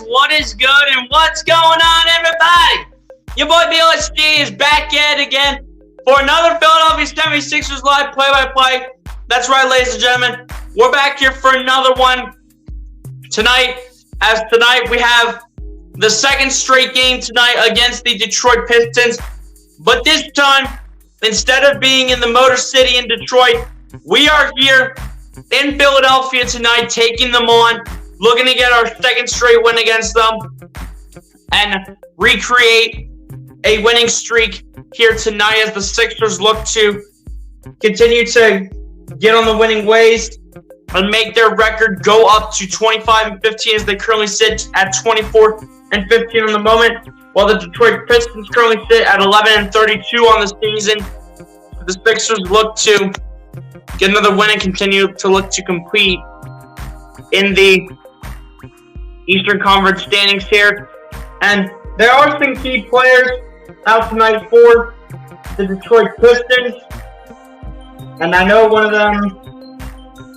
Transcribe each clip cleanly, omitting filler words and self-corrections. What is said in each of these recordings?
what is good and what's going on, everybody? Your boy BLSG is back yet again for another Philadelphia 76ers live play-by-play. That's right, ladies and gentlemen. We're back here for another one tonight. As tonight we have the second straight game tonight against the Detroit Pistons. But this time, instead of being in the Motor City in Detroit, we are here in Philadelphia tonight, taking them on, looking to get our second straight win against them and recreate a winning streak here tonight as the Sixers look to continue to get on the winning ways and make their record go up to 25-15 as they currently sit at 24-15 on the moment, while the Detroit Pistons currently sit at 11-32 on the season. The Sixers look to get another win and continue to look to compete in the Eastern Conference standings here. And there are some key players out tonight for the Detroit Pistons. And I know one of them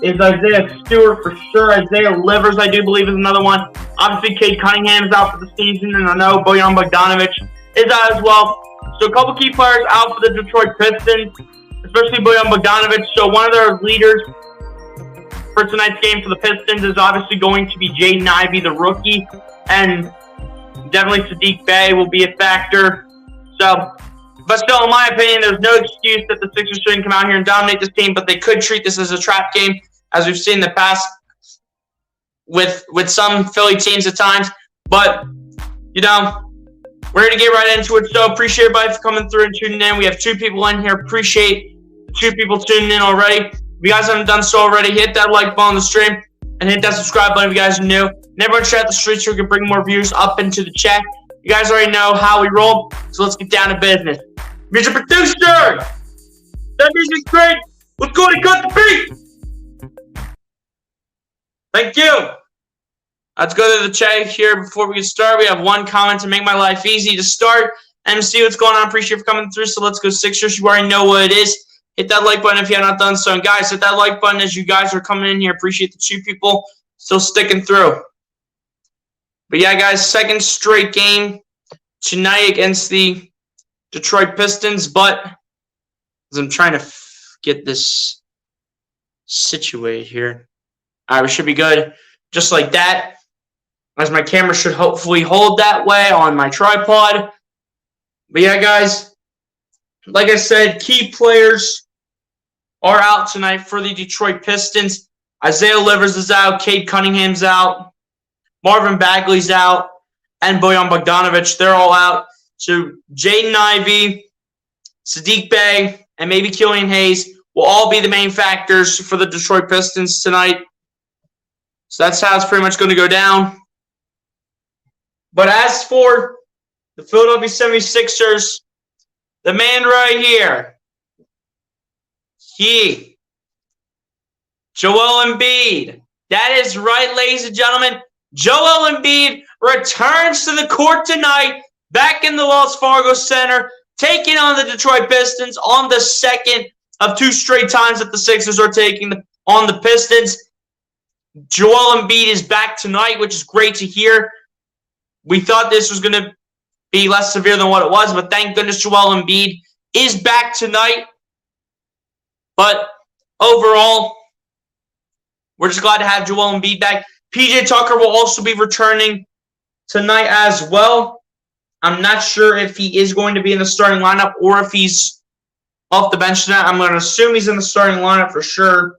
is Isaiah Stewart for sure. Isaiah Livers, I do believe, is another one. Obviously, Cade Cunningham is out for the season, and I know Bojan Bogdanovic is out as well. So a couple key players out for the Detroit Pistons, especially Bojan Bogdanovic. So one of their leaders for tonight's game for the Pistons is obviously going to be Jaden Ivey, the rookie, and definitely Saddiq Bey will be a factor. So, but still, in my opinion, there's no excuse that the Sixers shouldn't come out here and dominate this team, but they could treat this as a trap game, as we've seen in the past with some Philly teams at times. But, you know, we're going to get right into it. So appreciate everybody for coming through and tuning in. We have 2 people in here. Appreciate the 2 people tuning in already. If you guys haven't done so already, hit that like button on the stream and hit that subscribe button if you guys are new. And everyone share out the streets so we can bring more viewers up into the chat. You guys already know how we roll, so let's get down to business. Mr. Producer! That music's great! Let's go and cut the beat! Thank you! Let's go to the chat here before we get started. We have one comment to make my life easy to start and see what's going on. Appreciate you for coming through, so let's go Sixers. You already know what it is. Hit that like button if you have not done so. And guys, hit that like button as you guys are coming in here. Appreciate the 2 people still sticking through. But yeah, guys, second straight game tonight against the Detroit Pistons. But as I'm trying to get this situated here. All right, we should be good. Just like that. As my camera should hopefully hold that way on my tripod. But yeah, guys, like I said, key players are out tonight for the Detroit Pistons. Isaiah Livers is out. Cade Cunningham's out. Marvin Bagley's out. And Bojan Bogdanovic, they're all out. So Jaden Ivey, Saddiq Bey, and maybe Killian Hayes will all be the main factors for the Detroit Pistons tonight. So that's how it's pretty much going to go down. But as for the Philadelphia 76ers, the man right here, Joel Embiid. That is right, ladies and gentlemen. Joel Embiid returns to the court tonight, back in the Wells Fargo Center, taking on the Detroit Pistons on the second of 2 straight times that the Sixers are taking on the Pistons. Joel Embiid is back tonight, which is great to hear. We thought this was going to be less severe than what it was, but thank goodness Joel Embiid is back tonight. But overall, we're just glad to have Joel Embiid back. PJ Tucker will also be returning tonight as well. I'm not sure if he is going to be in the starting lineup or if he's off the bench tonight. I'm going to assume he's in the starting lineup for sure,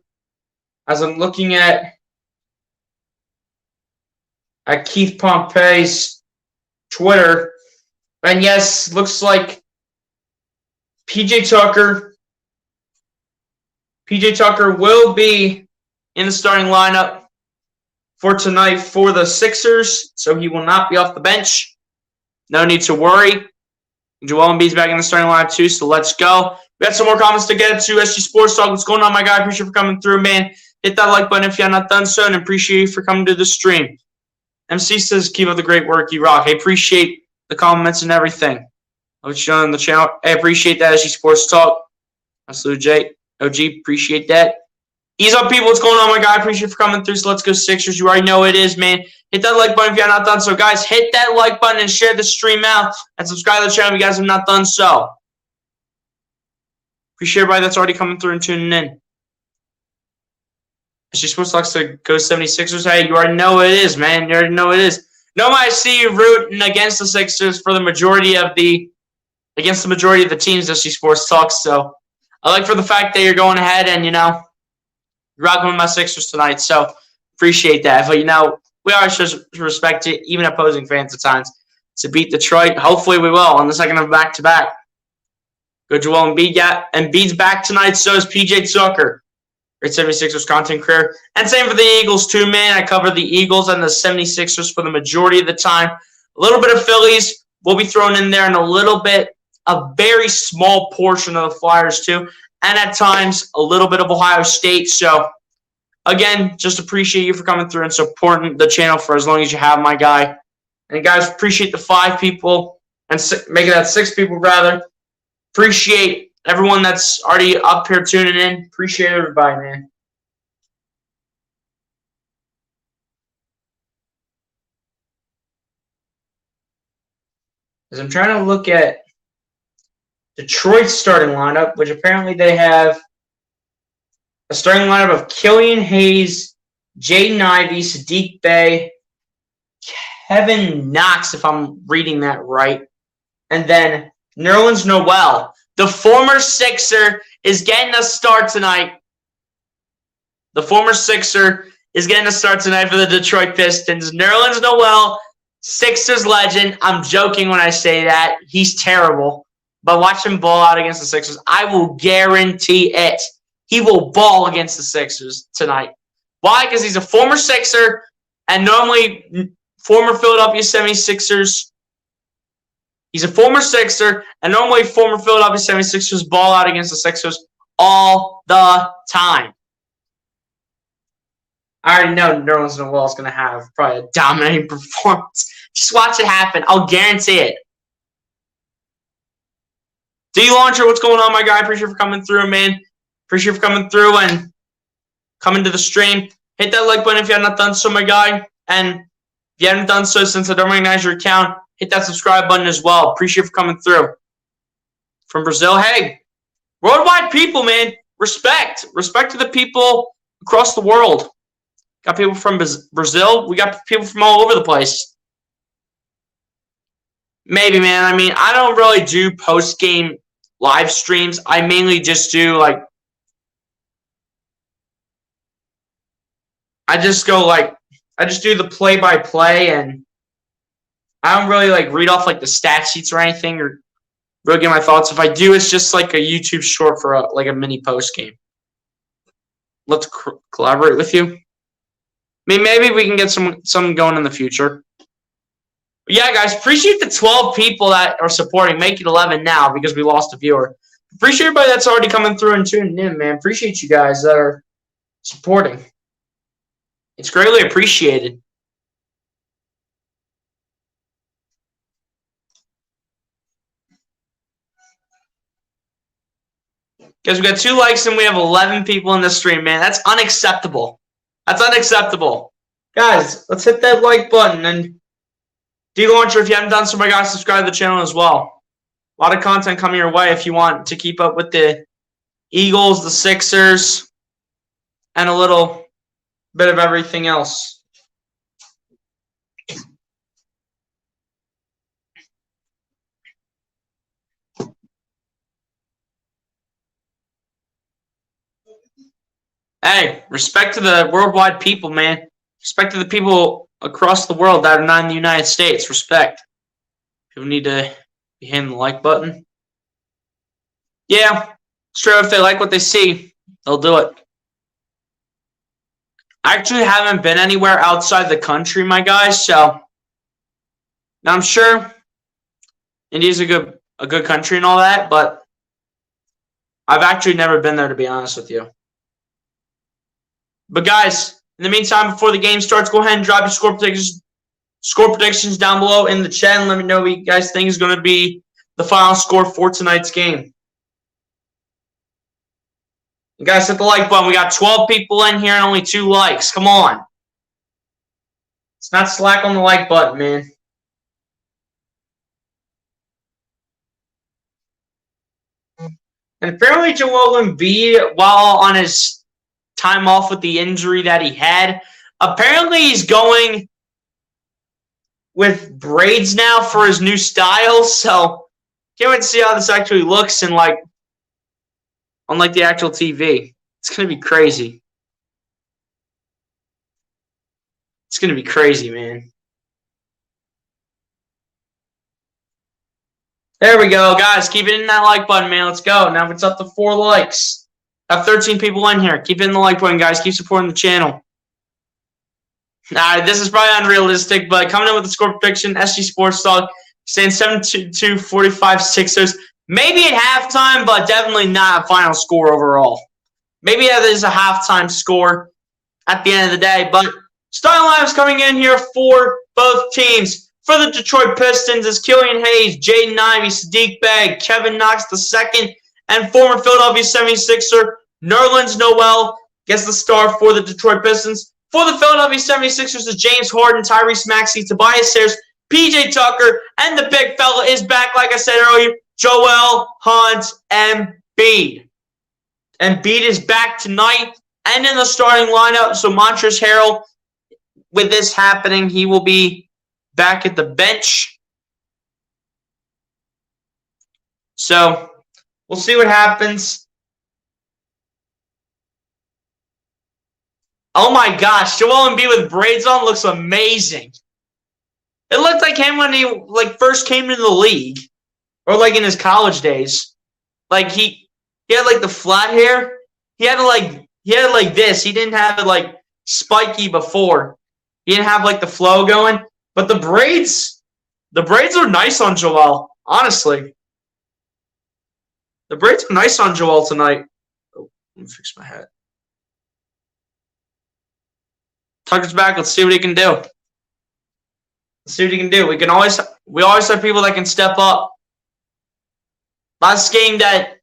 as I'm looking at Keith Pompey's Twitter. And yes, looks like PJ Tucker will be in the starting lineup for tonight for the Sixers, so he will not be off the bench. No need to worry. Joel Embiid's back in the starting lineup too, so let's go. We got some more comments to get to. SG Sports Talk, what's going on, my guy? Appreciate you for coming through, man. Hit that like button if you have not done so, and appreciate you for coming to the stream. MC says, keep up the great work, you rock. I appreciate the comments and everything. What's you on the channel? I appreciate that, SG Sports Talk. I salute Jay. OG, appreciate that. Ease up, people. What's going on, my guy? I appreciate you for coming through. So let's go Sixers. You already know it is, man. Hit that like button if you're not done so. Guys, hit that like button and share the stream out. And subscribe to the channel if you guys have not done so. Appreciate everybody that's already coming through and tuning in. Is she supposed to like to go 76ers? Hey, you already know it is, man. You already know it is. No, I see you rooting against the Sixers for the majority of the teams that she sports talks. So I like for the fact that you're going ahead and, you're rocking with my Sixers tonight. So appreciate that. But, we always should respect it, even opposing fans at times, to beat Detroit. Hopefully we will on the second of back-to-back. Good Joel Embiid. Yeah, Embiid's back tonight. So is PJ Tucker. Great 76ers content career. And same for the Eagles too, man. I cover the Eagles and the 76ers for the majority of the time. A little bit of Phillies will be thrown in there, and a very small portion of the Flyers too. And at times, a little bit of Ohio State. So, again, just appreciate you for coming through and supporting the channel for as long as you have, my guy. And, guys, appreciate the 5 people and making that 6 people, rather. Appreciate everyone that's already up here tuning in. Appreciate everybody, man. As I'm trying to look at Detroit's starting lineup, which apparently they have a starting lineup of Killian Hayes, Jaden Ivey, Sadiq Bey, Kevin Knox, if I'm reading that right, and then Nerlens Noel. The former Sixer is getting a start tonight. The former Sixer is getting a start tonight for the Detroit Pistons. Nerlens Noel, Sixers legend. I'm joking when I say that. He's terrible. But watch him ball out against the Sixers. I will guarantee it. He will ball against the Sixers tonight. Why? Because he's a former Sixer, and normally former Philadelphia 76ers. He's a former Sixer, and normally former Philadelphia 76ers ball out against the Sixers all the time. I already know Nerlens Noel is going to have probably a dominating performance. Just watch it happen. I'll guarantee it. D-Launcher, what's going on, my guy? Appreciate you for coming through, man. Appreciate you for coming through and coming to the stream. Hit that like button if you have not done so, my guy. And if you haven't done so since I don't recognize your account, hit that subscribe button as well. Appreciate you for coming through. From Brazil, hey, worldwide people, man. Respect. Respect to the people across the world. Got people from Brazil. We got people from all over the place. Maybe, man. I mean, I don't really do post-game live streams. I mainly just do, I just do the play-by-play, and I don't really, read off, the stat sheets or anything or really get my thoughts. If I do, it's just, a YouTube short for, a mini post-game. Let's collaborate with you. I mean, maybe we can get some going in the future. But yeah, guys, appreciate the 12 people that are supporting. Make it 11 now because we lost a viewer. Appreciate everybody that's already coming through and tuning in, man. Appreciate you guys that are supporting. It's greatly appreciated. Guys, we got 2 likes and we have 11 people in the stream, man. That's unacceptable. That's unacceptable. Guys, let's hit that like button. And D-Launcher, if you haven't done so, my guys, subscribe to the channel as well. A lot of content coming your way if you want to keep up with the Eagles, the Sixers, and a little bit of everything else. Hey, respect to the worldwide people, man. Respect to the people across the world that are not in the United States. Respect. People need to be hitting the like button. Yeah, it's true. If they like what they see, they'll do it. I actually haven't been anywhere outside the country, my guys, so now I'm sure India's a good country and all that, but I've actually never been there, to be honest with you. But guys, in the meantime, before the game starts, go ahead and drop your score predictions down below in the chat and let me know what you guys think is going to be the final score for tonight's game. You guys hit the like button. We got 12 people in here and only 2 likes. Come on. It's not slack on the like button, man. And apparently Joel Embiid, while on his time off with the injury that he had, apparently he's going with braids now for his new style. So can't wait to see how this actually looks on the actual TV. It's gonna be crazy. It's gonna be crazy, man. There we go, guys. Keep hitting that like button, man. Let's go. Now it's up to 4 likes. I have 13 people in here. Keep hitting the like button, guys. Keep supporting the channel. This is probably unrealistic, but coming in with the score prediction, SG Sports Dog saying 72-45 Sixers. Maybe at halftime, but definitely not a final score overall. Maybe that is a halftime score at the end of the day. But starting lineups coming in here for both teams. For the Detroit Pistons is Killian Hayes, Jaden Ivey, Sadiq Bey, Kevin Knox II, and former Philadelphia 76er Nerlens Noel gets the start for the Detroit Pistons. For the Philadelphia 76ers is James Harden, Tyrese Maxey, Tobias Harris, PJ Tucker, and the big fella is back, like I said earlier, Joel Hunt Embiid. Embiid is back tonight and in the starting lineup, so Montrezl Harrell, with this happening, he will be back at the bench. So we'll see what happens. Oh my gosh, Joel Embiid with braids on looks amazing. It looked like him when he first came into the league, or in his college days. He had the flat hair. He had this. He didn't have it spiky before. He didn't have the flow going. But the braids are nice on Joel, honestly. The braids are nice on Joel tonight. Oh, let me fix my hat. Tucker's back. Let's see what he can do. Let's see what he can do. We always have people that can step up. Last game that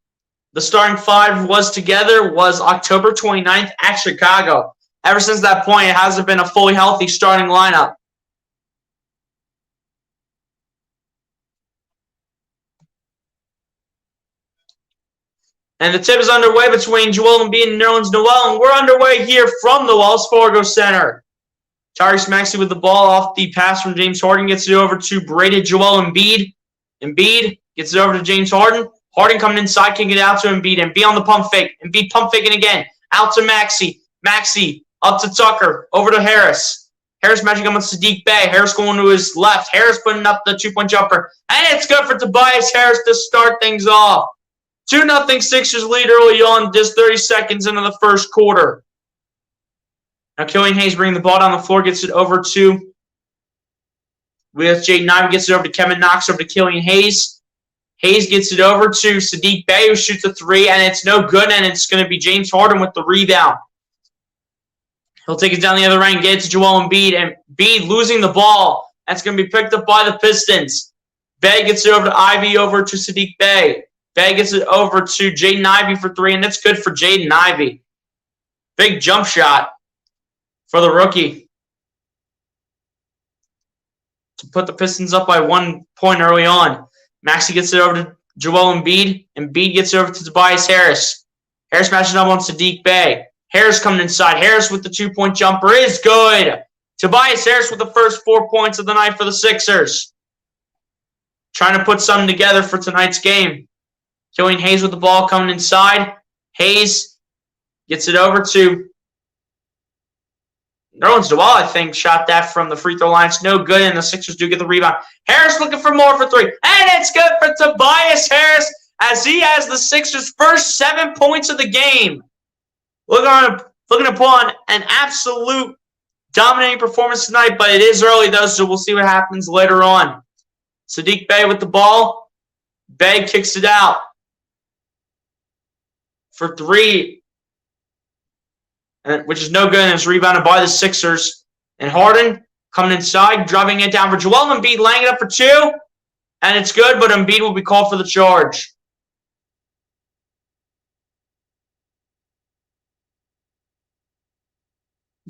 the starting 5 was together was October 29th at Chicago. Ever since that point, it hasn't been a fully healthy starting lineup. And the tip is underway between Joel Embiid and Nerlens Noel, and we're underway here from the Wells Fargo Center. Tyrese Maxey with the ball off the pass from James Harden, gets it over to braided Joel Embiid. Embiid gets it over to James Harden. Harden coming inside, kicking it out to Embiid. Embiid on the pump fake. Embiid pump faking again. Out to Maxey. Maxey up to Tucker. Over to Harris. Harris matching up with Sadiq Bey. Harris going to his left. Harris putting up the 2-point jumper. And it's good for Tobias Harris to start things off. 2-0 Sixers lead early on, just 30 seconds into the first quarter. Now Killian Hayes bringing the ball down the floor, gets it over to Jaden Ivey, gets it over to Kevin Knox, over to Killian Hayes. Hayes gets it over to Sadiq Bey, who shoots a 3, and it's no good, and it's going to be James Harden with the rebound. He'll take it down the other end, get it to Joel Embiid, and Embiid losing the ball. That's going to be picked up by the Pistons. Bey gets it over to Ivey, over to Sadiq Bey. Bey gets it over to Jaden Ivey for 3, and that's good for Jaden Ivey. Big jump shot for the rookie to put the Pistons up by 1 point early on. Maxey gets it over to Joel Embiid. Embiid gets it over to Tobias Harris. Harris matching up on Sadiq Bey. Harris coming inside. Harris with the 2-point jumper is good. Tobias Harris with the first 4 points of the night for the Sixers. Trying to put something together for tonight's game. Killian Hayes with the ball coming inside. Hayes gets it over to Nerlens Noel, I think, shot that from the free throw line. It's no good, and the Sixers do get the rebound. Harris looking for more for 3. And it's good for Tobias Harris as he has the Sixers' first 7 points of the game. Looking to pull on an absolute dominating performance tonight, but it is early, though, so we'll see what happens later on. Sadiq Bey with the ball. Bey kicks it out for 3, which is no good, and it's rebounded by the Sixers. And Harden coming inside, driving it down for Joel Embiid, laying it up for 2, and it's good, but Embiid will be called for the charge.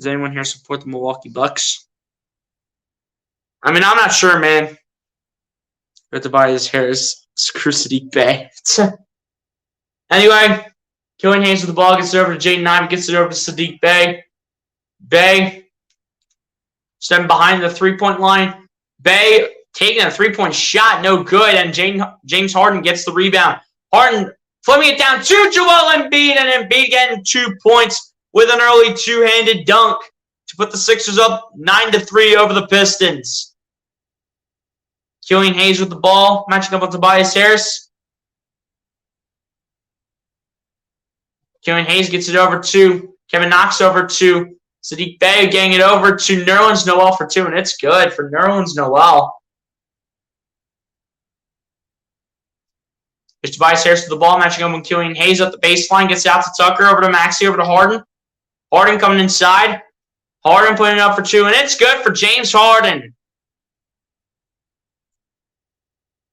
Does anyone here support the Milwaukee Bucks? I mean, I'm not sure, man. But Tobias Harris, screw Sadiq Bey. Anyway, Killian Hayes with the ball, gets it over to Jaden Ivey, gets it over to Sadiq Bey. Bey stepping behind the three-point line. Bey taking a three-point shot, no good, and James Harden gets the rebound. Harden flipping it down to Joel Embiid, and Embiid getting 2 points with an early two-handed dunk to put the Sixers up 9-3 over the Pistons. Killian Hayes with the ball, matching up with Tobias Harris. Killian Hayes gets it over to Kevin Knox, over to Sadiq Bey, getting it over to Nerlens Noel for 2, and it's good for Nerlens Noel. There's Tobias Harris with the ball, matching up with Killian Hayes up the baseline, gets it out to Tucker, over to Maxey, over to Harden. Harden coming inside. Harden putting it up for 2, and it's good for James Harden.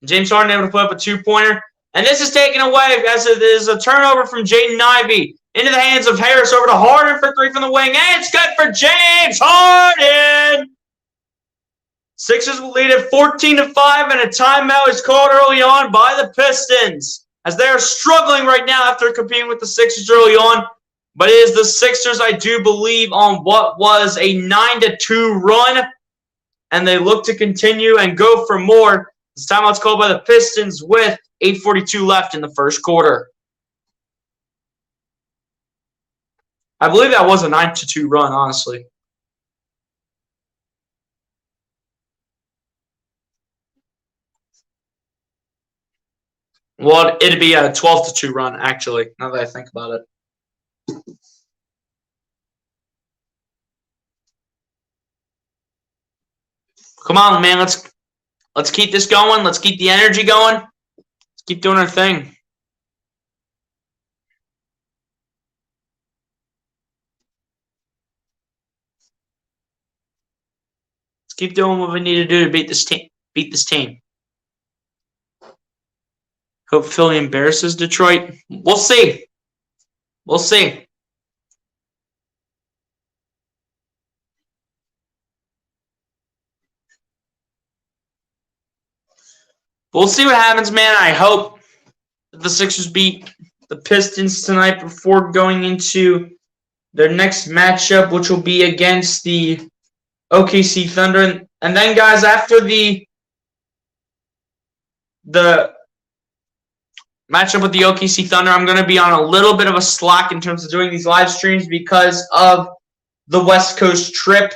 James Harden able to put up a two-pointer. And this is taken away as it is a turnover from Jaden Ivey into the hands of Harris, over to Harden for 3 from the wing. And it's good for James Harden. Sixers will lead at 14-5, and a timeout is called early on by the Pistons, as they are struggling right now after competing with the Sixers early on. But it is the Sixers, I do believe, on what was a 9-2 run, and they look to continue and go for more. This timeout's called by the Pistons with 8:42 left in the first quarter. I believe that was a 9-2 run, honestly. Well, it'd be a 12-2 run, actually, now that I think about it. Come on, man. Let's keep this going. Let's keep the energy going. Let's keep doing our thing. Let's keep doing what we need to do to beat this team. Hope Philly embarrasses Detroit. We'll see. We'll see. We'll see what happens, man. I hope that the Sixers beat the Pistons tonight before going into their next matchup, which will be against the OKC Thunder. And then, guys, after the matchup with the OKC Thunder, I'm going to be on a little bit of a slack in terms of doing these live streams because of the West Coast trip,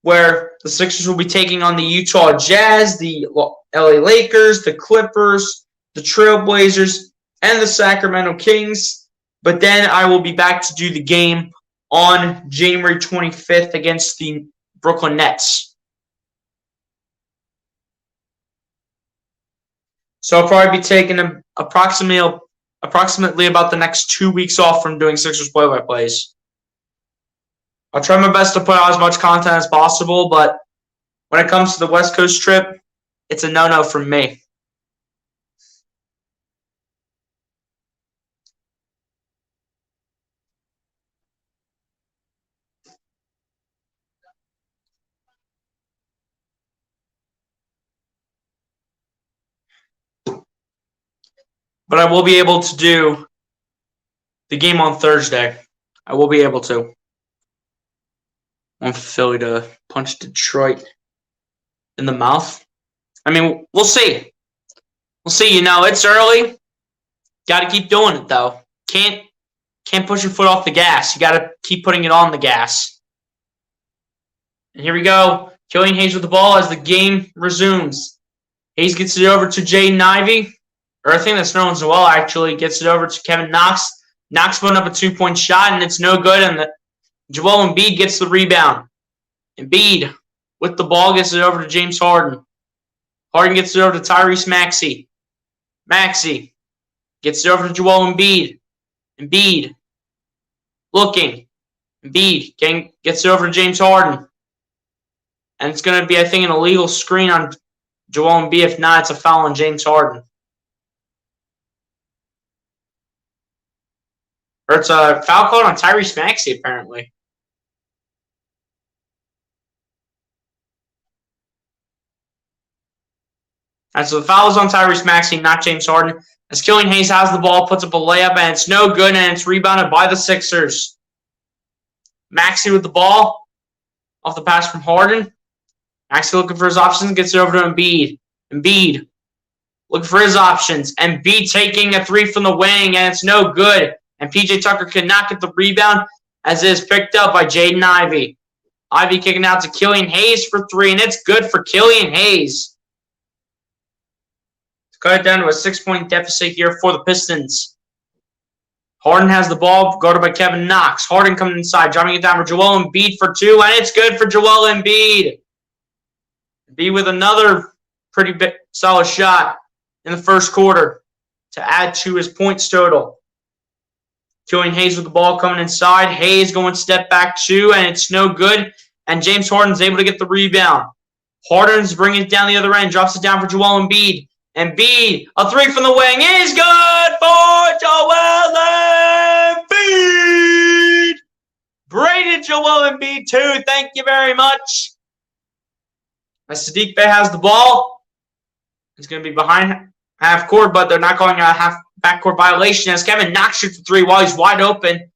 where the Sixers will be taking on the Utah Jazz, the LA Lakers, the Clippers, the Trailblazers, and the Sacramento Kings. But then I will be back to do the game on January 25th against the Brooklyn Nets. So I'll probably be taking approximately about the next 2 weeks off from doing Sixers play-by-plays. I'll try my best to put out as much content as possible, but when it comes to the West Coast trip, it's a no-no from me. But I will be able to do the game on Thursday. I will be able to. I want Philly to punch Detroit in the mouth. I mean, we'll see. We'll see. You know, it's early. Got to keep doing it, though. Can't push your foot off the gas. You got to keep putting it on the gas. And here we go. Killian Hayes with the ball as the game resumes. Hayes gets it over to Jaden Ivey. Or I think that's Nerlens Noel, actually. Gets it over to Kevin Knox. Knox putting up a two-point shot, and it's no good. And Joel Embiid gets the rebound. Embiid with the ball gets it over to James Harden. Harden gets it over to Tyrese Maxey. Maxey gets it over to Joel Embiid. Embiid looking. Embiid gets it over to James Harden. And it's going to be, I think, an illegal screen on Joel Embiid. If not, it's a foul on James Harden. Or it's a foul call on Tyrese Maxey, apparently. Alright, so the foul is on Tyrese Maxey, not James Harden. As Killian Hayes has the ball, puts up a layup, and it's no good, and it's rebounded by the Sixers. Maxey with the ball, off the pass from Harden. Maxey looking for his options, gets it over to Embiid. Embiid looking for his options. Embiid taking a three from the wing, and it's no good. And PJ Tucker could not get the rebound, as it is picked up by Jaden Ivey. Ivey kicking out to Killian Hayes for three, and it's good for Killian Hayes. Let's cut it down to a 6-point deficit here for the Pistons. Harden has the ball, guarded by Kevin Knox. Harden coming inside, driving it down for Joel Embiid for two, and it's good for Joel Embiid. Embiid with another pretty solid shot in the first quarter to add to his points total. Killian Hayes with the ball coming inside. Hayes going step back two, and it's no good. And James Harden's able to get the rebound. Harden's bringing it down the other end, drops it down for Joel Embiid. Embiid, a three from the wing is good for Joel Embiid. Braided Joel Embiid too. Thank you very much. As Saddiq Bey has the ball, it's going to be behind half court, but they're not calling a half backcourt violation as Kevin Knox shoots the three while he's wide open.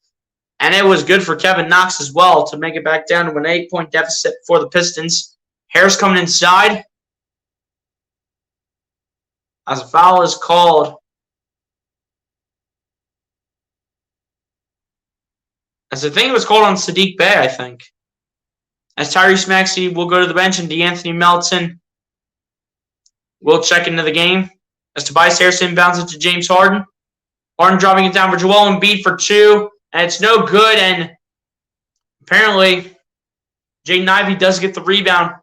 And it was good for Kevin Knox as well to make it back down to an 8-point deficit for the Pistons. Harris coming inside. As a foul is called. As I think it was called on Saddiq Bey, I think. As Tyrese Maxey will go to the bench and DeAnthony Melton will check into the game. As Tobias Harris inbounds it to James Harden. Harden dropping it down for Joel Embiid for two. And it's no good. And apparently, Jaden Ivey does get the rebound.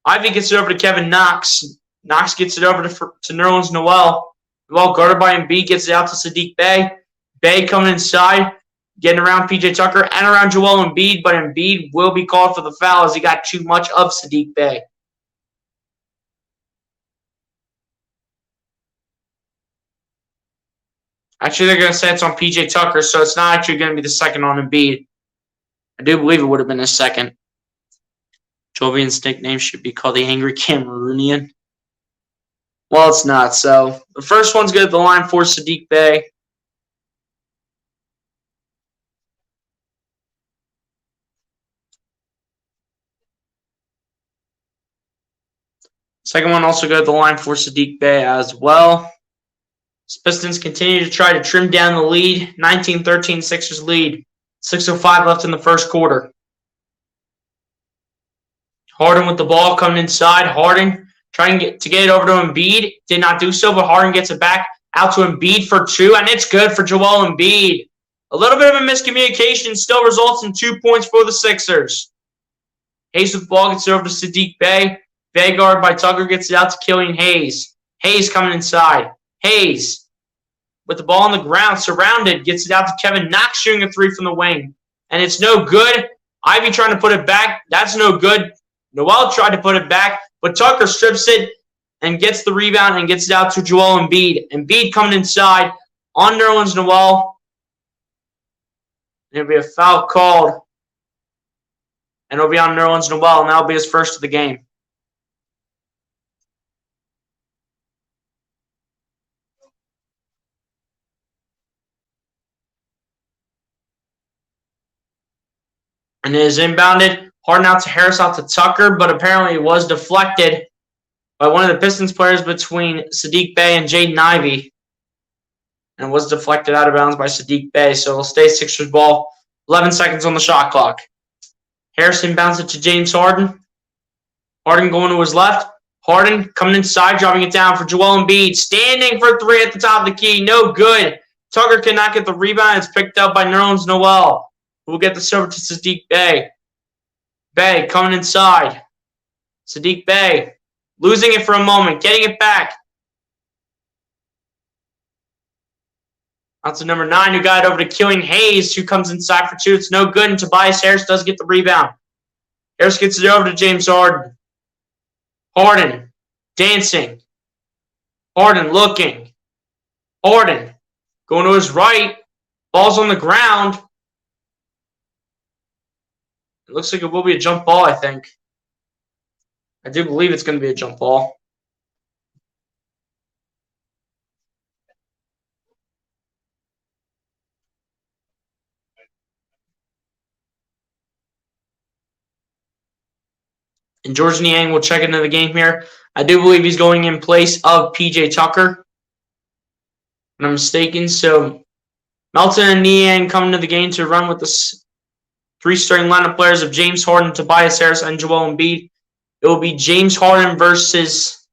Ivey gets it over to Kevin Knox. Knox gets it over to Nerlens Noel. Noel guarded by Embiid gets it out to Saddiq Bey. Bey coming inside, getting around PJ Tucker and around Joel Embiid. But Embiid will be called for the foul as he got too much of Saddiq Bey. Actually, they're going to say it's on PJ Tucker, so it's not actually going to be the second on Embiid. I do believe it would have been a second. Jovian's nickname should be called the Angry Cameroonian. Well, it's not. So the first one's good at the line for Saddiq Bey. Second one also good at the line for Saddiq Bey as well. Pistons continue to try to trim down the lead. 19-13 Sixers lead. 6:05 left in the first quarter. Harden with the ball coming inside. Harden trying to get it over to Embiid. Did not do so, but Harden gets it back out to Embiid for two, and it's good for Joel Embiid. A little bit of a miscommunication still results in 2 points for the Sixers. Hayes with the ball gets it over to Saddiq Bey. Bey guarded by Tucker gets it out to Killian Hayes. Hayes coming inside. Hayes with the ball on the ground, surrounded, gets it out to Kevin Knox shooting a three from the wing. And it's no good. Ivey trying to put it back. That's no good. Noel tried to put it back, but Tucker strips it and gets the rebound and gets it out to Joel Embiid. Embiid coming inside on Nerlens Noel. There'll be a foul called. And it'll be on Nerlens Noel, and that'll be his first of the game. And it is inbounded. Harden out to Harris, out to Tucker, but apparently it was deflected by one of the Pistons players between Saddiq Bey and Jaden Ivey. And was deflected out of bounds by Saddiq Bey, so it'll stay Sixers ball. 11 seconds on the shot clock. Harris inbounds it to James Harden. Harden going to his left. Harden coming inside, dropping it down for Joel Embiid. Standing for three at the top of the key. No good. Tucker cannot get the rebound. It's picked up by Nerlens Noel. We'll get this over to Saddiq Bey. Bey coming inside. Saddiq Bey losing it for a moment, getting it back. Out to number 9, who got it over to Killian Hayes, who comes inside for two. It's no good, and Tobias Harris does get the rebound. Harris gets it over to James Harden. Harden dancing. Harden looking. Harden going to his right. Ball's on the ground. It looks like it will be a jump ball, I think. I do believe it's going to be a jump ball. And George Niang will check into the game here. I do believe he's going in place of P.J. Tucker, if I'm mistaken. So Melton and Niang come into the game to run with the three starting lineup players of James Harden, Tobias Harris, and Joel Embiid. It will be James Harden versus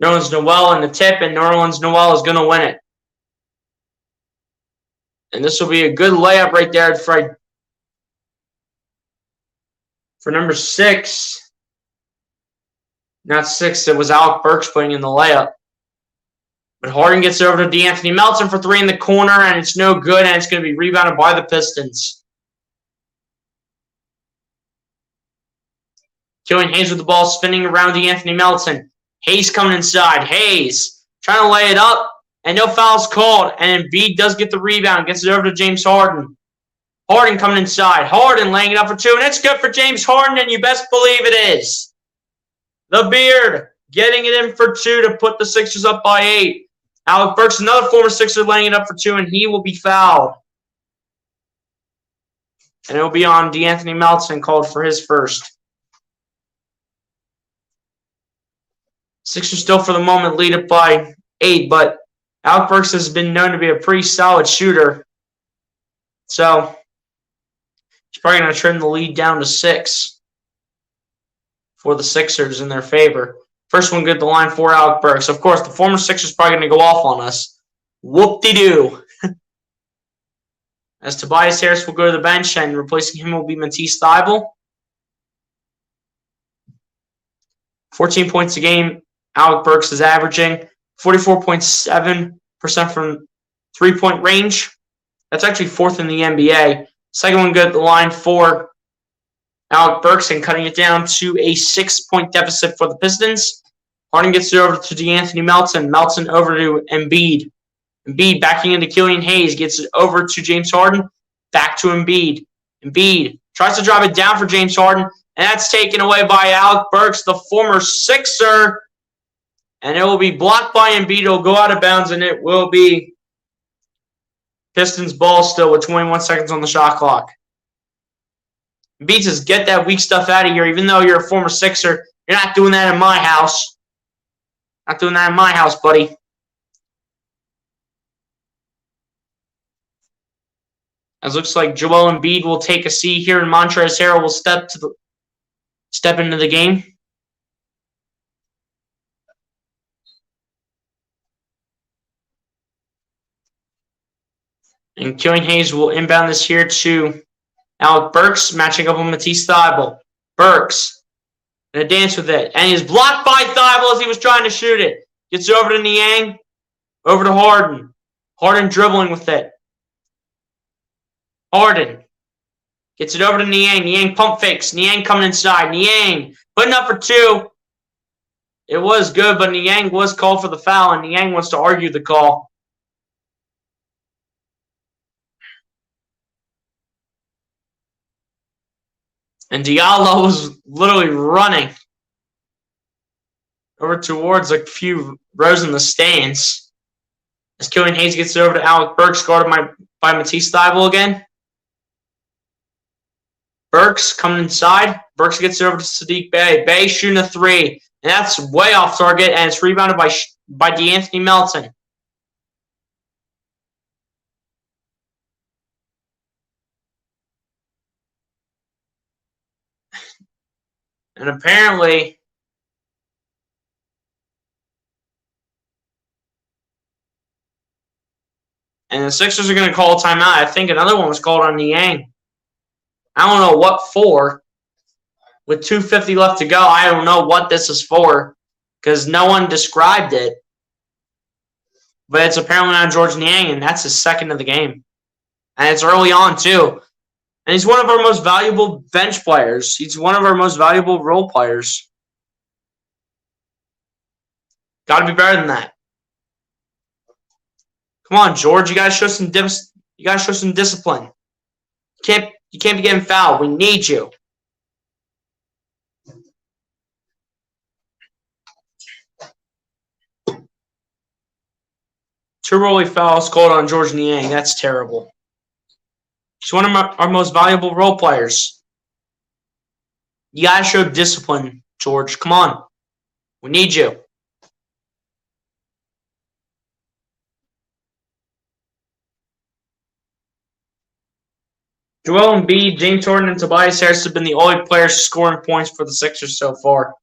Nerlens Noel in the tip, and Nerlens Noel is going to win it. And this will be a good layup right there for number 6. Not 6, it was Alec Burks putting in the layup. But Harden gets it over to DeAnthony Melton for 3 in the corner, and it's no good, and it's going to be rebounded by the Pistons. Killian Hayes with the ball spinning around DeAnthony Melton. Hayes coming inside. Hayes trying to lay it up, and no fouls called. And Embiid does get the rebound, gets it over to James Harden. Harden coming inside. Harden laying it up for 2, and it's good for James Harden, and you best believe it is. The Beard getting it in for 2 to put the Sixers up by 8. Alec Burks, another former Sixer, laying it up for 2, and he will be fouled. And it will be on DeAnthony Melton, called for his first. Sixers still, for the moment, lead it by 8, but Alec Burks has been known to be a pretty solid shooter. So he's probably going to trim the lead down to 6 for the Sixers in their favor. First one good to line for Alec Burks. Of course, the former Sixers probably going to go off on us. Whoop-de-doo. As Tobias Harris will go to the bench, and replacing him will be Matisse Thybulle. 14 points a game. Alec Burks is averaging 44.7% from three-point range. That's actually 4th in the NBA. Second one good at the line for Alec Burks, and cutting it down to a 6-point deficit for the Pistons. Harden gets it over to DeAnthony Melton. Melton over to Embiid. Embiid backing into Killian Hayes. Gets it over to James Harden. Back to Embiid. Embiid tries to drive it down for James Harden, and that's taken away by Alec Burks, the former Sixer. And it will be blocked by Embiid. It will go out of bounds, and it will be Pistons ball still with 21 seconds on the shot clock. Embiid says, get that weak stuff out of here. Even though you're a former Sixer, you're not doing that in my house. Not doing that in my house, buddy. As looks like Joel Embiid will take a seat here, and Montrezl Harrell will step into the game. And Killian Hayes will inbound this here to Alec Burks, matching up with Matisse Thybulle. Burks gonna dance with it, and he's blocked by Thybulle as he was trying to shoot it. Gets over to Niang, over to Harden. Harden dribbling with it. Harden gets it over to Niang. Niang pump fakes. Niang coming inside. Niang putting up for 2. It was good, but Niang was called for the foul, and Niang wants to argue the call. And Diallo was literally running over towards a few rows in the stands. As Killian Hayes gets it over to Alec Burks, guarded by Matisse Thybulle again. Burks coming inside. Burks gets it over to Sadiq Bey. Bey shooting a 3. And that's way off target, and it's rebounded by DeAnthony Melton. And apparently, and the Sixers are going to call a timeout. I think another one was called on Niang. I don't know what for. With 2:50 left to go, I don't know what this is for because no one described it. But it's apparently on George Niang, and that's his second of the game. And it's early on, too. And he's one of our most valuable bench players. He's one of our most valuable role players. Got to be better than that. Come on, George. You got to show some discipline. You can't be getting fouled. We need you. Two early fouls called on George Niang. That's terrible. He's one of our most valuable role players. You gotta show discipline, George. Come on. We need you. Joel Embiid, James Harden, and Tobias Harris have been the only players scoring points for the Sixers so far.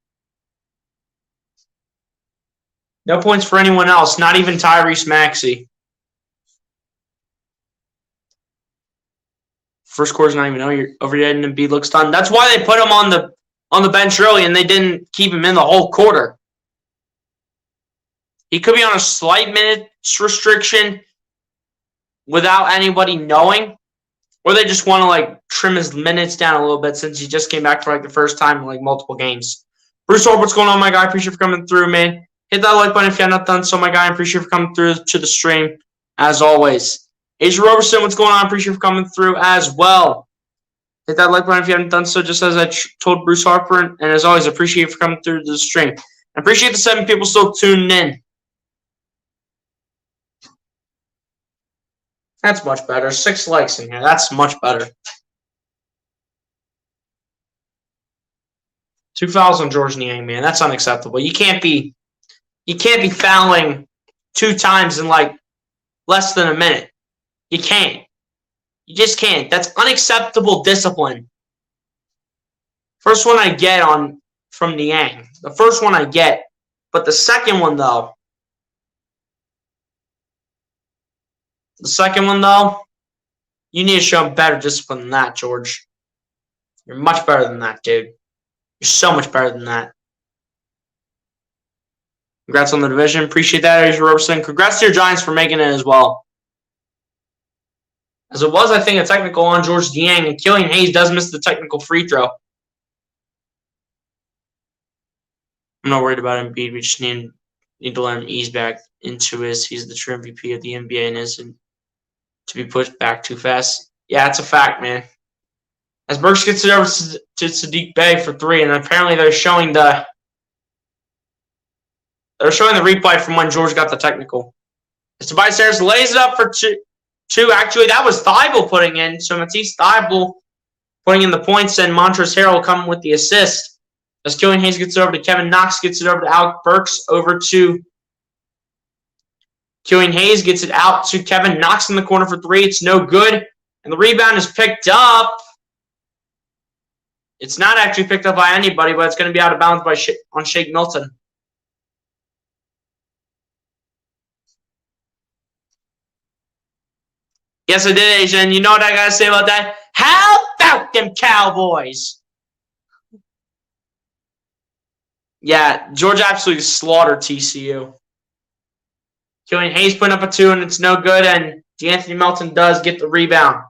No points for anyone else, not even Tyrese Maxey. First quarter's not even over yet, and Embiid looks done. That's why they put him on the bench early, and they didn't keep him in the whole quarter. He could be on a slight minutes restriction without anybody knowing, or they just want to trim his minutes down a little bit since he just came back for the first time in multiple games. Bruce Orr, what's going on, my guy? Appreciate you for coming through, man. Hit that like button if you have not done so, my guy. I appreciate you for coming through to the stream, as always. Asia Roberson, what's going on? I appreciate you for coming through as well. Hit that like button if you haven't done so, just as I told Bruce Harper. And as always, appreciate you for coming through to the stream. I appreciate the 7 people still tuning in. That's much better. 6 likes in here. That's much better. 2 fouls on George Niang, man. That's unacceptable. You can't be fouling 2 times in less than a minute. You can't. You just can't. That's unacceptable discipline. First one I get from Niang. The first one I get. But the second one, though. You need to show better discipline than that, George. You're much better than that, dude. You're so much better than that. Congrats on the division. Appreciate that, Asia Roberson. Congrats to your Giants for making it as well. As it was, I think, a technical on George Niang, and Killian Hayes does miss the technical free throw. I'm not worried about Embiid. We just need to let him ease back into he's the true MVP of the NBA and isn't to be pushed back too fast. Yeah, it's a fact, man. As Burks gets it over to Sadiq Bey for 3, and apparently they're showing the replay from when George got the technical. As Tobias Harris lays it up for 2. Actually, that was Thibault putting in. So Matisse Thibault putting in the points, and Montrezl Harrell coming with the assist. As Killian Hayes gets it over to Kevin Knox, gets it over to Alec Burks, over to Killian Hayes, gets it out to Kevin Knox in the corner for 3. It's no good. And the rebound is picked up. It's not actually picked up by anybody, but it's going to be out of bounds on Shake Milton. Yes, I did, Asian. You know what I got to say about that? How about them Cowboys? Yeah, Georgia absolutely slaughtered TCU. Killian Hayes putting up a 2, and it's no good, and DeAnthony Melton does get the rebound.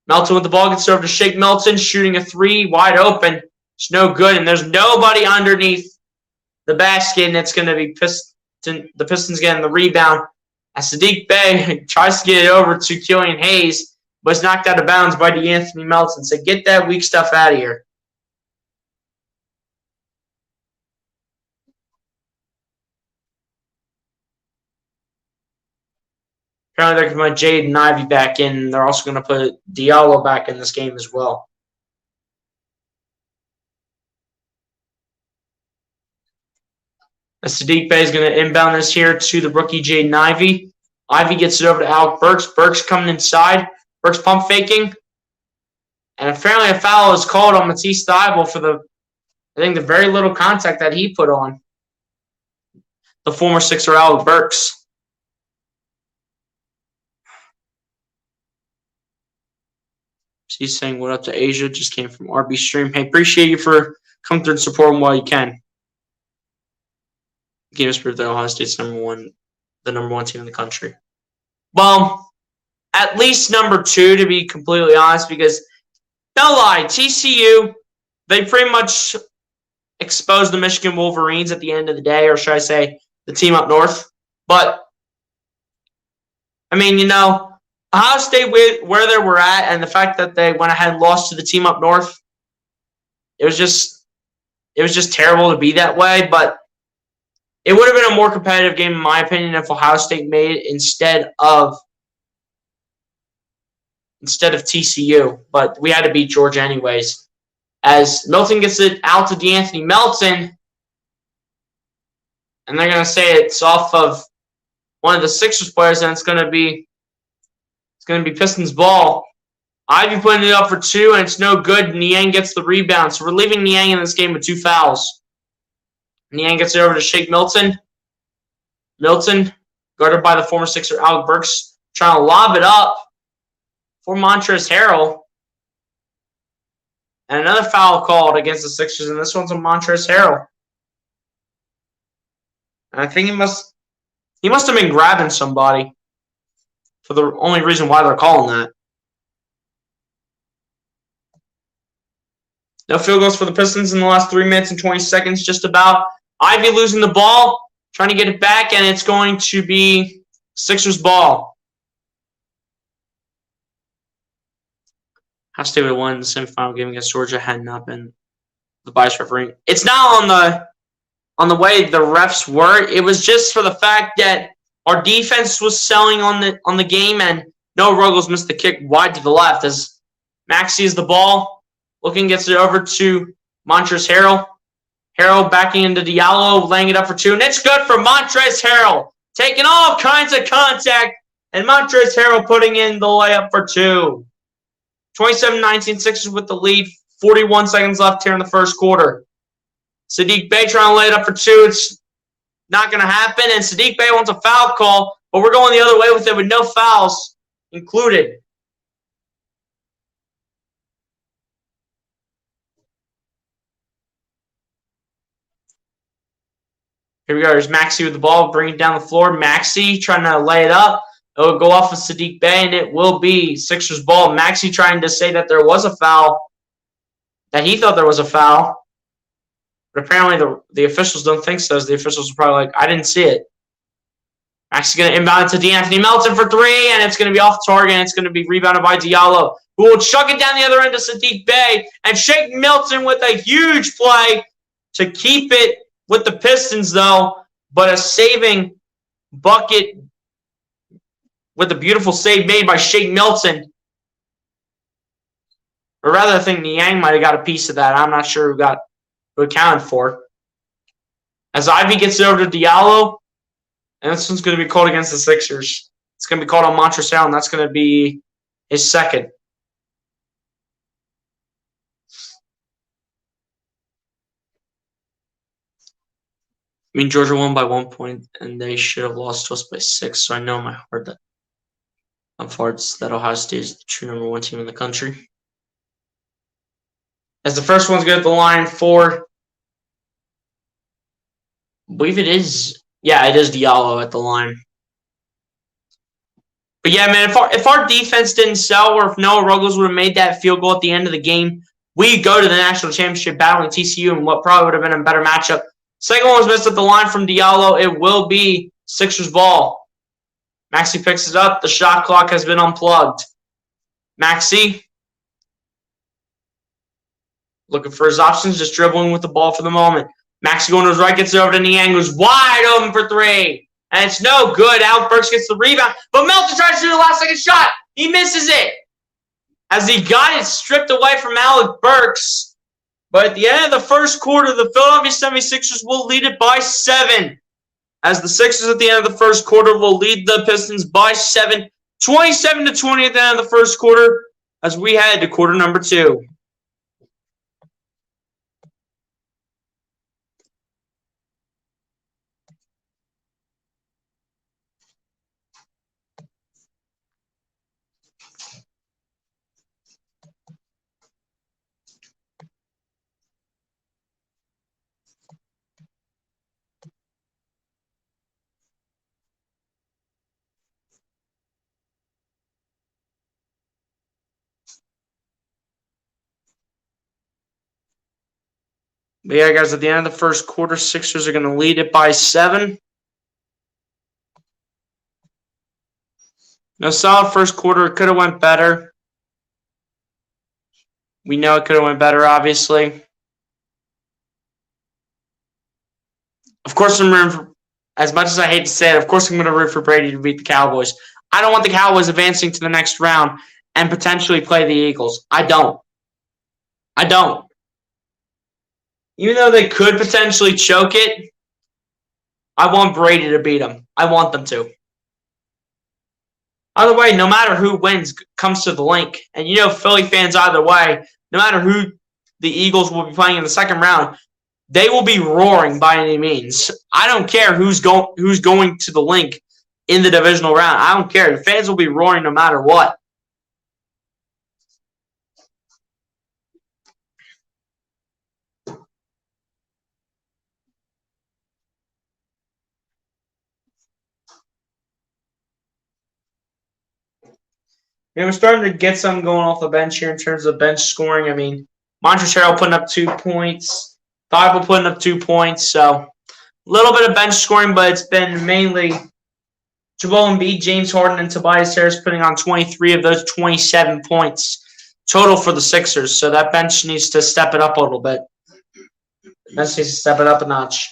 Melton with the ball gets over to Shake Milton, shooting a 3, wide open. It's no good, and there's nobody underneath the basket, and it's going to be the Pistons getting the rebound. As Sadiq Bey tries to get it over to Killian Hayes, but is knocked out of bounds by DeAnthony Melton. So get that weak stuff out of here. Apparently they're going to put Jaden Ivey back in. They're also going to put Diallo back in this game as well. As Sadiq Bey is going to inbound this here to the rookie Jaden Ivey. Ivey gets it over to Alec Burks. Burks coming inside. Burks pump faking. And apparently a foul is called on Matisse Thybulle for the very little contact that he put on the former Sixer Alec Burks. He's saying what up to Asia. Just came from RB Stream. Hey, appreciate you for coming through and supporting while you can. Game is proved that Ohio State's the number one team in the country. Well, at least number 2, to be completely honest, because no lie, TCU, they pretty much exposed the Michigan Wolverines at the end of the day, or should I say the team up north. But, I mean, Ohio State, where they were at, and the fact that they went ahead and lost to the team up north, it was just terrible to be that way. But it would have been a more competitive game, in my opinion, if Ohio State made it instead of TCU. But we had to beat Georgia anyways. as Milton gets it out to D'Anthony Melton. And they're going to say it's off of one of the Sixers players, and it's going to be Pistons ball. Ivy putting it up for 2, and it's no good. Niang gets the rebound. So we're leaving Niang in this game with 2 fouls. Niang gets it over to Shake Milton. Milton, guarded by the former Sixer Alec Burks, trying to lob it up for Montrezl Harrell. And another foul called against the Sixers, and this one's on Montrezl Harrell. And I think he must have been grabbing somebody for the only reason why they're calling that. No field goals for the Pistons in the last 3 minutes and 20 seconds, just about. Ivy losing the ball, trying to get it back, and it's going to be Sixers ball. Ohio State would have won the semifinal game against Georgia had not been the bias referee. It's not on the way the refs were. It was just for the fact that our defense was selling on the game, and Noah Ruggles missed the kick wide to the left as Max sees the ball. Looking, gets it over to Montrezl Harrell. Harrell backing into Diallo, laying it up for 2. And it's good for Montrezl Harrell. Taking all kinds of contact. And Montrezl Harrell putting in the layup for 2. 27-19 Sixers with the lead. 41 seconds left here in the first quarter. Saddiq Bey trying to lay it up for 2. It's not going to happen. And Saddiq Bey wants a foul call. But we're going the other way with it with no fouls included. Here we go. There's Maxey with the ball, bringing it down the floor. Maxey trying to lay it up. It will go off of Saddiq Bey, and it will be Sixers ball. Maxey trying to say that there was a foul, that he thought there was a foul. But apparently the officials don't think so. The officials are probably like, I didn't see it. Maxey's going to inbound it to D'Anthony Melton for 3, and it's going to be off target, and it's going to be rebounded by Diallo, who will chuck it down the other end to Saddiq Bey, and Shake Milton with a huge play to keep it with the Pistons, though, but a saving bucket with a beautiful save made by Shake Milton. Or rather, I think Niang might have got a piece of that. I'm not sure who accounted for. As Ivy gets it over to Diallo, and this one's going to be called against the Sixers. It's going to be called on Montrezl Harrell, and that's going to be his second. I mean, Georgia won by 1 point, and they should have lost to us by 6. So I know in my heart that Ohio State is the true number 1 team in the country. As the first one's good at the line for, I believe it is. Yeah, it is Diallo at the line. But yeah, man, if our defense didn't sell, or if Noah Ruggles would have made that field goal at the end of the game, we go to the national championship battling TCU in what probably would have been a better matchup. Second one was missed at the line from Diallo. It will be Sixers ball. Maxey picks it up. The shot clock has been unplugged. Maxey looking for his options, just dribbling with the ball for the moment. Maxey going to his right, gets it over to Niang, who's wide open for 3. And it's no good. Alec Burks gets the rebound. But Melton tries to do the last-second shot. He misses it. As he got it stripped away from Alec Burks. But at the end of the first quarter, the Philadelphia 76ers will lead it by 7. As the Sixers at the end of the first quarter will lead the Pistons by 7. 27-20 at the end of the first quarter as we head to quarter number 2. But yeah, guys, at the end of the first quarter, Sixers are going to lead it by 7. No solid first quarter. It could have went better. We know it could have went better, obviously. Of course, I'm rooting for, as much as I hate to say it, of course I'm going to root for Brady to beat the Cowboys. I don't want the Cowboys advancing to the next round and potentially play the Eagles. I don't. Even though they could potentially choke it, I want Brady to beat them. I want them to. Either way, no matter who wins comes to the link. And you know, Philly fans, either way, no matter who the Eagles will be playing in the second round, they will be roaring by any means. I don't care who's going to the link in the divisional round. I don't care. The fans will be roaring no matter what. We're starting to get some going off the bench here in terms of bench scoring. I mean, Montrezl Harrell putting up 2 points, Thibault putting up 2 points. So a little bit of bench scoring, but it's been mainly Joel Embiid, James Harden, and Tobias Harris putting on 23 of those 27 points total for the Sixers. So that bench needs to step it up a little bit. Bench needs to step it up a notch.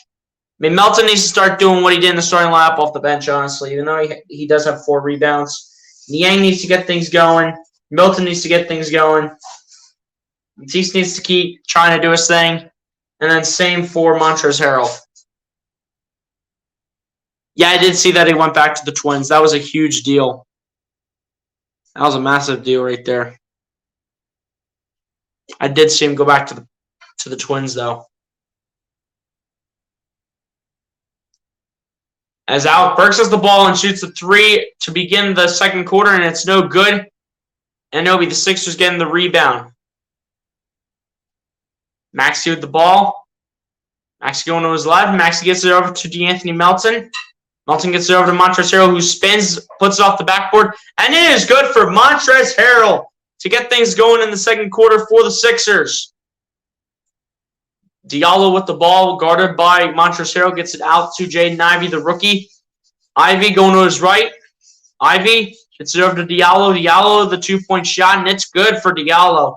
I mean, Melton needs to start doing what he did in the starting lineup off the bench, honestly, even though he does have 4 rebounds. Niang needs to get things going. Milton needs to get things going. Matisse needs to keep trying to do his thing. And then same for Montrezl Harrell. Yeah, I did see that he went back to the Twins. That was a huge deal. That was a massive deal right there. I did see him go back to the Twins, though. As Alec Burks has the ball and shoots the 3 to begin the second quarter, and it's no good. And it'll be the Sixers getting the rebound. Maxey with the ball. Maxey going to his left. Maxey gets it over to DeAnthony Melton. Melton gets it over to Montrezl Harrell, who spins, puts it off the backboard. And it is good for Montrezl Harrell to get things going in the second quarter for the Sixers. Diallo with the ball, guarded by Montrezl Harrell, gets it out to Jaden Ivey, the rookie. Ivey going to his right. Ivey gets it over to Diallo. Diallo, the 2-point shot, and it's good for Diallo.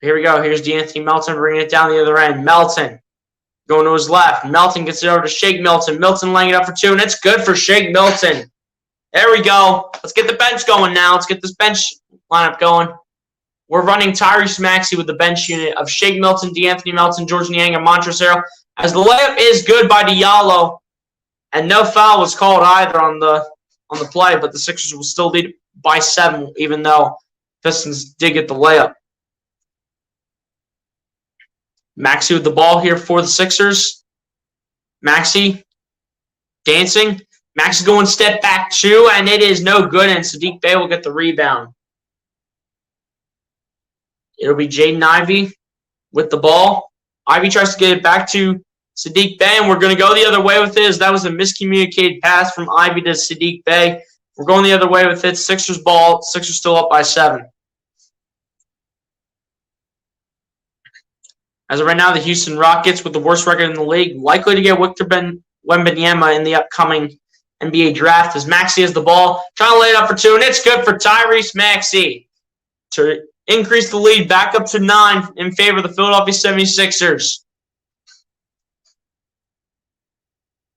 Here we go. Here's DeAnthony Melton bringing it down the other end. Melton going to his left. Melton gets it over to Shake Milton. Milton laying it up for 2, and it's good for Shake Milton. There we go. Let's get the bench going now. Let's get this bench lineup going. We're running Tyrese Maxey with the bench unit of Shake Milton, DeAnthony Melton, George Niang, and Montrezl Harrell. As the layup is good by Diallo, and no foul was called either on the play, but the Sixers will still lead by 7, even though Pistons did get the layup. Maxey with the ball here for the Sixers. Maxey dancing. Maxey going step back 2, and it is no good, and Saddiq Bey will get the rebound. It'll be Jaden Ivey with the ball. Ivey tries to get it back to Saddiq Bey, and we're going to go the other way with this. That was a miscommunicated pass from Ivey to Saddiq Bey. We're going the other way with it. Sixers ball. Sixers still up by 7. As of right now, the Houston Rockets, with the worst record in the league, likely to get Victor Wembanyama in the upcoming NBA draft, as Maxey has the ball, trying to lay it up for 2, and it's good for Tyrese Maxey to increase the lead back up to 9 in favor of the Philadelphia 76ers.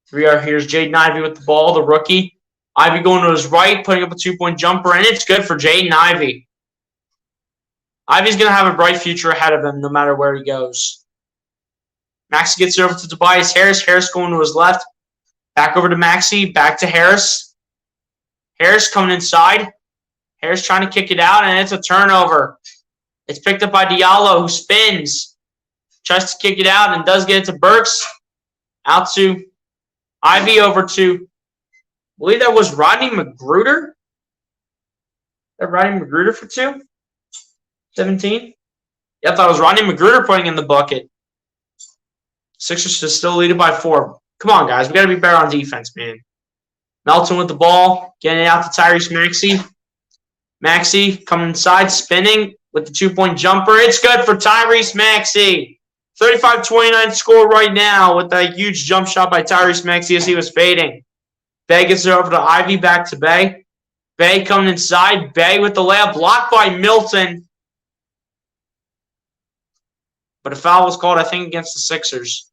Here's Jaden Ivey with the ball, the rookie. Ivey going to his right, putting up a 2-point jumper, and it's good for Jaden Ivey. Ivey's going to have a bright future ahead of him no matter where he goes. Maxey gets it over to Tobias Harris. Harris going to his left. Back over to Maxey. Back to Harris. Harris coming inside. Harris trying to kick it out, and it's a turnover. It's picked up by Diallo, who spins. Tries to kick it out and does get it to Burks. Out to Ivey, over to, I believe that was Rodney Magruder. That Rodney Magruder for 2? 17? Yep, that was Rodney Magruder putting in the bucket. Sixers should still lead it by 4. Come on, guys. We got to be better on defense, man. Melton with the ball, getting it out to Tyrese Maxey. Maxey coming inside, spinning with the 2-point jumper. It's good for Tyrese Maxey. 35-29 score right now with that huge jump shot by Tyrese Maxey as he was fading. Bey gets it over to Ivey, back to Bey. Bey coming inside. Bey with the layup, blocked by Milton. But a foul was called, I think, against the Sixers.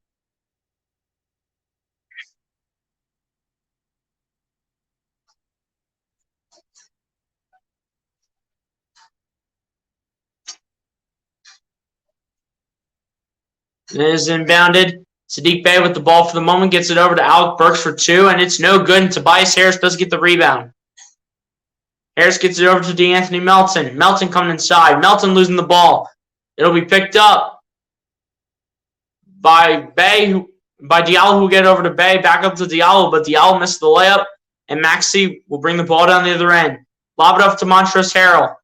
It is inbounded. Sadiq Bey with the ball for the moment gets it over to Alec Burks for 2, and it's no good. And Tobias Harris does get the rebound. Harris gets it over to DeAnthony Melton. Melton coming inside. Melton losing the ball. It'll be picked up by Diallo, who will get it over to Bey. Back up to Diallo, but Diallo missed the layup, and Maxey will bring the ball down the other end. Lob it up to Montrezl Harrell.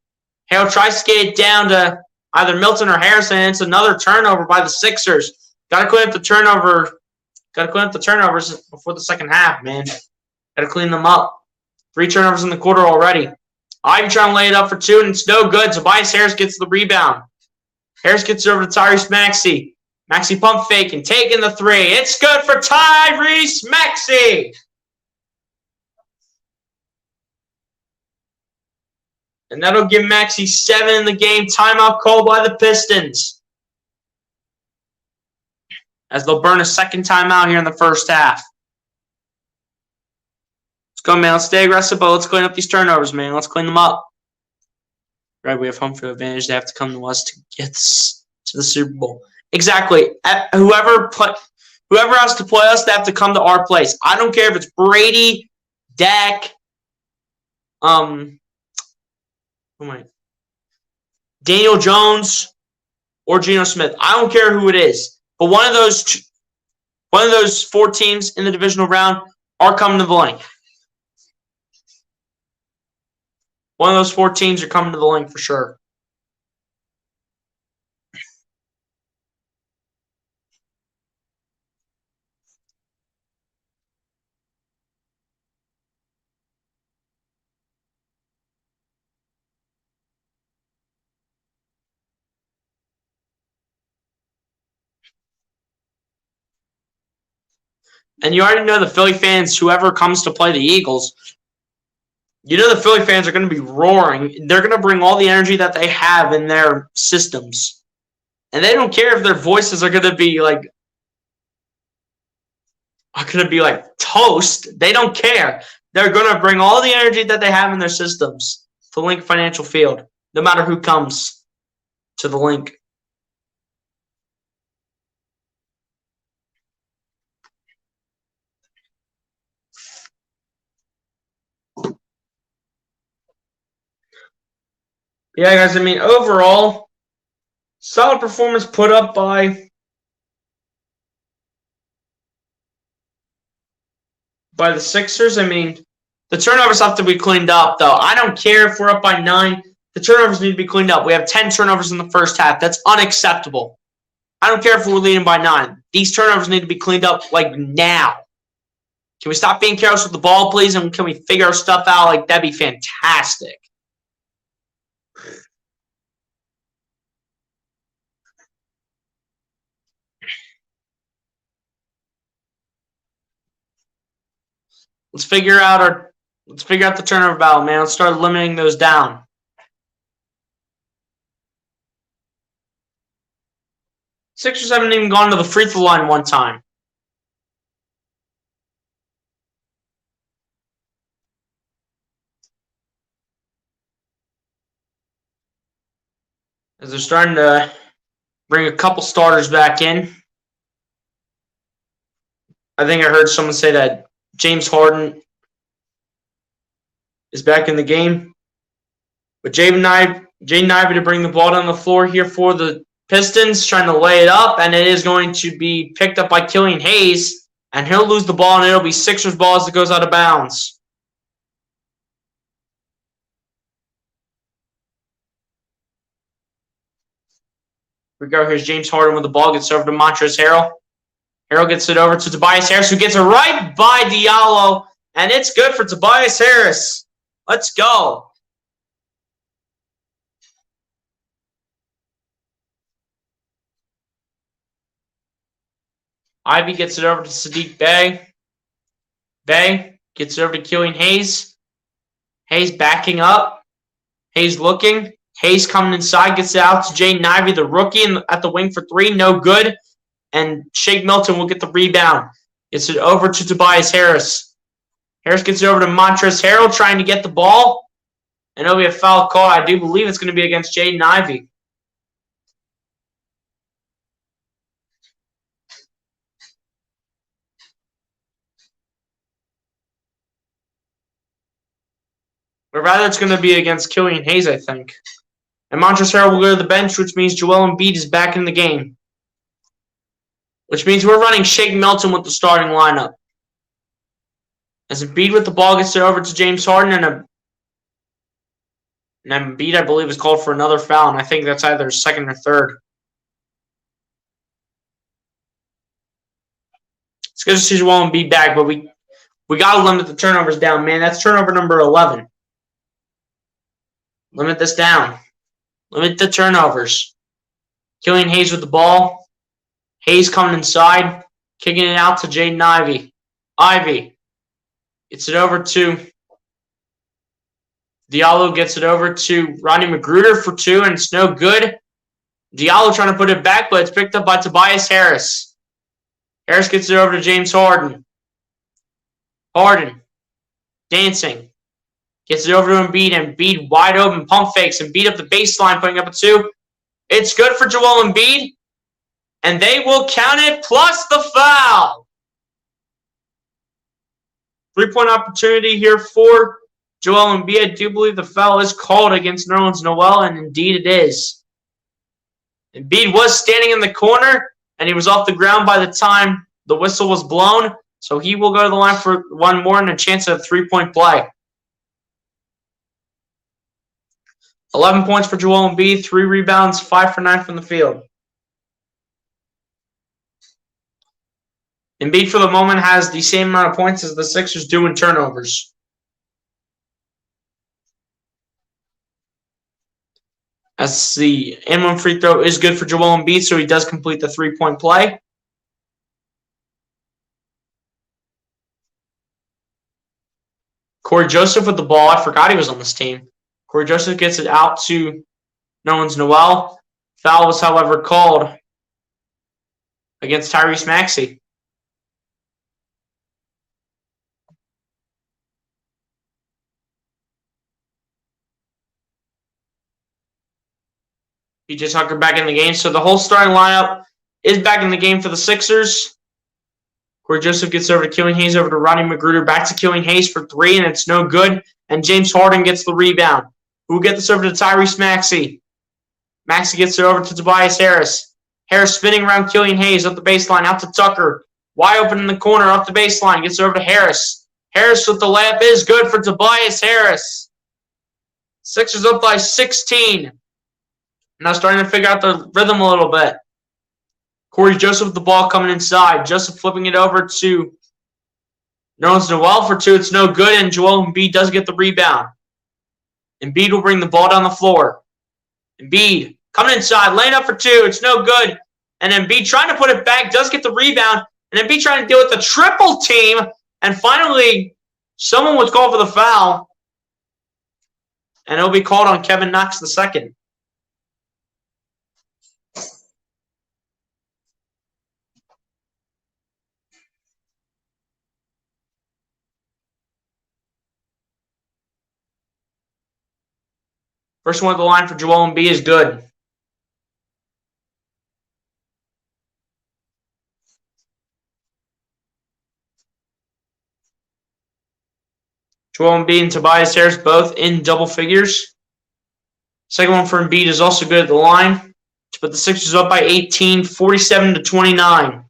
Harrell tries to get it down to either Milton or Harrison, and it's another turnover by the Sixers. Got to clean up the turnover. Got to clean up the turnovers before the second half, man. Got to clean them up. 3 turnovers in the quarter already. Ivy trying to lay it up for 2, and it's no good. Tobias Harris gets the rebound. Harris gets it over to Tyrese Maxey. Maxey pump fake and taking the 3. It's good for Tyrese Maxey. And that'll give Maxey 7 in the game. Timeout called by the Pistons, as they'll burn a second timeout here in the first half. Let's go, man. Let's stay aggressive, but let's clean up these turnovers, man. Let's clean them up. Right, we have home field advantage. They have to come to us to get to the Super Bowl. Exactly. Whoever has to play us, they have to come to our place. I don't care if it's Brady, Dak, Daniel Jones, or Geno Smith. I don't care who it is. But one of those 4 teams in the divisional round are coming to the link. One of those 4 teams are coming to the link for sure. And you already know the Philly fans, whoever comes to play the Eagles, you know the Philly fans are going to be roaring. They're going to bring all the energy that they have in their systems. And they don't care if their voices are going to be like toast. They don't care. They're going to bring all the energy that they have in their systems to Link Financial Field, no matter who comes to the Link. Yeah, guys, I mean, overall, solid performance put up by the Sixers. I mean, the turnovers have to be cleaned up, though. I don't care if we're up by 9. The turnovers need to be cleaned up. We have 10 turnovers in the first half. That's unacceptable. I don't care if we're leading by 9. These turnovers need to be cleaned up, like, now. Can we stop being careless with the ball, please? And can we figure our stuff out? Like, that'd be fantastic. Let's figure out the turnover battle, man. Let's start limiting those down. Sixers haven't even gone to the free throw line one time. As they're starting to bring a couple starters back in. I think I heard someone say that James Harden is back in the game. But Jaden Ivey to bring the ball down the floor here for the Pistons, trying to lay it up, and it is going to be picked up by Killian Hayes, and he'll lose the ball, and it'll be Sixers ball as it goes out of bounds. Here we go. Here's James Harden with the ball. Gets over to Montrezl Harrell. Harrell gets it over to Tobias Harris, who gets it right by Diallo, and it's good for Tobias Harris. Let's go. Ivy gets it over to Sadiq Bey. Bey gets it over to Killian Hayes. Hayes backing up. Hayes looking. Hayes coming inside, gets it out to Jaden Ivey, the rookie, at the wing for 3. No good. And Shake Milton will get the rebound. Gets it over to Tobias Harris. Harris gets it over to Montrezl Harrell, trying to get the ball. And it'll be a foul call. I do believe it's going to be against Jaden Ivey. But rather it's going to be against Killian Hayes, I think. And Montrezl Harrell will go to the bench, which means Joel Embiid is back in the game. Which means we're running Shake Milton with the starting lineup. As Embiid with the ball gets it over to James Harden, and Embiid, I believe, is called for another foul, and I think that's either second or third. It's good to see Joel Embiid back, but we got to limit the turnovers down, man. That's turnover number 11. Limit this down. Limit the turnovers. Killian Hayes with the ball. Hayes coming inside, kicking it out to Jaden Ivey. Ivey gets it over to Diallo, gets it over to Rodney Magruder for two, and it's no good. Diallo trying to put it back, but it's picked up by Tobias Harris. Harris gets it over to James Harden. Harden dancing. Gets it over to Embiid. Embiid wide open, pump fakes, and beat up the baseline, putting up a two. It's good for Joel Embiid, and they will count it plus the foul. 3-point opportunity here for Joel Embiid. I do believe the foul is called against Nerlens Noel, and indeed it is. Embiid was standing in the corner, and he was off the ground by the time the whistle was blown, so he will go to the line for one more and a chance at a 3-point play. 11 points for Joel Embiid, 3 rebounds, 5 for 9 from the field. Embiid, for the moment, has the same amount of points as the Sixers do in turnovers. As the and-one free throw is good for Joel Embiid, so he does complete the 3-point play. Corey Joseph with the ball. I forgot he was on this team. Corey Joseph gets it out to Nerlens Noel. Foul was, however, called against Tyrese Maxey. PJ Tucker back in the game. So the whole starting lineup is back in the game for the Sixers. Corey Joseph gets over to Killian Hayes, over to Rodney Magruder, back to Killian Hayes for 3, and it's no good. And James Harden gets the rebound. Who will get this over to Tyrese Maxey? Maxey gets it over to Tobias Harris. Harris spinning around Killian Hayes up the baseline, out to Tucker. Wide open in the corner, up the baseline, gets it over to Harris. Harris with the layup is good for Tobias Harris. Sixers up by 16. Now starting to figure out the rhythm a little bit. Corey Joseph with the ball coming inside. Joseph flipping it over to Nerlens Noel for 2. It's no good, and Joel Embiid does get the rebound. Embiid will bring the ball down the floor. Embiid coming inside, laying up for 2. It's no good. And Embiid trying to put it back, does get the rebound. And Embiid trying to deal with the triple team. And finally, someone was called for the foul. And it'll be called on Kevin Knox II. First one at the line for Joel Embiid is good. Joel Embiid and Tobias Harris both in double figures. Second one for Embiid is also good at the line to put the Sixers up by 18, 47-29.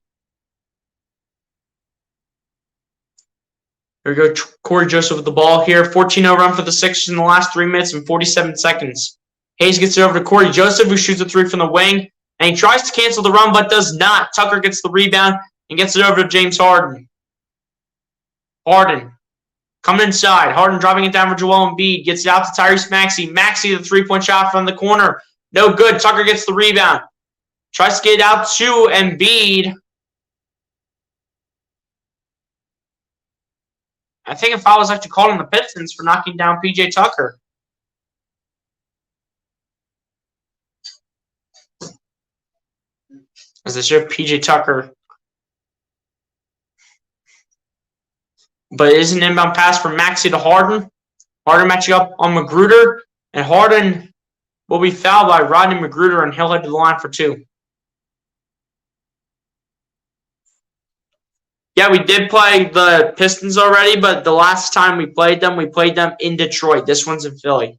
Here we go, Corey Joseph with the ball here. 14-0 run for the Sixers in the last 3 minutes and 47 seconds. Hayes gets it over to Corey Joseph, who shoots a 3 from the wing. And he tries to cancel the run, but does not. Tucker gets the rebound and gets it over to James Harden. Harden coming inside. Harden dropping it down for Joel Embiid. Gets it out to Tyrese Maxey. Maxey, the 3-point shot from the corner. No good. Tucker gets the rebound. Tries to get it out to Embiid. I think a foul was actually called on the Pistons for knocking down PJ Tucker. As they show PJ Tucker. But it is an inbound pass from Maxey to Harden. Harden matching up on Magruder. And Harden will be fouled by Rodney Magruder, and he'll head to the line for 2. Yeah, we did play the Pistons already, but the last time we played them in Detroit. This one's in Philly.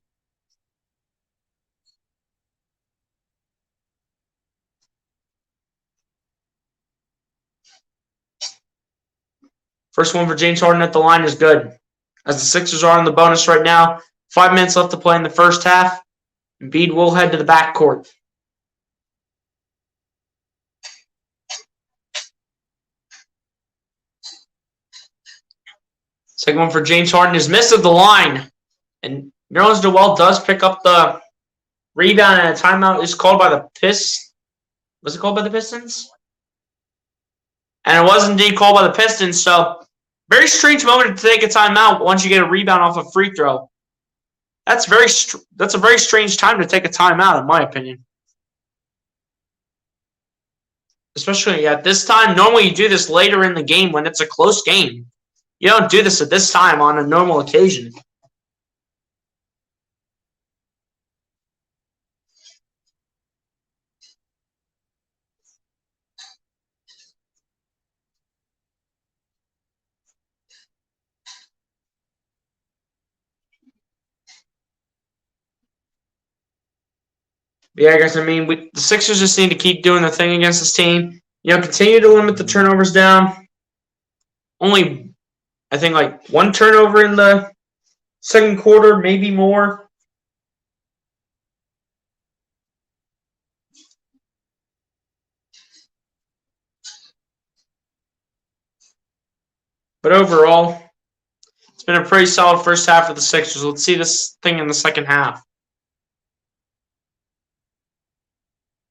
First one for James Harden at the line is good. As the Sixers are on the bonus right now, 5 minutes left to play in the first half. Embiid will head to the backcourt. Second one for James Harden is missed at the line. And Nerlens Noel does pick up the rebound, and a timeout is called by the Pistons. Was it called by the Pistons? And it was indeed called by the Pistons. So, very strange moment to take a timeout once you get a rebound off a free throw. That's a very strange time to take a timeout, in my opinion. Especially at this time. Normally you do this later in the game when it's a close game. You don't do this at this time on a normal occasion. But yeah, guys, I mean, the Sixers just need to keep doing the thing against this team. Continue to limit the turnovers down. Only, I think, like one turnover in the second quarter, maybe more. But overall, it's been a pretty solid first half for the Sixers. Let's see this thing in the second half.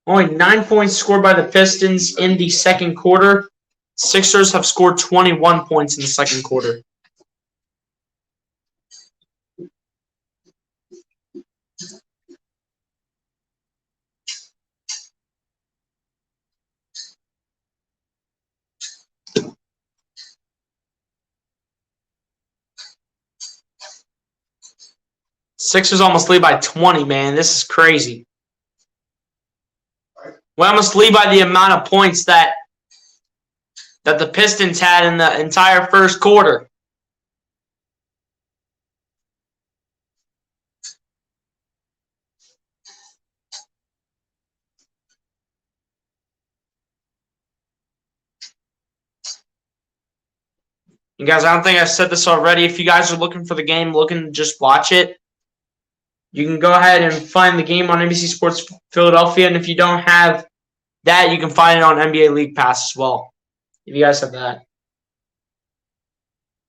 Only 9 points scored by the Pistons in the second quarter. Sixers have scored 21 points in the second quarter. Sixers almost lead by 20, man. This is crazy. We almost lead by the amount of points that the Pistons had in the entire first quarter. You guys, I don't think I said this already. If you guys are looking for the game, looking to just watch it, you can go ahead and find the game on NBC Sports Philadelphia. And if you don't have that, you can find it on NBA League Pass as well, if you guys have that.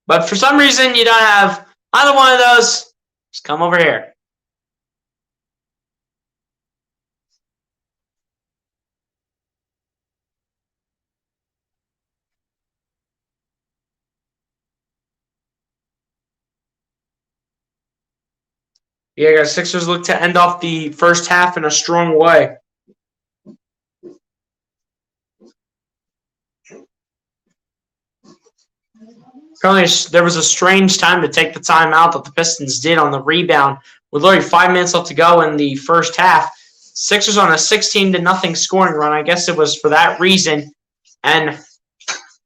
But for some reason, you don't have either one of those, just come over here. Yeah, guys, Sixers look to end off the first half in a strong way. Apparently, there was a strange time to take the timeout that the Pistons did on the rebound. With literally 5 minutes left to go in the first half, Sixers on a 16-0 scoring run. I guess it was for that reason. And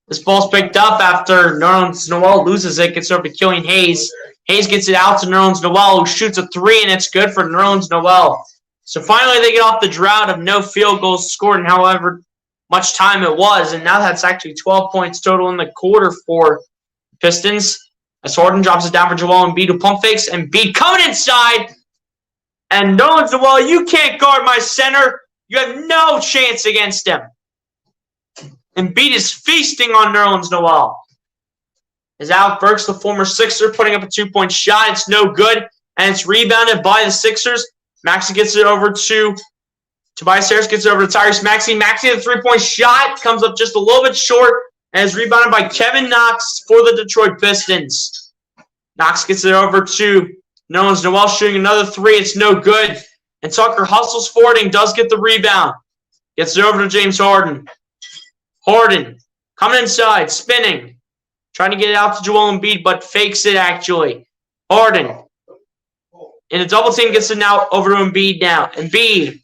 this ball's picked up after Nerlens Noel loses it, gets over to Killian Hayes. Hayes gets it out to Nerlens Noel, who shoots a three, and it's good for Nerlens Noel. So finally they get off the drought of no field goals scored in however much time it was, and now that's actually 12 points total in the quarter for Pistons. As Harden drops it down for Joel Embiid, who pump fakes, and Embiid coming inside. And Nerlens Noel, you can't guard my center. You have no chance against him. Embiid is feasting on Nerlens Noel. As Alec Burks, the former Sixer, putting up a 2-point shot. It's no good, and it's rebounded by the Sixers. Maxey gets it over to Tobias Harris, gets it over to Tyrese Maxey. Maxey, the 3-point shot, comes up just a little bit short, and is rebounded by Kevin Knox for the Detroit Pistons. Knox gets it over to Nerlens Noel, shooting another three. It's no good, and Tucker hustles forward and does get the rebound. Gets it over to James Harden. Harden coming inside, spinning. Trying to get it out to Joel Embiid, but fakes it actually. Harden. In a double team, gets it now over to Embiid now. Embiid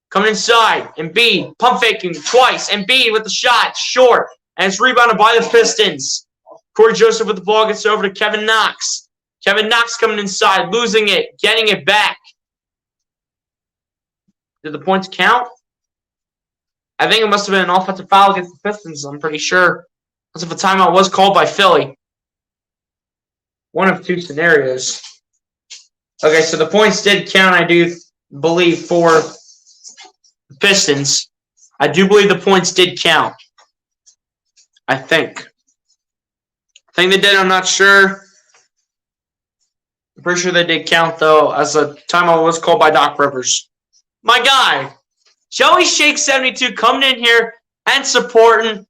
coming inside. Embiid pump faking twice. Embiid with the shot. Short. And it's rebounded by the Pistons. Corey Joseph with the ball gets over to Kevin Knox. Kevin Knox coming inside, losing it, getting it back. Did the points count? I think it must have been an offensive foul against the Pistons, I'm pretty sure. As if a timeout was called by Philly. One of two scenarios. Okay, so the points did count, I do believe, for the Pistons. I do believe the points did count. I think. I think they did, I'm not sure. I'm pretty sure they did count, though, as the timeout was called by Doc Rivers. My guy, Joey Shake 72, coming in here and supporting,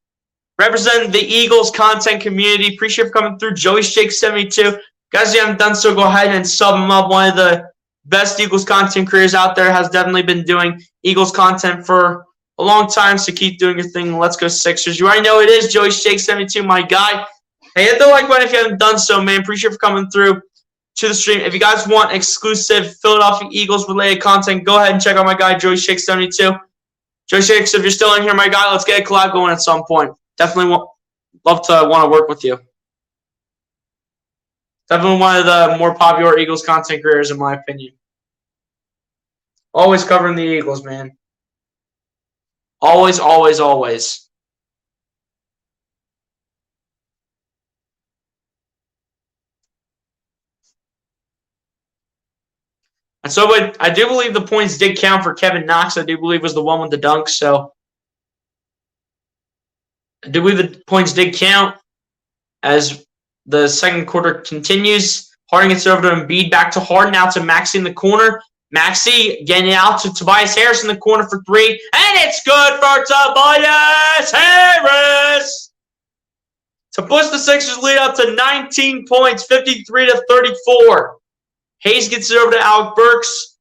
representing the Eagles content community. Appreciate you for coming through, Joey Shake 72. Guys, if you haven't done so, go ahead and sub him up. One of the best Eagles content creators out there, has definitely been doing Eagles content for a long time, so keep doing your thing. Let's go Sixers. You already know it is Joey Shake 72, my guy. Hey, hit the like button if you haven't done so, man. Appreciate you for coming through to the stream. If you guys want exclusive Philadelphia Eagles related content, go ahead and check out my guy, Joey Shake 72. Joey Shakes, if you're still in here, my guy, let's get a collab going at some point. Definitely love to want to work with you. Definitely one of the more popular Eagles content creators, in my opinion. Always covering the Eagles, man. Always, always, always. And so, but I do believe the points did count for Kevin Knox. I do believe was the one with the dunk. So I do believe the points did count as the second quarter continues. Harden gets over to Embiid, back to Harden, out to Maxey in the corner. Maxey getting it out to Tobias Harris in the corner for three. And it's good for Tobias Harris to push the Sixers lead up to 19 points, 53-34. Hayes gets it over to Alec Burks.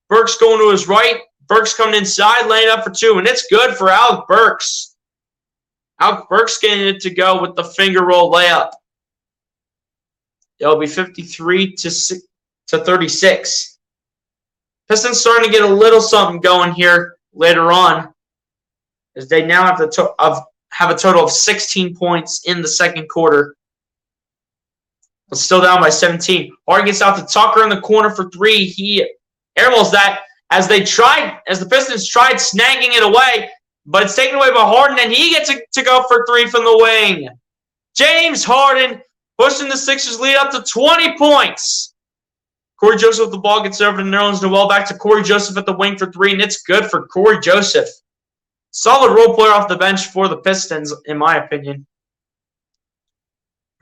Burks going to his right. Burks coming inside, laying up for two, and it's good for Alec Burks. Alec Burks getting it to go with the finger roll layup. It'll be 53-36. Pistons starting to get a little something going here later on, as they now have a total of 16 points in the second quarter. But still down by 17. Harden gets out to Tucker in the corner for three. He airballs that as the Pistons tried snagging it away, but it's taken away by Harden, and he gets to go for three from the wing. James Harden pushing the Sixers lead up to 20 points. Corey Joseph with the ball gets over to Nerlens Noel, back to Corey Joseph at the wing for three, and it's good for Corey Joseph. Solid role player off the bench for the Pistons, in my opinion.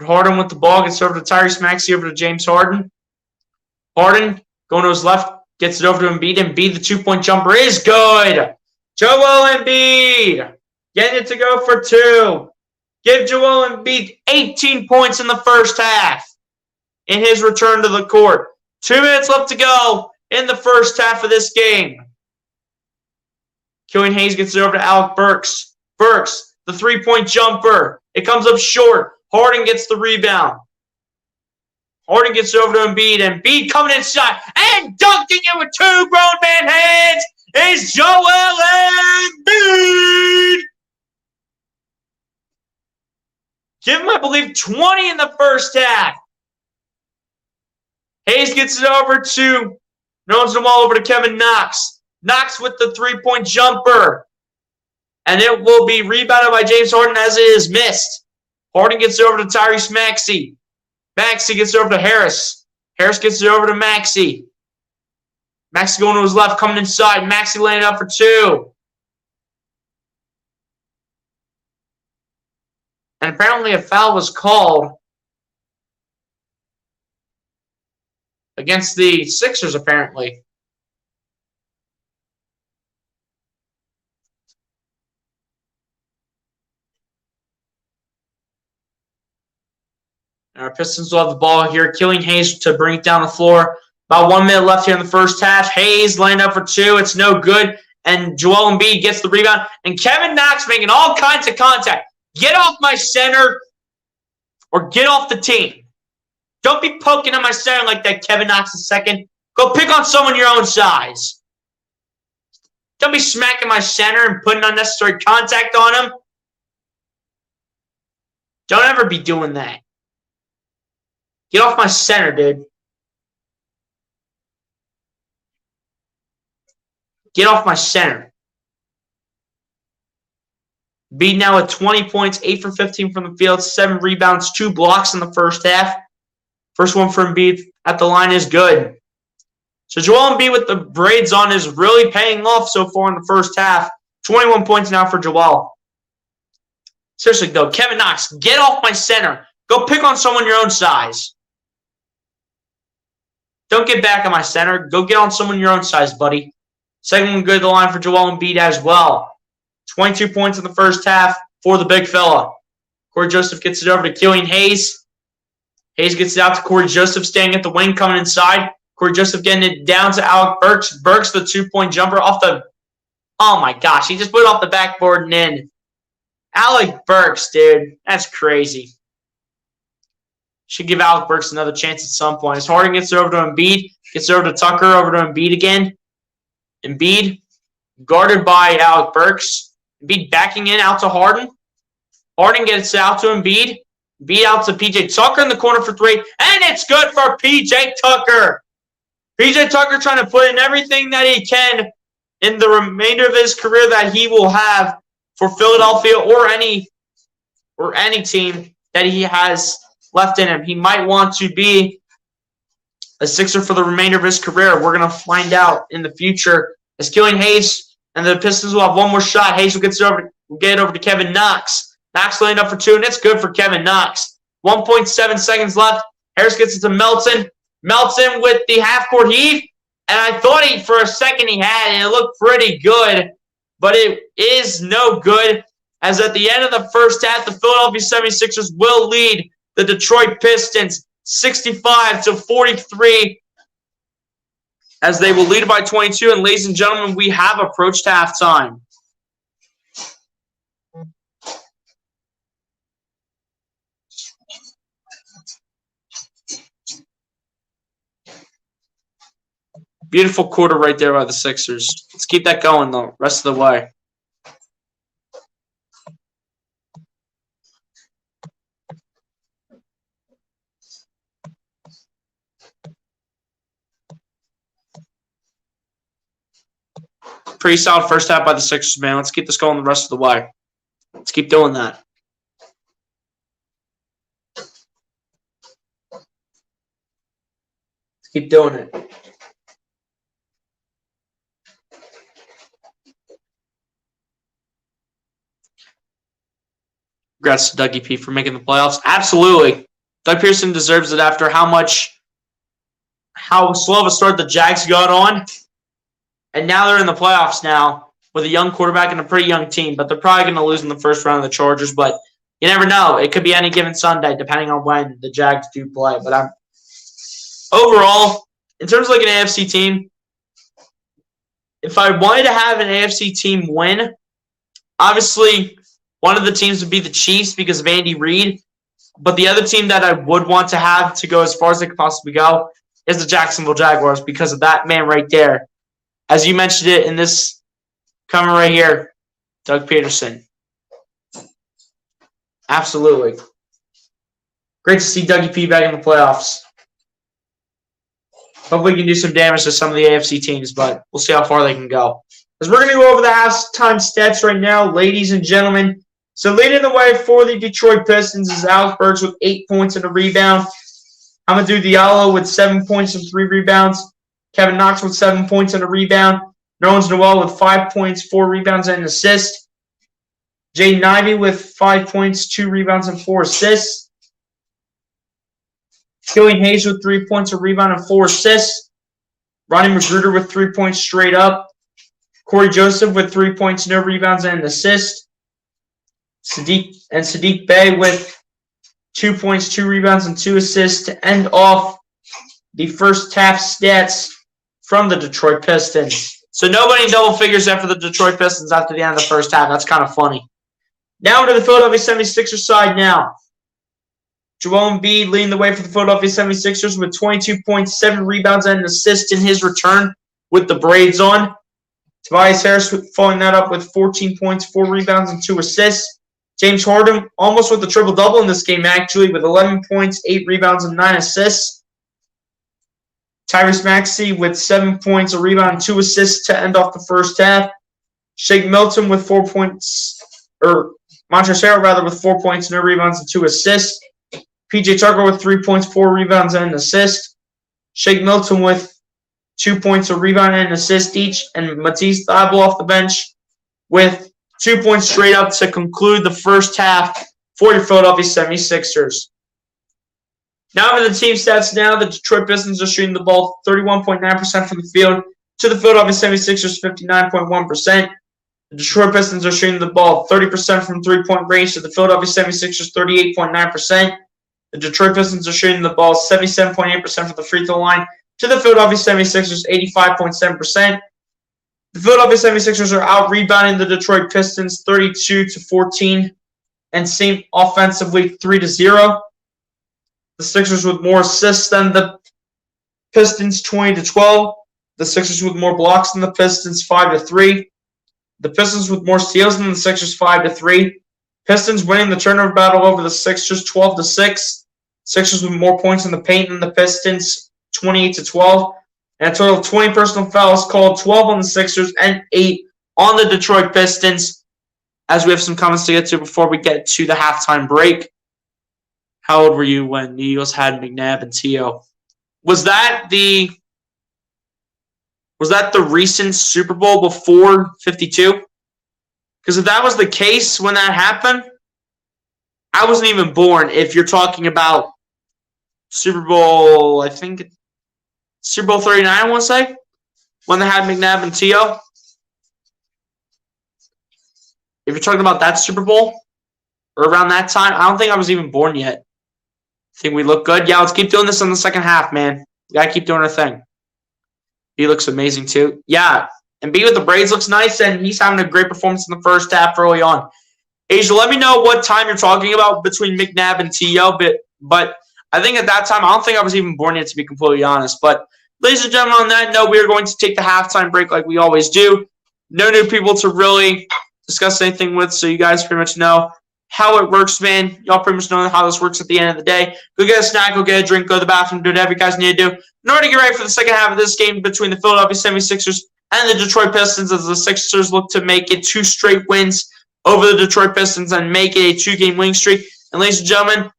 Harden with the ball gets over to Tyrese Maxey, over to James Harden. Harden going to his left, gets it over to Embiid. Embiid, the two-point jumper is good. Joel Embiid getting it to go for two. Give Joel Embiid 18 points in the first half in his return to the court. 2 minutes left to go in the first half of this game. Killian Hayes gets it over to Alec Burks. Burks, the three-point jumper. It comes up short. Harden gets the rebound. Harden gets over to Embiid. Embiid coming inside and dunking it with two grown man hands is Joel Embiid. Give him, I believe, 20 in the first half. Hayes gets it over to Nerlens Noel, over to Kevin Knox. Knox with the three-point jumper. And it will be rebounded by James Harden as it is missed. Harden gets it over to Tyrese Maxey. Maxey gets it over to Harris. Harris gets it over to Maxey. Maxey going to his left, coming inside. Maxey laying up for two. And apparently a foul was called against the Sixers, apparently. And our Pistons will have the ball here. Killian Hayes to bring it down the floor. About 1 minute left here in the first half. Hayes laying up for two. It's no good. And Joel Embiid gets the rebound. And Kevin Knox making all kinds of contact. Get off my center or get off the team. Don't be poking at my center like that, Kevin Knox II. Go pick on someone your own size. Don't be smacking my center and putting unnecessary contact on him. Don't ever be doing that. Get off my center, dude. Get off my center. Embiid now at 20 points, 8 for 15 from the field, 7 rebounds, 2 blocks in the first half. First one for Embiid at the line is good. So Joel Embiid with the braids on is really paying off so far in the first half. 21 points now for Joel. Seriously, though, Kevin Knox, get off my center. Go pick on someone your own size. Don't get back on my center. Go get on someone your own size, buddy. Second one good to the line for Joel Embiid as well. 22 points in the first half for the big fella. Corey Joseph gets it over to Killian Hayes. Hayes gets it out to Corey Joseph, staying at the wing, coming inside. Corey Joseph getting it down to Alec Burks. Burks, the 2-point jumper off the... Oh, my gosh. He just put it off the backboard and in. Alec Burks, dude. That's crazy. Should give Alec Burks another chance at some point. As Harden gets it over to Embiid. Gets it over to Tucker, over to Embiid again. Embiid guarded by Alec Burks. Embiid backing in out to Harden. Harden gets it out to Embiid. Embiid out to P.J. Tucker in the corner for 3. And it's good for P.J. Tucker. P.J. Tucker trying to put in everything that he can in the remainder of his career that he will have for Philadelphia or any team that he has left in him. He might want to be a Sixer for the remainder of his career. We're going to find out in the future. As Killian Hayes and the Pistons will have one more shot. Hayes will get it over to Kevin Knox. Knox laying up for 2, and it's good for Kevin Knox. 1.7 seconds left. Harris gets it to Melton. Melton with the half-court heave. And I thought for a second he had it. It looked pretty good. But it is no good. As at the end of the first half, the Philadelphia 76ers will lead the Detroit Pistons 65-43. As they will lead by 22. And ladies and gentlemen, we have approached halftime. Beautiful quarter right there by the Sixers. Let's keep that going the rest of the way. Pretty solid first half by the Sixers, man. Let's keep this going the rest of the way. Let's keep doing that. Let's keep doing it. Congrats to Dougie P for making the playoffs. Absolutely. Doug Pearson deserves it after how slow of a start the Jags got on. And now they're in the playoffs now with a young quarterback and a pretty young team. But they're probably going to lose in the first round of the Chargers. But you never know. It could be any given Sunday depending on when the Jags do play. But overall, in terms of like an AFC team, if I wanted to have an AFC team win, obviously one of the teams would be the Chiefs because of Andy Reid. But the other team that I would want to have to go as far as they could possibly go is the Jacksonville Jaguars because of that man right there. As you mentioned it in this comment right here, Doug Peterson. Absolutely. Great to see Dougie P back in the playoffs. Hopefully we can do some damage to some of the AFC teams, but we'll see how far they can go. As we're going to go over the halftime stats right now, ladies and gentlemen. So leading the way for the Detroit Pistons is Alec Burks with 8 points and a rebound. Amadou Diallo with 7 points and 3 rebounds. Kevin Knox with 7 points and a rebound. Nerlens Noel with 5 points, 4 rebounds, and an assist. Jaden Ivey with 5 points, 2 rebounds, and 4 assists. Killian Hayes with 3 points, a rebound, and 4 assists. Ronnie Magruder with 3 points straight up. Corey Joseph with 3 points, no rebounds, and an assist. Sadiq Bey with 2 points, 2 rebounds, and 2 assists to end off the first half stats from the Detroit Pistons. So nobody in double figures after the Detroit Pistons after the end of the first half. That's kind of funny. Now to the Philadelphia 76ers side now. Joel Embiid leading the way for the Philadelphia 76ers with 22 points, 7 rebounds, and an assist in his return with the braids on. Tobias Harris following that up with 14 points, 4 rebounds, and 2 assists. James Harden almost with a triple-double in this game, actually, with 11 points, 8 rebounds, and 9 assists. Tyrese Maxey with 7 points, a rebound, and 2 assists to end off the first half. Shake Milton with 4 points, or Montrezl Harrell rather with 4 points, no rebounds, and 2 assists. PJ Tucker with 3 points, 4 rebounds, and an assist. Shake Milton with 2 points, a rebound, and an assist each. And Matisse Thybulle off the bench with 2 points straight up to conclude the first half for your Philadelphia 76ers. Now for the team stats now, the Detroit Pistons are shooting the ball 31.9% from the field to the Philadelphia 76ers 59.1%. The Detroit Pistons are shooting the ball 30% from three-point range to the Philadelphia 76ers 38.9%. The Detroit Pistons are shooting the ball 77.8% from the free throw line to the Philadelphia 76ers 85.7%. The Philadelphia 76ers are out-rebounding the Detroit Pistons 32-14 and same offensively 3-0. The Sixers with more assists than the Pistons 20-12. The Sixers with more blocks than the Pistons 5-3. The Pistons with more steals than the Sixers 5-3. Pistons winning the turnover battle over the Sixers 12-6. Sixers with more points in the paint than the Pistons 28-12. And a total of 20 personal fouls called, 12 on the Sixers and 8 on the Detroit Pistons. As we have some comments to get to before we get to the halftime break. How old were you when the Eagles had McNabb and T.O.? Was that the recent Super Bowl before 52? Because if that was the case when that happened, I wasn't even born. If you're talking about Super Bowl, I think Super Bowl 39, I want to say, when they had McNabb and T.O. If you're talking about that Super Bowl or around that time, I don't think I was even born yet. Think we look good? Yeah, let's keep doing this in the second half, man. We got to keep doing our thing. He looks amazing, too. Yeah, and B with the braids looks nice, and he's having a great performance in the first half early on. Asia, let me know what time you're talking about between McNabb and T.O., but I think at that time, I don't think I was even born yet, to be completely honest. But, ladies and gentlemen, on that note, we are going to take the halftime break like we always do. No new people to really discuss anything with, so you guys pretty much know how it works, man. Y'all pretty much know how this works at the end of the day. Go get a snack, go get a drink, go to the bathroom, do whatever you guys need to do in order to get ready for the second half of this game between the Philadelphia 76ers and the Detroit Pistons, as the Sixers look to make it 2 straight wins over the Detroit Pistons and make it a 2-game winning streak. And ladies and gentlemen,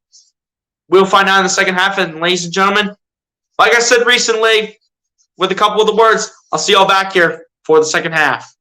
we'll find out in the second half. And ladies and gentlemen, like I said recently, with a couple of the words, I'll see y'all back here for the second half.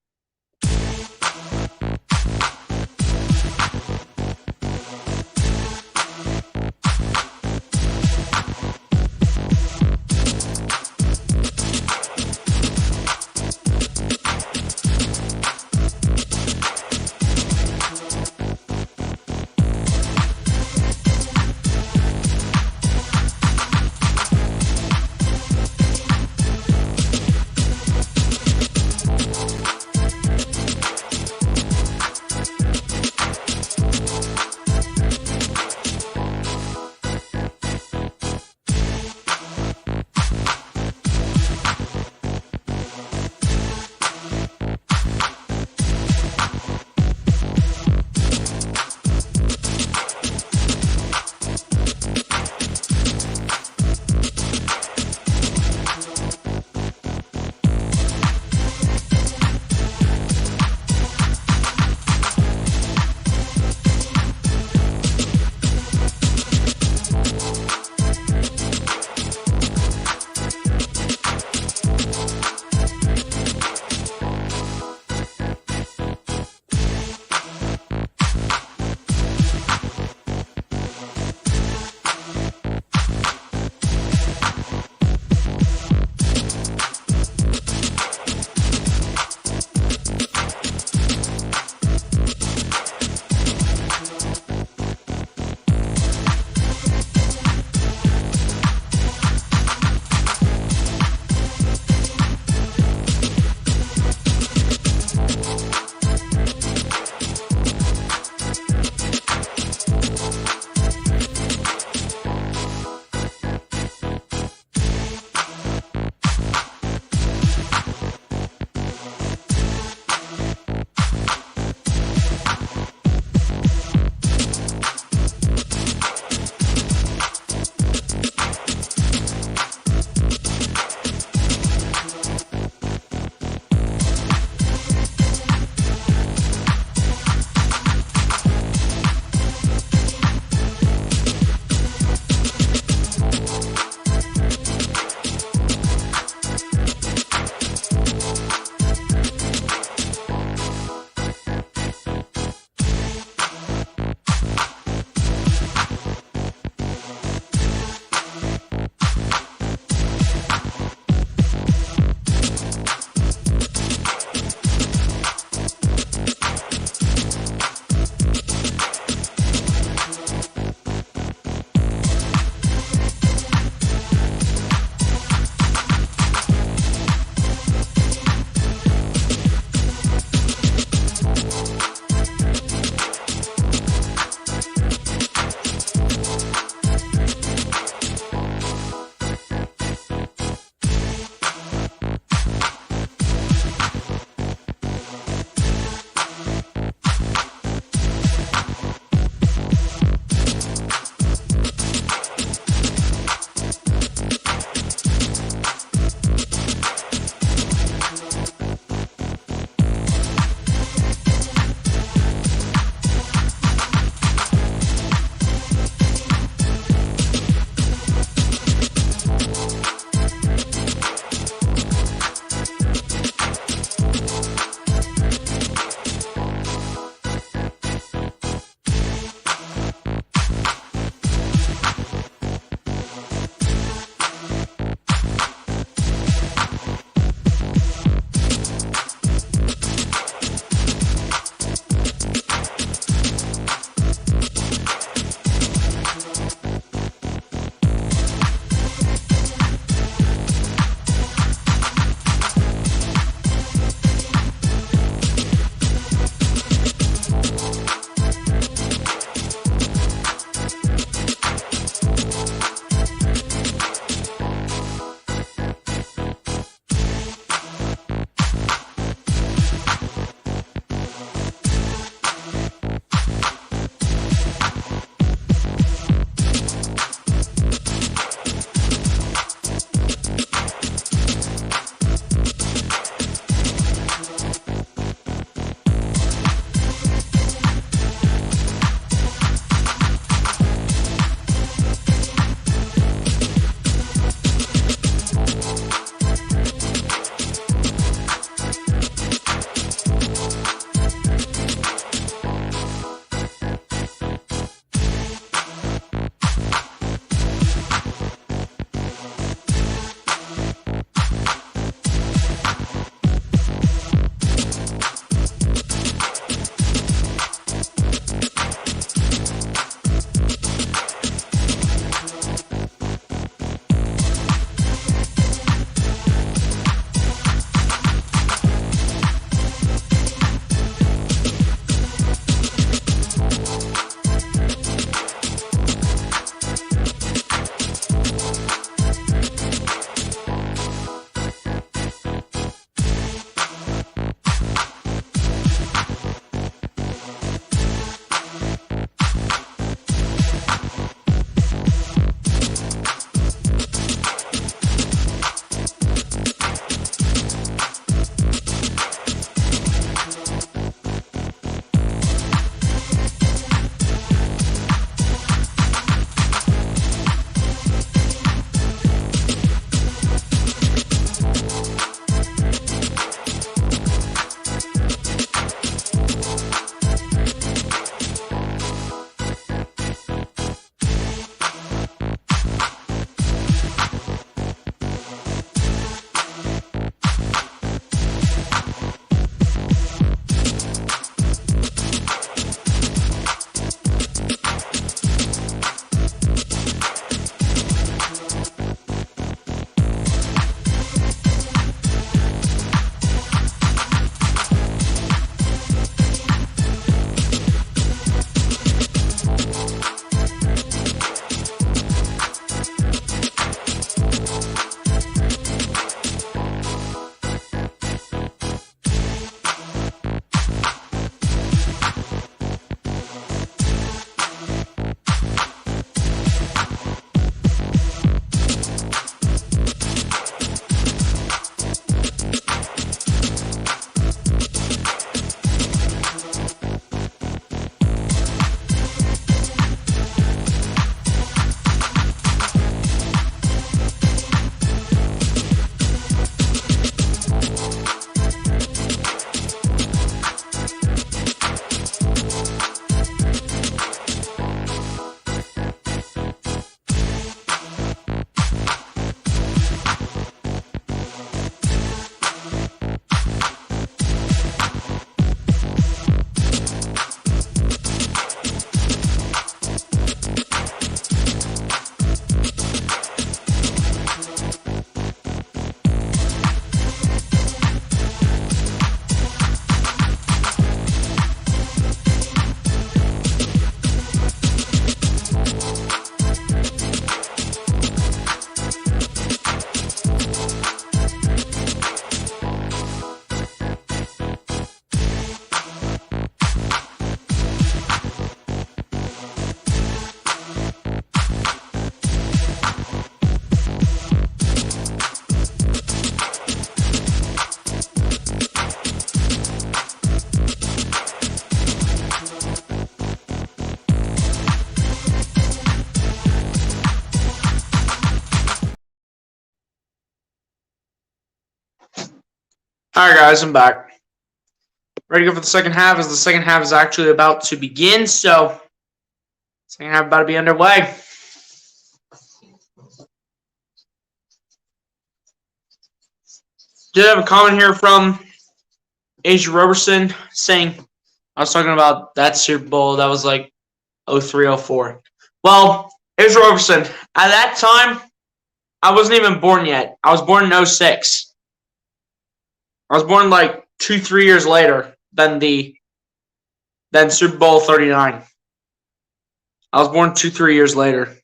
Alright guys, I'm back. Ready to go for the second half, as the second half is actually about to begin, so second half about to be underway. Did have a comment here from Asia Roberson saying, I was talking about that Super Bowl that was like 03-04. Well, Asia Roberson, at that time, I wasn't even born yet. I was born in 06. I was born like 2-3 years later than Super Bowl 39. I was born 2-3 years later.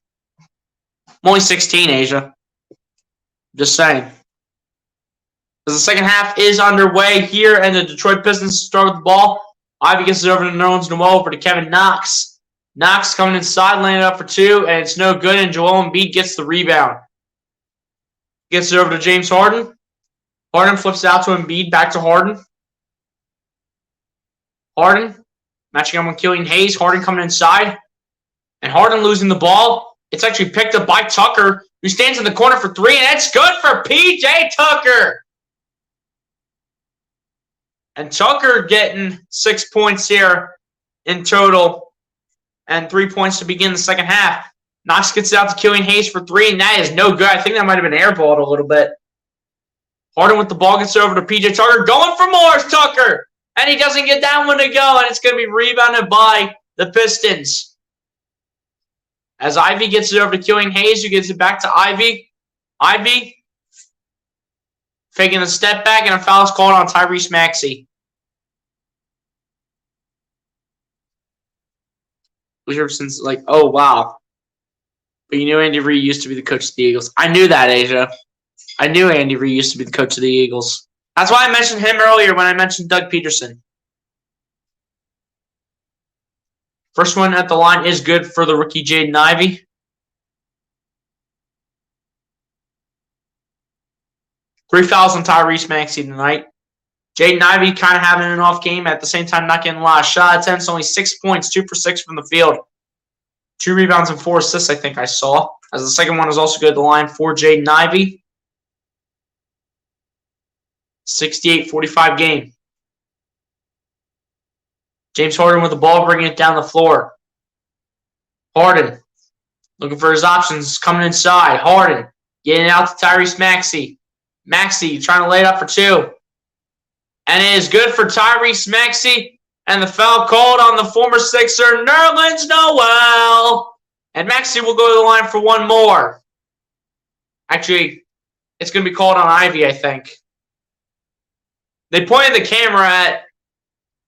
I'm only 16, Asia. Just saying. As the second half is underway here, and the Detroit Pistons start with the ball. Ivy gets it over to Nerlens Noel, over to Kevin Knox. Knox coming inside, landing up for two, and it's no good, and Joel Embiid gets the rebound. Gets it over to James Harden. Harden flips it out to Embiid, back to Harden. Harden matching up with Killian Hayes. Harden coming inside. And Harden losing the ball. It's actually picked up by Tucker, who stands in the corner for three, and it's good for P.J. Tucker. And Tucker getting 6 points here in total, and 3 points to begin the second half. Knox gets it out to Killian Hayes for three, and that is no good. I think that might have been airballed a little bit. Harden with the ball gets it over to P.J. Tucker, going for more is Tucker. And he doesn't get that one to go, and it's going to be rebounded by the Pistons. As Ivy gets it over to Killian Hayes, who gets it back to Ivy. Ivy faking a step back, and a foul is called on Tyrese Maxey. Since like, oh, wow. But you knew Andy Reid used to be the coach of the Eagles. I knew that, Asia. I knew Andy Reid used to be the coach of the Eagles. That's why I mentioned him earlier when I mentioned Doug Peterson. First one at the line is good for the rookie Jaden Ivey. Three fouls on Tyrese Maxey tonight. Jaden Ivey kind of having an off game, at the same time not getting a lot of shot attempts. Only 6 points, 2 for 6 from the field. 2 rebounds and 4 assists, I think I saw. As the second one is also good at the line for Jaden Ivey. 68-45 game. James Harden with the ball, bringing it down the floor. Harden looking for his options, coming inside. Harden getting it out to Tyrese Maxey. Maxey trying to lay it up for two. And it is good for Tyrese Maxey. And the foul called on the former Sixer, Nerlens Noel. And Maxey will go to the line for one more. Actually, it's going to be called on Ivy, I think. They pointed the camera at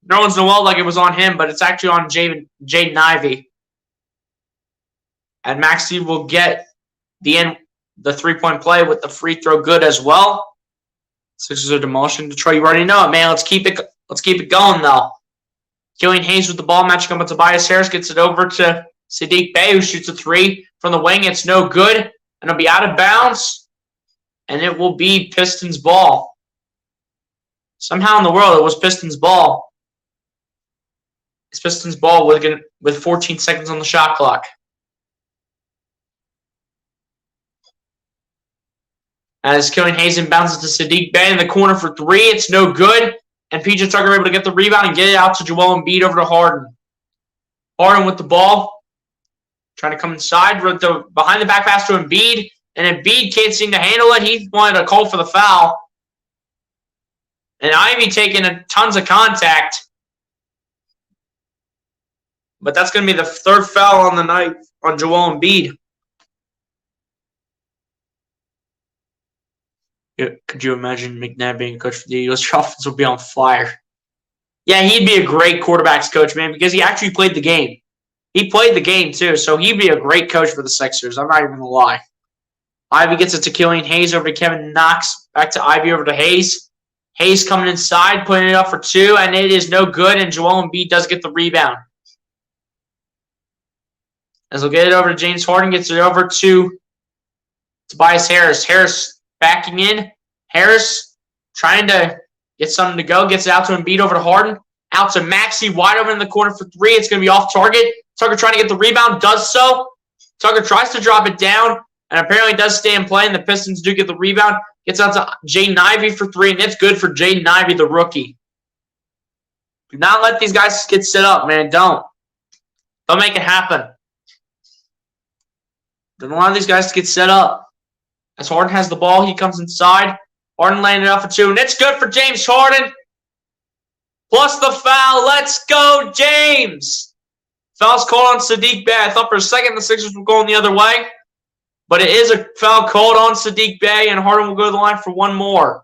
Nerlens Noel like it was on him, but it's actually on Jaden Ivey. And Maxey will get the three-point play with the free throw good as well. Sixers are demolishing Detroit. You already know it, man. Let's keep it going, though. Killian Hayes with the ball, matching up with Tobias Harris, gets it over to Saddiq Bey, who shoots a three from the wing. It's no good, and it'll be out of bounds, and it will be Pistons ball. Somehow in the world, it was Pistons ball. It's Pistons ball with 14 seconds on the shot clock. As Killian Hayes inbounds it to Saddiq Bey in the corner for three. It's no good. And P.J. Tucker able to get the rebound and get it out to Joel Embiid over to Harden. Harden with the ball. Trying to come inside. Behind the back pass to Embiid. And Embiid can't seem to handle it. He wanted a call for the foul. And Ivy taking tons of contact. But that's going to be the third foul on the night on Joel Embiid. Could you imagine McNabb being a coach for the Eagles? Your offense would be on fire. Yeah, he'd be a great quarterbacks coach, man, because he actually played the game. He played the game, too, so he'd be a great coach for the Sixers. I'm not even going to lie. Ivy gets it to Killian Hayes over to Kevin Knox. Back to Ivy over to Hayes. Hayes coming inside, putting it up for two, and it is no good, and Joel Embiid does get the rebound. As he'll get it over to James Harden, gets it over to Tobias Harris. Harris backing in. Harris trying to get something to go. Gets it out to Embiid over to Harden. Out to Maxey. Wide open in the corner for three. It's going to be off target. Tucker trying to get the rebound. Does so. Tucker tries to drop it down. And apparently does stay in play, and the Pistons do get the rebound. Gets out to Jaden Ivey for three, and it's good for Jaden Ivey, the rookie. Do not let these guys get set up, man. Don't make it happen. Don't allow these guys to get set up. As Harden has the ball, he comes inside. Harden landed up for two, and it's good for James Harden. Plus the foul. Let's go, James. Foul's called on Saddiq Bey. I thought for a second the Sixers were going the other way. But it is a foul called on Saddiq Bey, and Harden will go to the line for one more.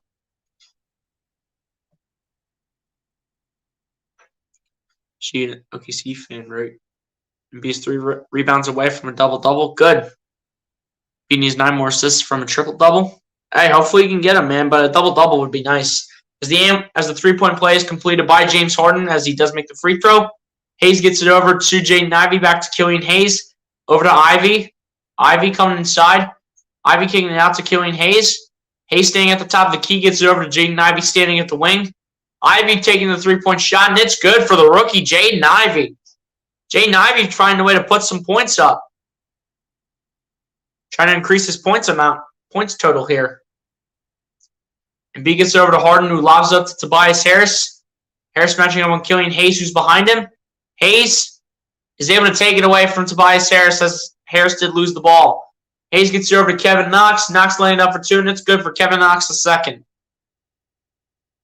She an OKC fan, right? And B's 3 rebounds away from a double-double. Good. He needs 9 more assists from a triple-double. Hey, hopefully you can get him, man, but a double-double would be nice. As the three-point play is completed by James Harden, as he does make the free throw, Hayes gets it over to Jaden Ivey, back to Killian Hayes, over to Ivey. Ivey coming inside. Ivey kicking it out to Killian Hayes. Hayes standing at the top of the key, gets it over to Jaden Ivey standing at the wing. Ivey taking the three-point shot, and it's good for the rookie, Jaden Ivey. Jaden Ivey trying a way to put some points up. Trying to increase his points total here. And B gets over to Harden, who lobs up to Tobias Harris. Harris matching up on Killian Hayes, who's behind him. Hayes is able to take it away from Tobias Harris, as Harris did lose the ball. Hayes gets it over to Kevin Knox. Knox laying up for two, and it's good for Kevin Knox the second.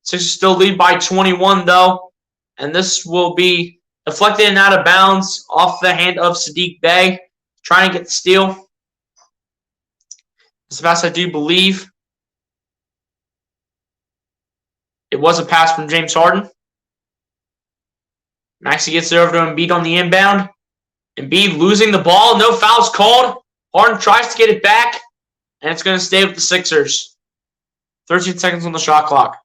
Sixers still lead by 21, though. And this will be deflected and out of bounds off the hand of Saddiq Bey. Trying to get the steal. As fast as I do believe it was a pass from James Harden. Maxey gets it over to Embiid on the inbound. Embiid losing the ball. No fouls called. Harden tries to get it back, and it's going to stay with the Sixers. 13 seconds on the shot clock.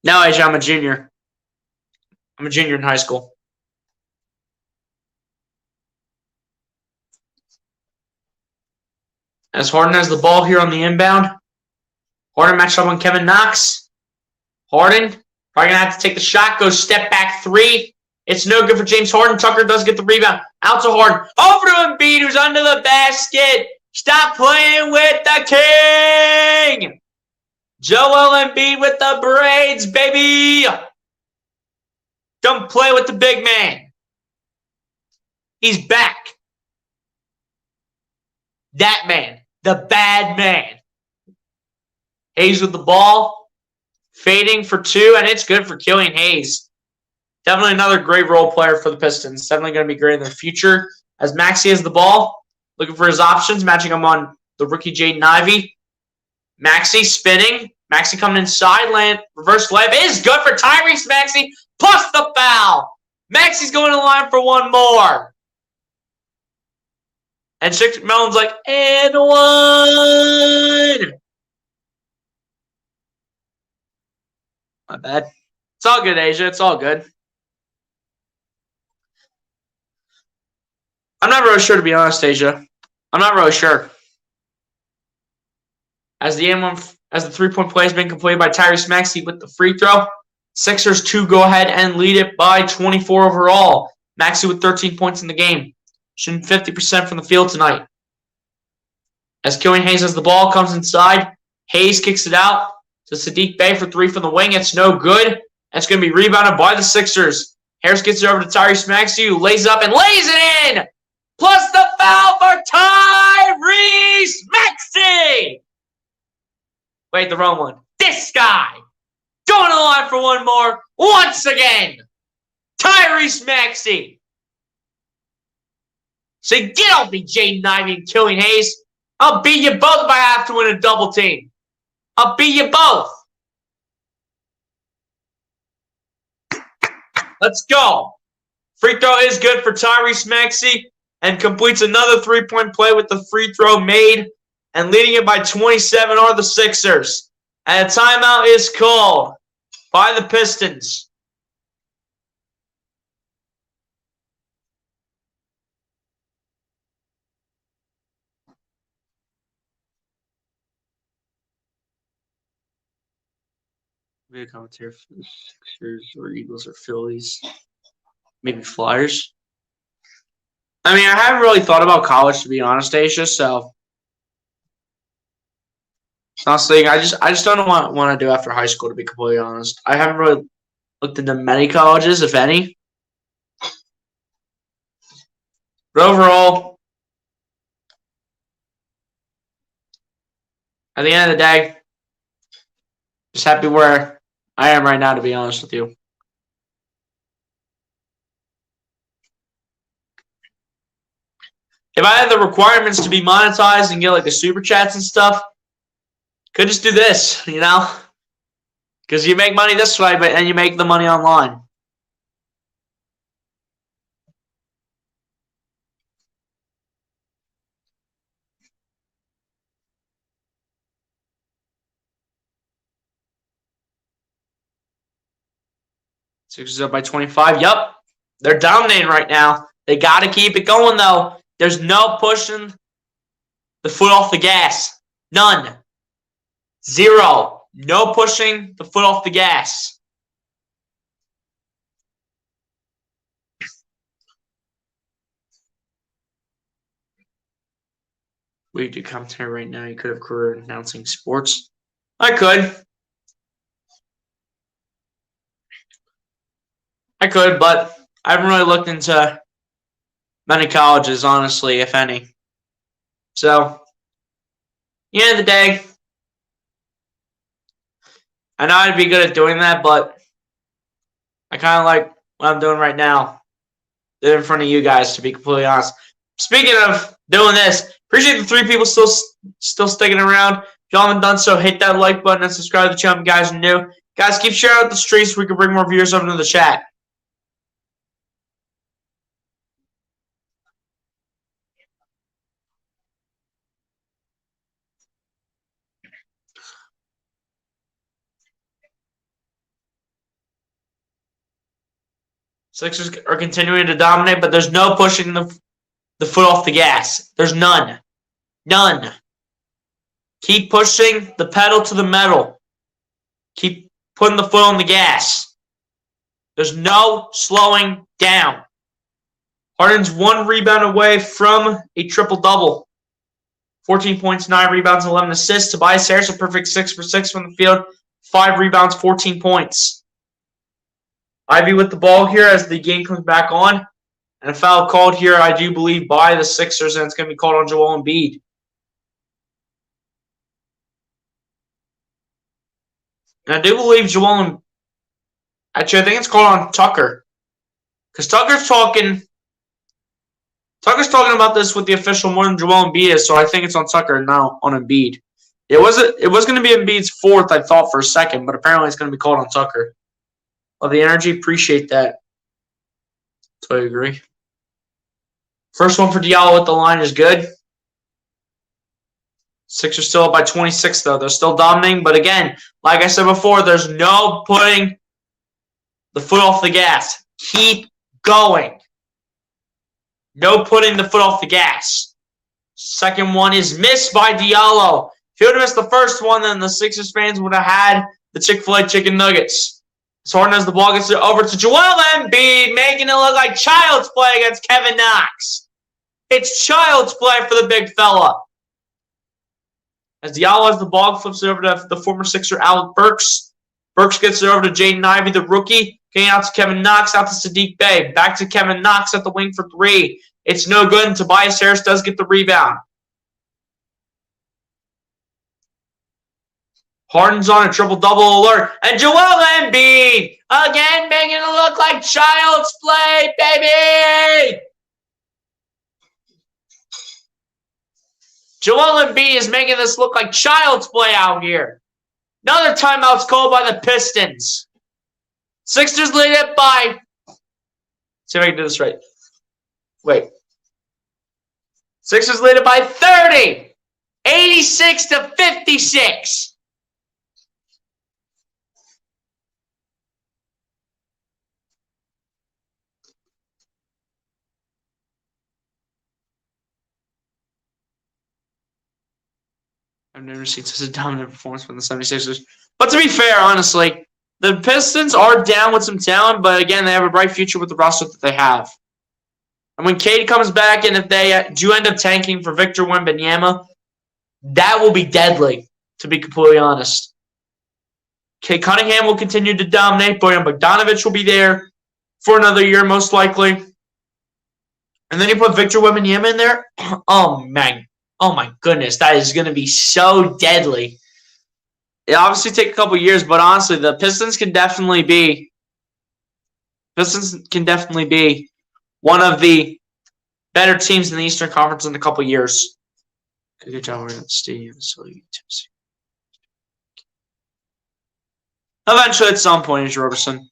Now, AJ, I'm a junior. I'm a junior in high school. As Harden has the ball here on the inbound. Harden matched up on Kevin Knox. Harden probably going to have to take the shot. Goes step back three. It's no good for James Harden. Tucker does get the rebound. Out to Harden. Over to Embiid, who's under the basket. Stop playing with the king. Joel Embiid with the braids, baby. Don't play with the big man. He's back. That man. The bad man. Hayes with the ball. Fading for two, and it's good for Killian Hayes. Definitely another great role player for the Pistons. Definitely going to be great in the future. As Maxey has the ball, looking for his options, matching him on the rookie Jaden Ivey. Maxey spinning. Maxey coming inside, land reverse layup is good for Tyrese Maxey, plus the foul. Maxey's going to the line for one more. And Chick Mellon's like, and one. My bad. It's all good, Asia. It's all good. I'm not really sure, to be honest, Asia. I'm not really sure. As the three-point play has been completed by Tyrese Maxey with the free throw, Sixers 2 go ahead and lead it by 24 overall. Maxey with 13 points in the game. Shooting 50% from the field tonight. As Killian Hayes has the ball, comes inside. Hayes kicks it out to Saddiq Bey for three from the wing. It's no good. It's going to be rebounded by the Sixers. Harris gets it over to Tyrese Maxey, who lays up and lays it in! Plus the foul for Tyrese Maxey! Wait, the wrong one. This guy! Going to the line for one more. Once again! Tyrese Maxey! So get off me, Jaden Ivey and Killian Hayes. I'll beat you both if I have to win a double team. I'll beat you both. Let's go. Free throw is good for Tyrese Maxey and completes another three-point play with the free throw made. And leading it by 27 are the Sixers. And a timeout is called by the Pistons. Maybe a commentary for the Sixers or Eagles or Phillies. Maybe Flyers. I mean, I haven't really thought about college, to be honest, Asia, so honestly, I just don't know what I want to do after high school, to be completely honest. I haven't really looked into many colleges, if any. But overall, at the end of the day, just happy where I am right now, to be honest with you. If I had the requirements to be monetized and get like the super chats and stuff, could just do this, you know? Because you make money this way, but and you make the money online. Sixers up by 25. Yup. They're dominating right now. They got to keep it going, though. There's no pushing the foot off the gas. None. Zero. No pushing the foot off the gas. We do commentary right now. You could have career announcing sports. I could. But I haven't really looked into many colleges, honestly, if any. So, at the end of the day, I know I'd be good at doing that, but I kind of like what I'm doing right now. Do it in front of you guys, to be completely honest. Speaking of doing this, appreciate the 3 people still sticking around. If y'all haven't done so, hit that like button and subscribe to the channel if you guys are new. Guys, keep sharing out the streams so we can bring more viewers over to the chat. Sixers are continuing to dominate, but there's no pushing the foot off the gas. There's none. None. Keep pushing the pedal to the metal. Keep putting the foot on the gas. There's no slowing down. Harden's 1 rebound away from a triple-double. 14 points, 9 rebounds, 11 assists. Tobias Harris, a perfect 6 for 6 from the field. 5 rebounds, 14 points. Ivy with the ball here as the game comes back on. And a foul called here, I do believe, by the Sixers, and it's going to be called on Joel Embiid. And I do believe actually, I think it's called on Tucker. Because Tucker's talking about this with the official more than Joel Embiid is, so I think it's on Tucker now on Embiid. It was going to be Embiid's 4th, I thought, for a second, but apparently it's going to be called on Tucker. Love the energy. Appreciate that. So I agree. First one for Diallo at the line is good. Sixers still up by 26, though. They're still dominating. But again, like I said before, there's no putting the foot off the gas. Keep going. No putting the foot off the gas. Second one is missed by Diallo. If he would have missed the first one, then the Sixers fans would have had the Chick-fil-A chicken nuggets. So Harden as the ball gets it over to Joel Embiid, making it look like child's play against Kevin Knox. It's child's play for the big fella. As Diallo has the ball, flips it over to the former Sixer, Alec Burks. Burks gets it over to Jaden Ivey, the rookie. Getting out to Kevin Knox, out to Sadiq Bey. Back to Kevin Knox at the wing for 3. It's no good, and Tobias Harris does get the rebound. Harden's on a triple-double alert. And Joel Embiid, again, making it look like child's play, baby! Joel Embiid is making this look like child's play out here. Another timeout's called by the Pistons. Sixers lead it by... See if I can do this right. Wait. Sixers lead it by 30. 86-56. I've never seen such a dominant performance from the 76ers. But to be fair, honestly, the Pistons are down with some talent, but again, they have a bright future with the roster that they have. And when Cade comes back, and if they do end up tanking for Victor Wembanyama, that will be deadly, to be completely honest. Cade Cunningham will continue to dominate. Bojan Bogdanovic will be there for another year, most likely. And then you put Victor Wembanyama in there. Oh, man. Oh, my goodness. That is going to be so deadly. It obviously take a couple years, but honestly, the Pistons can definitely be one of the better teams in the Eastern Conference in a couple years. Good job, we're at Stadium. Eventually, at some point, Andrew Roberson.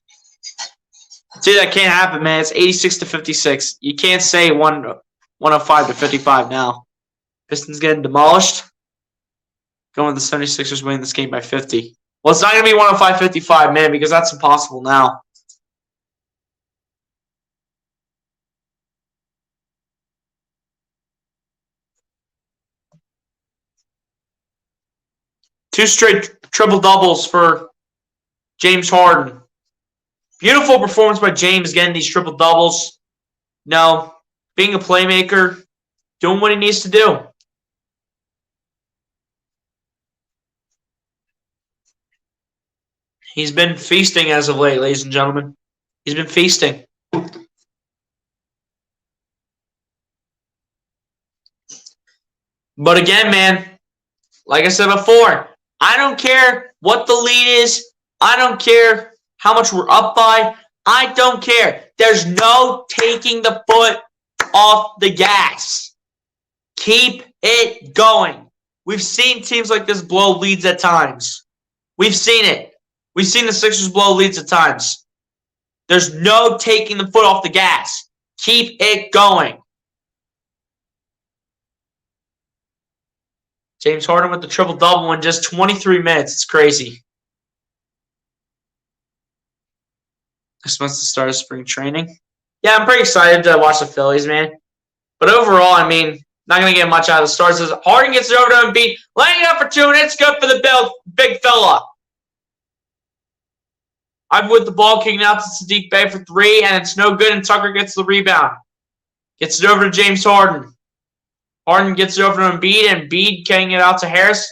Dude, that can't happen, man. It's 86-56. You can't say 105-55 now. Pistons getting demolished. Going with the 76ers winning this game by 50. Well, it's not going to be 105-55, man, because that's impossible now. Two straight triple-doubles for James Harden. Beautiful performance by James getting these triple-doubles. No, being a playmaker, doing what he needs to do. He's been feasting as of late, ladies and gentlemen. He's been feasting. But again, man, like I said before, I don't care what the lead is. I don't care how much we're up by. I don't care. There's no taking the foot off the gas. Keep it going. We've seen teams like this blow leads at times. We've seen it. We've seen the Sixers blow leads at times. There's no taking the foot off the gas. Keep it going. James Harden with the triple-double in just 23 minutes. It's crazy. This month's the start of spring training. Yeah, I'm pretty excited to watch the Phillies, man. But overall, I mean, not going to get much out of the stars. Harden gets it over to Embiid, laying it up for two, and it's good for the big fella. I'm with the ball kicking out to Saddiq Bey for three, and it's no good, and Tucker gets the rebound. Gets it over to James Harden. Harden gets it over to Embiid, and Embiid getting it out to Harris.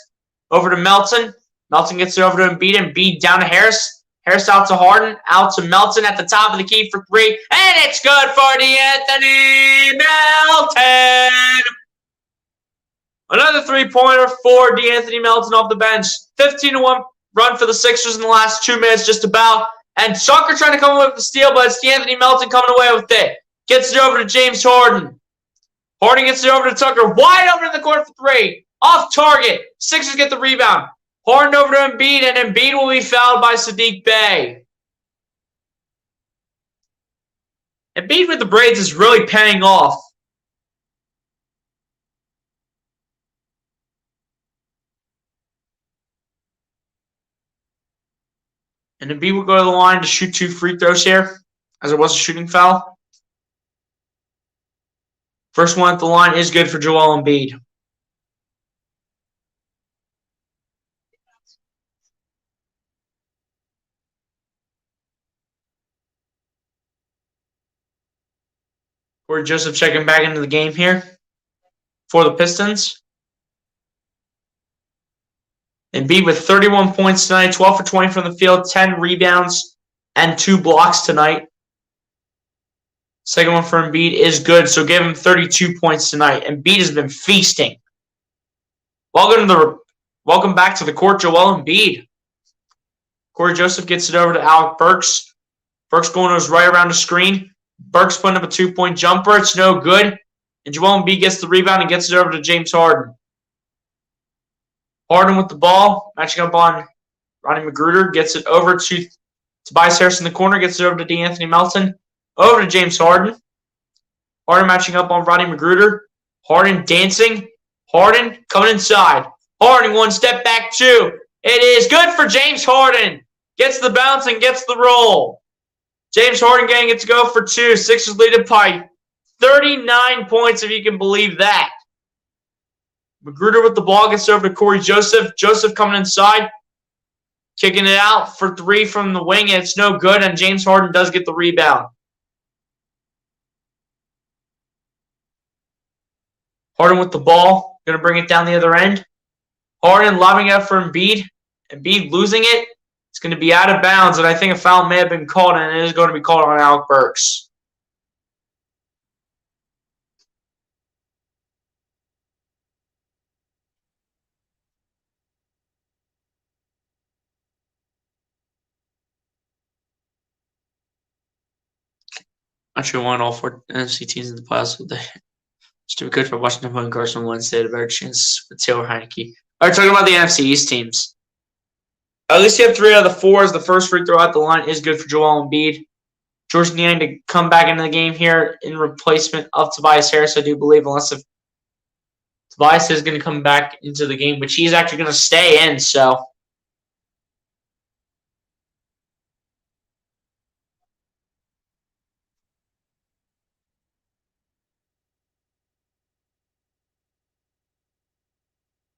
Over to Melton. Melton gets it over to Embiid, and Embiid down to Harris. Harris out to Harden, out to Melton at the top of the key for three, and it's good for DeAnthony Melton. Another three-pointer for DeAnthony Melton off the bench. 15-1 run for the Sixers in the last 2 minutes, just about. And Tucker trying to come away with the steal, but it's DeAnthony Melton coming away with it. Gets it over to James Harden. Harden gets it over to Tucker. Wide open in the court for three. Off target. Sixers get the rebound. Harden over to Embiid, and Embiid will be fouled by Saddiq Bey. Embiid with the braids is really paying off. And Embiid will go to the line to shoot 2 free throws here, as it was a shooting foul. First one at the line is good for Joel Embiid. Corey Joseph checking back into the game here for the Pistons. Embiid with 31 points tonight, 12 for 20 from the field, 10 rebounds, and 2 blocks tonight. Second one for Embiid is good, so give him 32 points tonight. Embiid has been feasting. Welcome back to the court, Joel Embiid. Corey Joseph gets it over to Alec Burks. Burks going to his right around the screen. Burks putting up a 2-point jumper. It's no good. And Joel Embiid gets the rebound and gets it over to James Harden. Harden with the ball, matching up on Ronnie Magruder. Gets it over to Tobias Harris in the corner. Gets it over to DeAnthony Melton. Over to James Harden. Harden matching up on Ronnie Magruder. Harden dancing. Harden coming inside. Harden one step back, 2. It is good for James Harden. Gets the bounce and gets the roll. James Harden getting it to go for 2. Sixers lead it by 39 points, if you can believe that. Magruder with the ball gets over to Corey Joseph. Joseph coming inside. Kicking it out for 3 from the wing, and it's no good, and James Harden does get the rebound. Harden with the ball. Going to bring it down the other end. Harden lobbing it up for Embiid. Embiid losing it. It's going to be out of bounds, and I think a foul may have been called, and it is going to be called on Alec Burks. Actually, won all 4 NFC teams in the playoffs with the Stupid good for Washington playing Carson Wentz. They had a better chance with Taylor Heineke. All right, talking about the NFC East teams. At least you have 3 out of the 4. The first free throw at the line is good for Joel Embiid. George Niang to come back into the game here in replacement of Tobias Harris, I do believe, unless if Tobias is going to come back into the game, which he's actually going to stay in, so.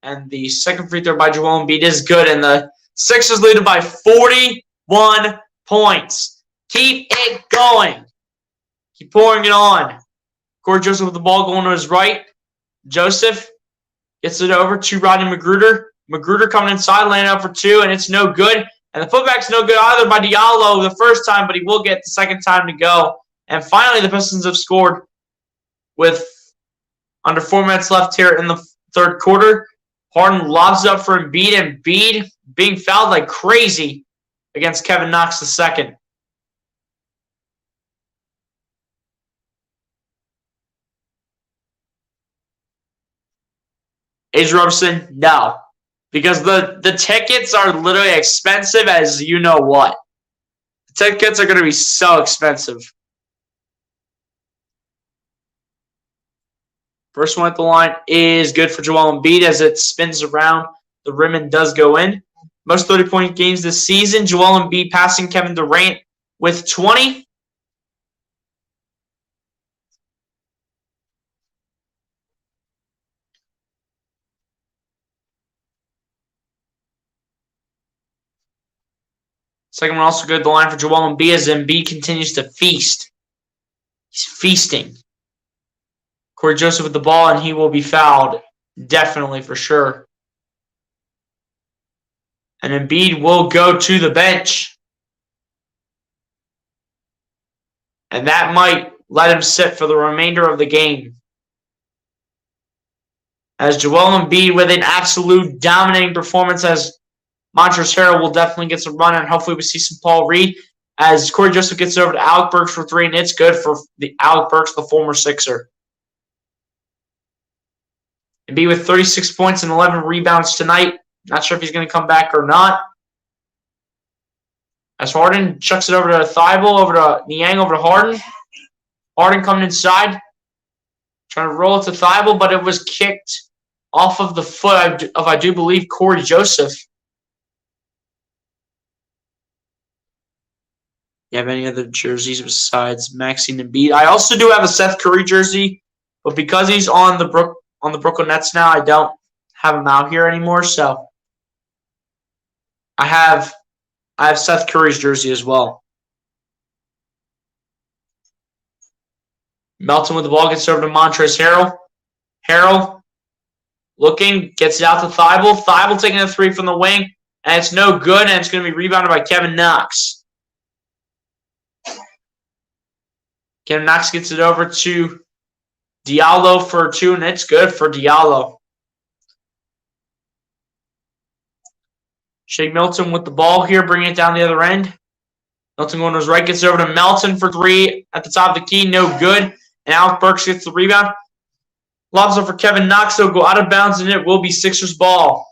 And the second free throw by Joel Embiid is good, and the Sixers lead by 41 points. Keep it going. Keep pouring it on. Corey Joseph with the ball going to his right. Joseph gets it over to Rodney McGruder. McGruder coming inside, laying out for 2, and it's no good. And the putback's no good either by Diallo the first time, but he will get the second time to go. And finally, the Pistons have scored with under 4 minutes left here in the third quarter. Harden lobs up for Embiid, and Embiid being fouled like crazy against Kevin Knox II. Age Roberson, no. Because the tickets are literally expensive as you know what. The tickets are going to be so expensive. First one at the line is good for Joel Embiid as it spins around the rim and does go in. Most 30-point games this season. Joel Embiid passing Kevin Durant with 20. Second one also good. The line for Joel Embiid as Embiid continues to feast. He's feasting. Corey Joseph with the ball, and he will be fouled. Definitely, for sure. And Embiid will go to the bench. And that might let him sit for the remainder of the game. As Joel Embiid with an absolute dominating performance, as Montrezl Harrell will definitely get some run, and hopefully we see some Paul Reed. As Corey Joseph gets over to Alec Burks for 3, and it's good for the Alec Burks, the former Sixer. Embiid with 36 points and 11 rebounds tonight. Not sure if he's going to come back or not. As Harden chucks it over to Thibault, over to Niang, over to Harden. Harden coming inside. Trying to roll it to Thibault, but it was kicked off of the foot of, I do believe, Corey Joseph. You have any other jerseys besides Maxine Embiid? I also do have a Seth Curry jersey, but because he's on the Brooklyn Nets now, I don't have him out here anymore. So I have Seth Curry's jersey as well. Melton with the ball gets over to Montrezl Harrell. Harrell looking, gets it out to Thibault. Thibault taking a 3 from the wing, and it's no good, and it's going to be rebounded by Kevin Knox. Kevin Knox gets it over to Diallo for 2, and it's good for Diallo. Shake Milton with the ball here, bringing it down the other end. Milton going to his right, gets it over to Melton for 3 at the top of the key, no good. And Alec Burks gets the rebound. Lobs up for Kevin Knox, so go out of bounds, and it will be Sixers ball.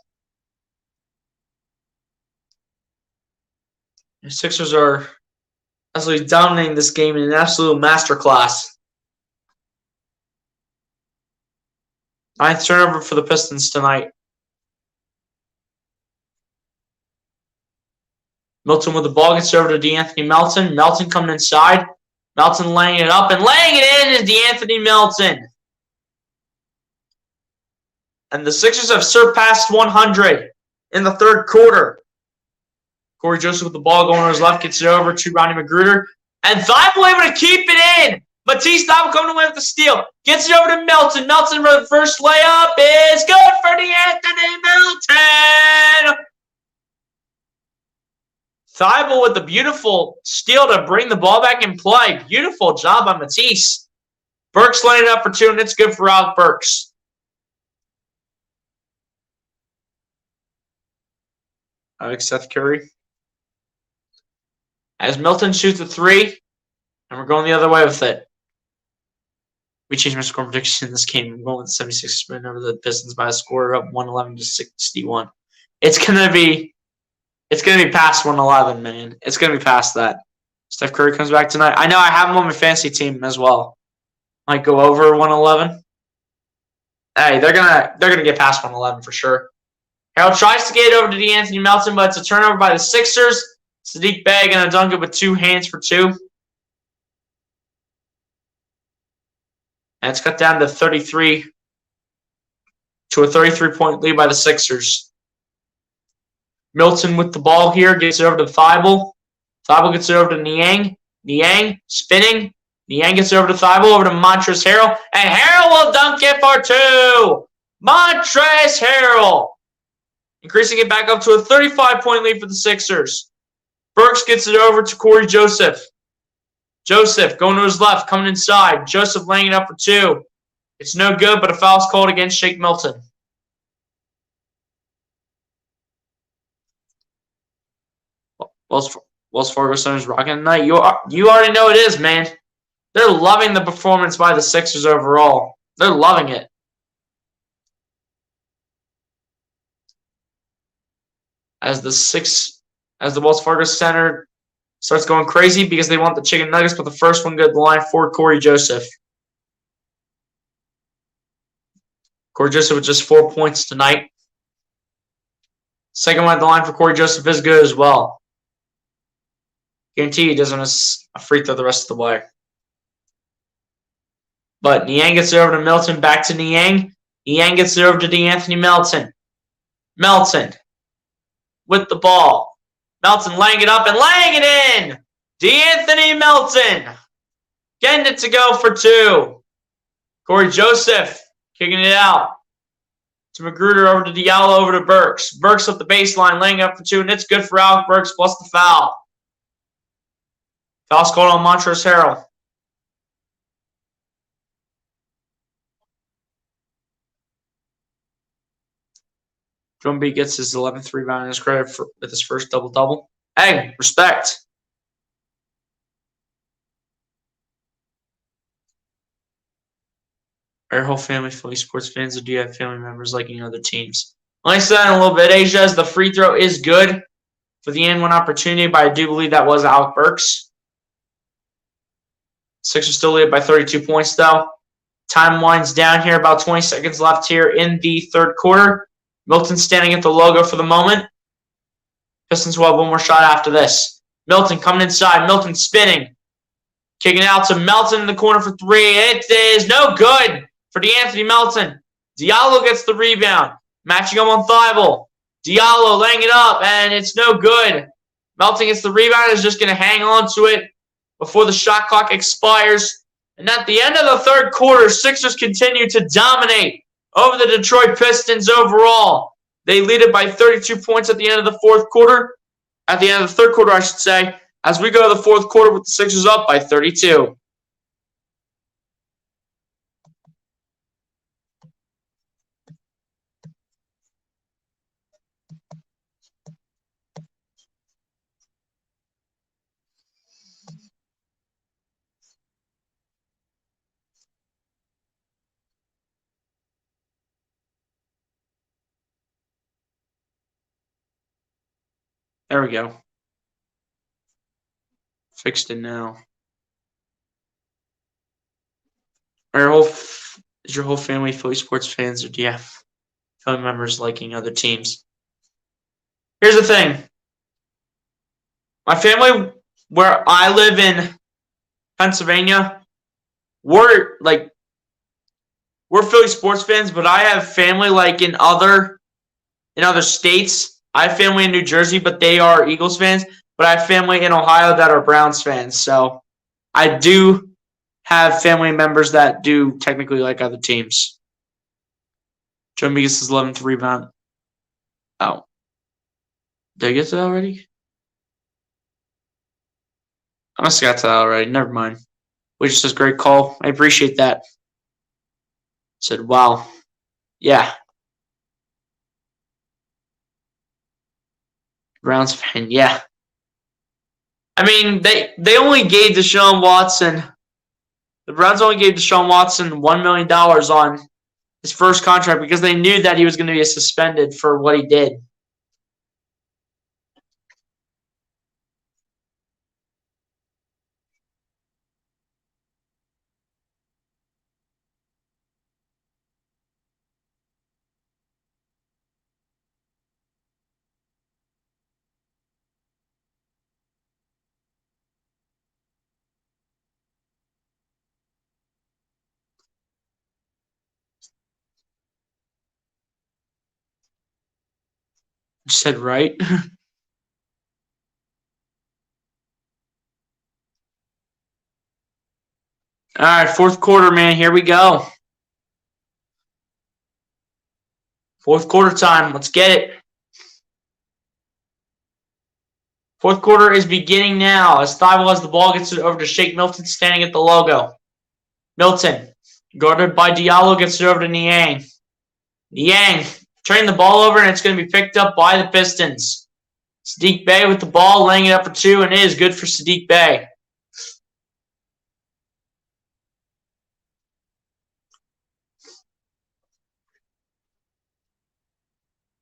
The Sixers are absolutely dominating this game in an absolute masterclass. 9th turnover for the Pistons tonight. Milton with the ball gets over to DeAnthony Melton. Melton coming inside. Melton laying it up, and laying it in is DeAnthony Melton. And the Sixers have surpassed 100 in the third quarter. Corey Joseph with the ball going to his left, gets it over to Rodney McGruder. And Thibault able to keep it in. Matisse Thybulle coming away with the steal. Gets it over to Melton. Melton for the first layup is good for Anthony Melton. Thybulle with the beautiful steal to bring the ball back in play. Beautiful job by Matisse. Burks laying it up for 2, and it's good for Alec Burks. Seth Curry. As Milton shoots a 3, and we're going the other way with it. We changed my score prediction in this game. I'm going with 76 win over the Pistons by a score of 111-61. It's gonna be past 111, man. It's gonna be past that. Steph Curry comes back tonight. I know I have him on my fantasy team as well. Might go over 111. Hey, they're gonna get past 111 for sure. Harold tries to get it over to D'Anthony Melton, but it's a turnover by the Sixers. Sadiq Bey gonna dunk it with 2 hands for 2. And it's cut down to 33 to a 33-point lead by the Sixers. Milton with the ball here, gets it over to Thybulle. Thybulle gets it over to Niang. Niang spinning. Niang gets it over to Thybulle, over to Montrezl Harrell. And Harrell will dunk it for 2. Montrezl Harrell. Increasing it back up to a 35-point lead for the Sixers. Burks gets it over to Corey Joseph. Joseph going to his left, coming inside. Joseph laying it up for 2. It's no good, but a foul's called against Shake Milton. Wells Fargo Center's rocking tonight. You already know it is, man. They're loving the performance by the Sixers overall. They're loving it. As the Wells Fargo Center starts going crazy because they want the chicken nuggets, but the first one go to the line for Corey Joseph. Corey Joseph with just 4 points tonight. Second one at the line for Corey Joseph is good as well. Guarantee he doesn't miss a free throw the rest of the way. But Niang gets it over to Milton, back to Niang. Niang gets it over to D'Anthony Melton. Melton with the ball. Melton laying it up and laying it in. D'Anthony Melton getting it to go for 2. Corey Joseph kicking it out to Magruder, over to Diallo, over to Burks. Burks up the baseline, laying up for 2, and it's good for Alec Burks plus the foul. Foul's called on Montrezl Harrell. Drumbeat gets his 11th rebound in his credit with his first double-double. Hey, respect. Are your whole family Philly sports fans, or do you have family members liking other teams? Like I said in a little bit, Asia, as the free throw is good for the N1 opportunity, but I do believe that was Alec Burks. Sixers still lead by 32 points, though. Time winds down here, about 20 seconds left here in the third quarter. Milton standing at the logo for the moment. Pistons will have one more shot after this. Milton coming inside. Milton spinning. Kicking out to Melton in the corner for 3. It is no good for D'Anthony Melton. Diallo gets the rebound. Matching him on Thybulle. Diallo laying it up, and it's no good. Melton gets the rebound, is just going to hang on to it before the shot clock expires. And at the end of the third quarter, Sixers continue to dominate over the Detroit Pistons overall. They lead it by 32 points at the end of the fourth quarter. At the end of the third quarter, I should say, as we go to the fourth quarter with the Sixers up by 32. There we go. Fixed it now. Is your whole family Philly sports fans, or do you have family members liking other teams? Here's the thing. My family, where I live in Pennsylvania, we're Philly sports fans, but I have family like in other states. I have family in New Jersey, but they are Eagles fans. But I have family in Ohio that are Browns fans. So I do have family members that do technically like other teams. Joe Migas' 11th rebound. Oh. Did I get to that already? I must have got to that already. Never mind. Which says great call. I appreciate that. Said, wow. Yeah. Browns fan, yeah. I mean, they only gave Deshaun Watson. The Browns only gave Deshaun Watson $1 million on his first contract because they knew that he was going to be suspended for what he did. I said right. All right, fourth quarter, man. Here we go. Fourth quarter time. Let's get it. Fourth quarter is beginning now as Thibault has the ball, gets it over to Shake Milton standing at the logo. Milton, guarded by Diallo, gets it over to Niang. Niang turning the ball over, and it's going to be picked up by the Pistons. Saddiq Bey with the ball, laying it up for two, and it is good for Saddiq Bey.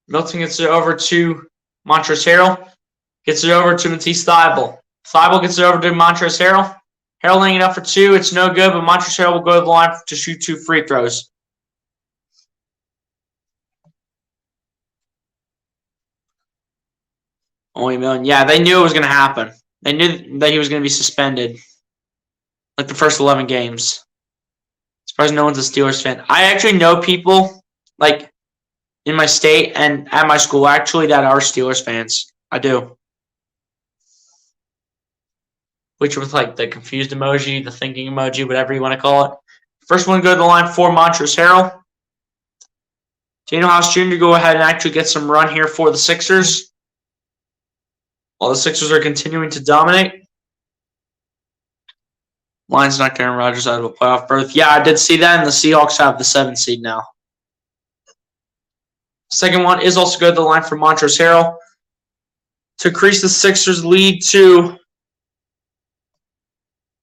Milton gets it over to Montrezl Harrell. Gets it over to Matisse Thybulle. Thybulle gets it over to Montrezl Harrell. Harrell laying it up for two. It's no good, but Montrezl Harrell will go to the line to shoot 2 free throws. Only $1 million. Yeah, they knew it was going to happen. They knew that he was going to be suspended. Like the first 11 games. Surprised no one's a Steelers fan. I actually know people, like, in my state and at my school, actually, that are Steelers fans. I do. Which with, like, the confused emoji, the thinking emoji, whatever you want to call it. First one to go to the line for Montrezl Harrell. Daniel House Jr. go ahead and actually get some run here for the Sixers. While the Sixers are continuing to dominate. Lions knocked Aaron Rodgers out of a playoff berth. Yeah, I did see that, and the Seahawks have the 7th seed now. Second one is also good to the line for Montrezl Harrell to increase the Sixers' lead to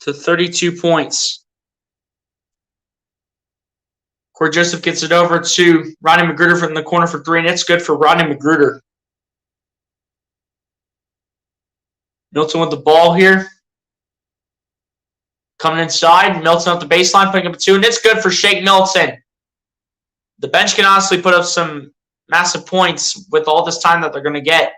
32 points. Corey Joseph gets it over to Rodney McGruder from the corner for 3, and it's good for Rodney McGruder. Milton with the ball here. Coming inside. Milton up the baseline, putting up a 2, and it's good for Shake Milton. The bench can honestly put up some massive points with all this time that they're going to get.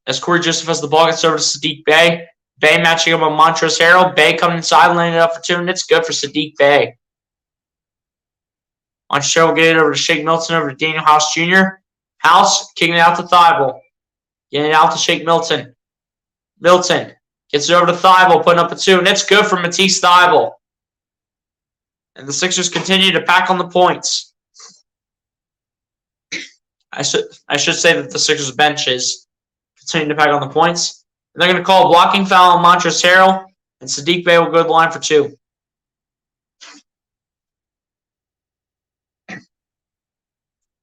As Corey Joseph has the ball, gets over to Saddiq Bey. Bey matching up on Montrezl Harrell. Bey coming inside, laying it up for 2, and it's good for Saddiq Bey. On show, we'll get it over to Shake Milton, over to Daniel House Jr. House kicking it out to Thybulle. Getting it out to Shake Milton. Milton gets it over to Thybulle, putting up a 2, and it's good for Matisse Thybulle. And the Sixers continue to pack on the points. I should say that the Sixers bench is continuing to pack on the points. And they're going to call a blocking foul on Montrezl Harrell, and Saddiq Bey will go to the line for 2.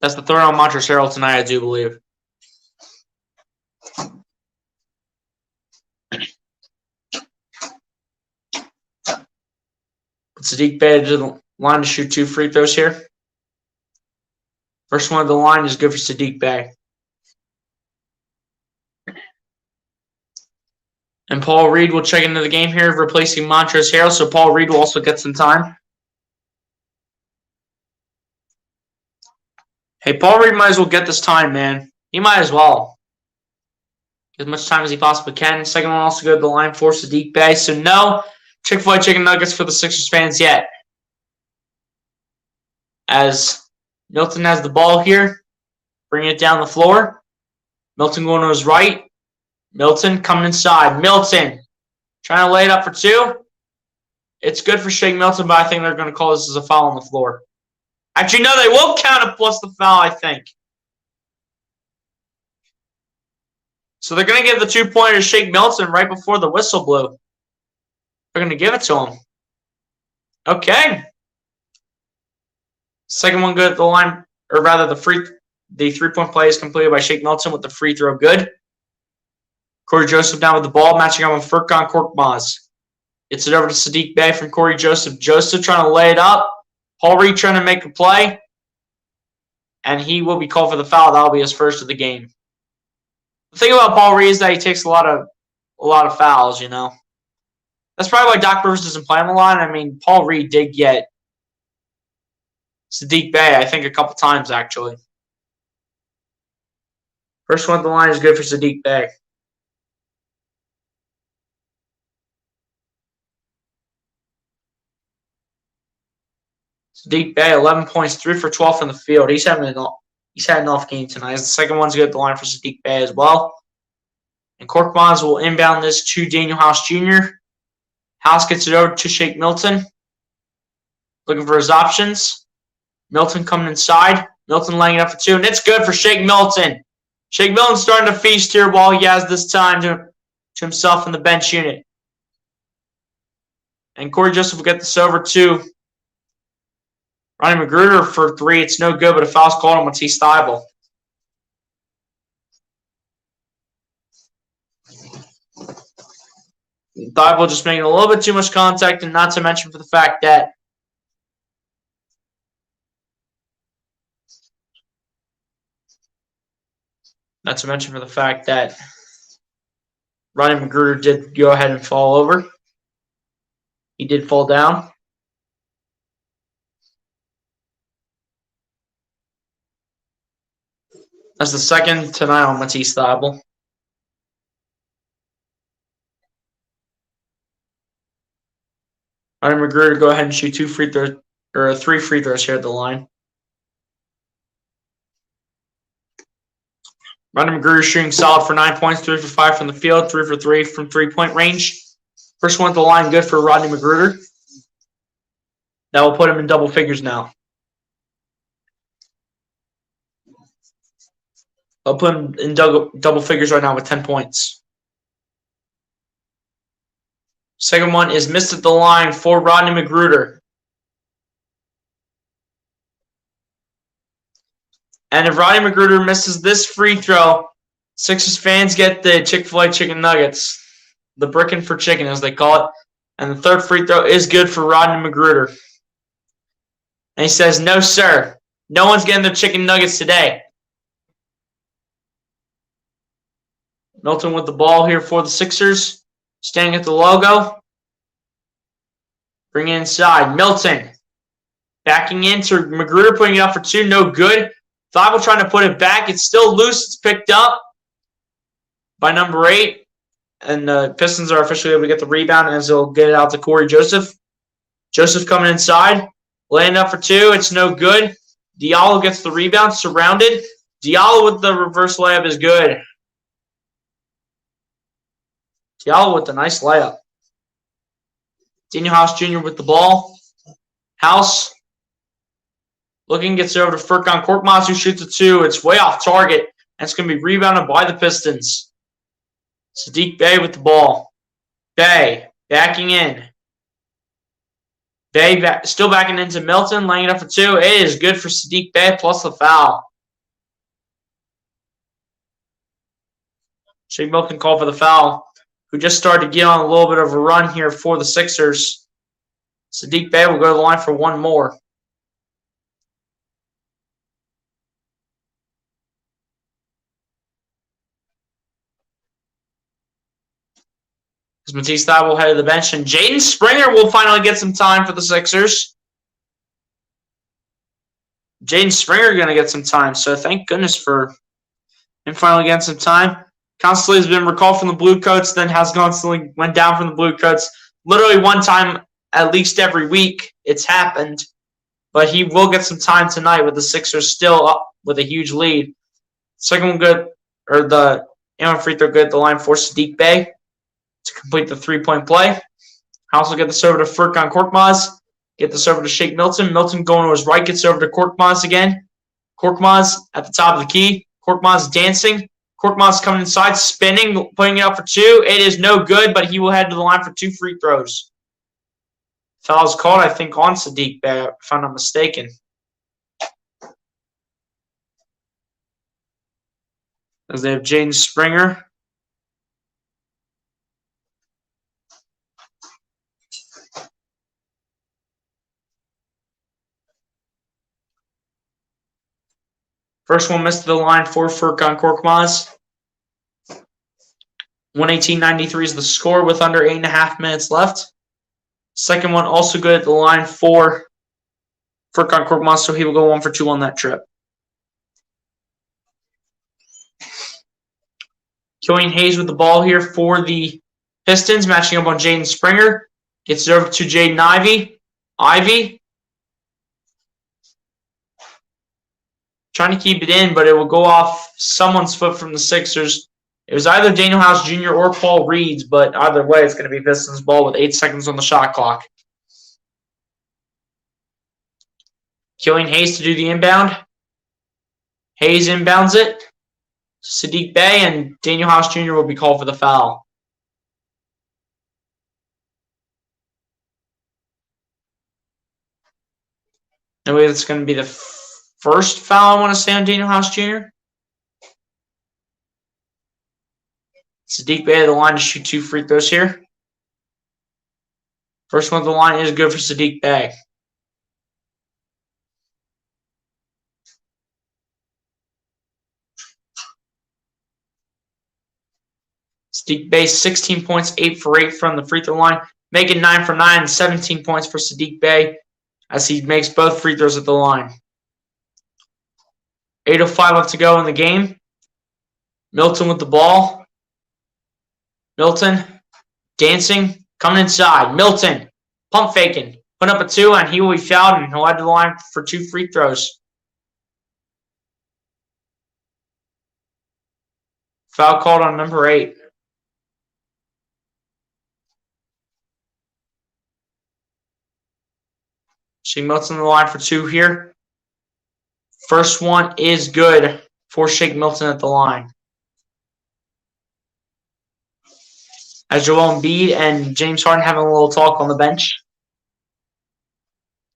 That's the third on Montrezl Harrell tonight, I do believe. Saddiq Bey to the line to shoot 2 free throws here. First one of the line is good for Saddiq Bey. And Paul Reed will check into the game here, replacing Montrezl Harrell, so Paul Reed will also get some time. Hey, Paul Reed might as well get this time, man. He might as well. As much time as he possibly can. Second one also go to the line for Saddiq Bey. So no Chick-fil-A chicken nuggets for the Sixers fans yet. As Milton has the ball here. Bringing it down the floor. Milton going to his right. Milton coming inside. Milton trying to lay it up for 2. It's good for Shake Milton, but I think they're going to call this as a foul on the floor. Actually, no, they will count it plus the foul, I think. So they're going to give the 2-pointer to Shake Milton right before the whistle blew. They're going to give it to him. Okay. Second one good at the line, or rather the 3-point play is completed by Shake Milton with the free throw good. Corey Joseph down with the ball, matching up with Furkan Korkmaz. Gets it over to Saddiq Bey from Corey Joseph. Joseph trying to lay it up. Paul Reed trying to make a play. And he will be called for the foul. That'll be his first of the game. The thing about Paul Reed is that he takes a lot of fouls, you know. That's probably why Doc Rivers doesn't play him a lot. I mean, Paul Reed did get Saddiq Bey, I think, a couple times, actually. First one at the line is good for Saddiq Bey. Saddiq Bey, 11 points, 3 for 12 from the field. He's had an off game tonight. The second one's good at the line for Saddiq Bey as well. And Korkmaz will inbound this to Daniel House Jr. House gets it over to Shake Milton. Looking for his options. Milton coming inside. Milton laying it up for 2. And it's good for Shake Milton. Shake Milton's starting to feast here while he has this time to himself in the bench unit. And Corey Joseph will get this over to Ronnie Magruder for 3. It's no good, but a foul's called on Matisse Thybulle. Thybulle just making a little bit too much contact, and not to mention for the fact that Ronnie Magruder did go ahead and fall over. He did fall down. That's the second tonight on Matisse Thybulle. Ronnie Magruder go ahead and shoot 3 free throws here at the line. Ronnie Magruder shooting solid for 9 points, 3 for 5 from the field, 3 for 3 from 3-point range. First one at the line, good for Rodney Magruder. That will put him in double figures now. I'll put him in double figures right now with 10 points. Second one is missed at the line for Rodney Magruder. And if Rodney Magruder misses this free throw, Sixers fans get the Chick-fil-A chicken nuggets. The brickin' for chicken, as they call it. And the third free throw is good for Rodney Magruder. And he says, no, sir. No one's getting their chicken nuggets today. Milton with the ball here for the Sixers. Standing at the logo. Bring it inside. Milton. Backing into Magruder, putting it up for 2. No good. Thybulle trying to put it back. It's still loose. It's picked up by number 8. And the Pistons are officially able to get the rebound as they'll get it out to Corey Joseph. Joseph coming inside. Laying up for 2. It's no good. Diallo gets the rebound. Surrounded. Diallo with the reverse layup is good. Diallo with the nice layup. Daniel House Jr. with the ball. House looking, gets it over to Furkan Korkmaz, who shoots a 2. It's way off target, and it's going to be rebounded by the Pistons. Saddiq Bey with the ball. Bey backing in. Bey still backing into Milton, laying it up for 2. It is good for Saddiq Bey plus the foul. Shake Milton called for the foul, who just started to get on a little bit of a run here for the Sixers. Saddiq Bey will go to the line for 1 more. Matisse Thybulle head to the bench, and Jaden Springer will finally get some time for the Sixers. Jaden Springer going to get some time, so thank goodness for him finally getting some time. Constantly has been recalled from the Bluecoats, then has constantly went down from the Bluecoats. Literally one time at least every week it's happened, but he will get some time tonight with the Sixers still up with a huge lead. Second one good, or the free throw good at the line for Saddiq Bey to complete the 3-point play. House will get this over to Furkan Korkmaz. Get this over to Shake Milton. Milton going to his right, gets over to Korkmaz again. Korkmaz at the top of the key. Korkmaz dancing. Korkmaz coming inside, spinning, putting it up for two. It is no good, but he will head to the line for 2 free throws. Foul's called, I think, on Sadiq Bey, if I'm not mistaken. As they have Jaden Springer. First one missed the line for Furkan Korkmaz. 118.93 is the score with under 8.5 minutes left. Second one also good at the line for Furkan Korkmaz, so he will go 1 for 2 on that trip. Killian Hayes with the ball here for the Pistons, matching up on Jaden Springer. Gets it over to Jaden Ivey. Ivey. Trying to keep it in, but it will go off someone's foot from the Sixers. It was either Daniel House Jr. or Paul Reed's, but either way, it's going to be Pistons ball with 8 seconds on the shot clock. Killian Hayes to do the inbound. Hayes inbounds it. Sadiq Bey and Daniel House Jr. will be called for the foul. I believe it's going to be the first foul I want to say on Daniel House Jr. Sadiq Bey at the line to shoot 2 free throws here. First one at the line is good for Sadiq Bey. Sadiq Bey, 16 points, 8 for 8 from the free throw line. Making 9 for 9, 17 points for Sadiq Bey as he makes both free throws at the line. 8:05 left to go in the game. Milton with the ball. Milton dancing, coming inside. Milton pump faking, put up a 2, and he will be fouled, and he'll head to the line for 2 free throws. Foul called on number 8. See Milton on the line for 2 here. First one is good for Shake Milton at the line. As Joel Embiid and James Harden having a little talk on the bench.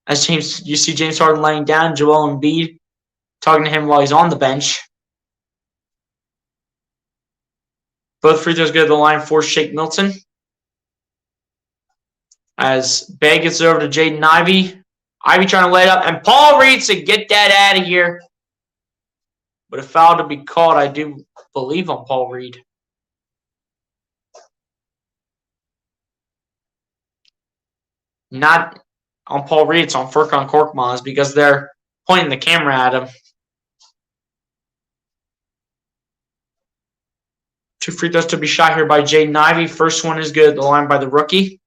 As you see James Harden laying down, Joel Embiid talking to him while he's on the bench. Both free throws go to the line for Shake Milton. As Bey gets it over to Jaden Ivey. Ivey trying to lay it up, and Paul Reed to get that out of here. But a foul to be called, I do believe, on Paul Reed. Not on Paul Reed, it's on Furkan Korkmaz because they're pointing the camera at him. 2 free throws to be shot here by Jaden Ivey. First one is good at the line by the rookie.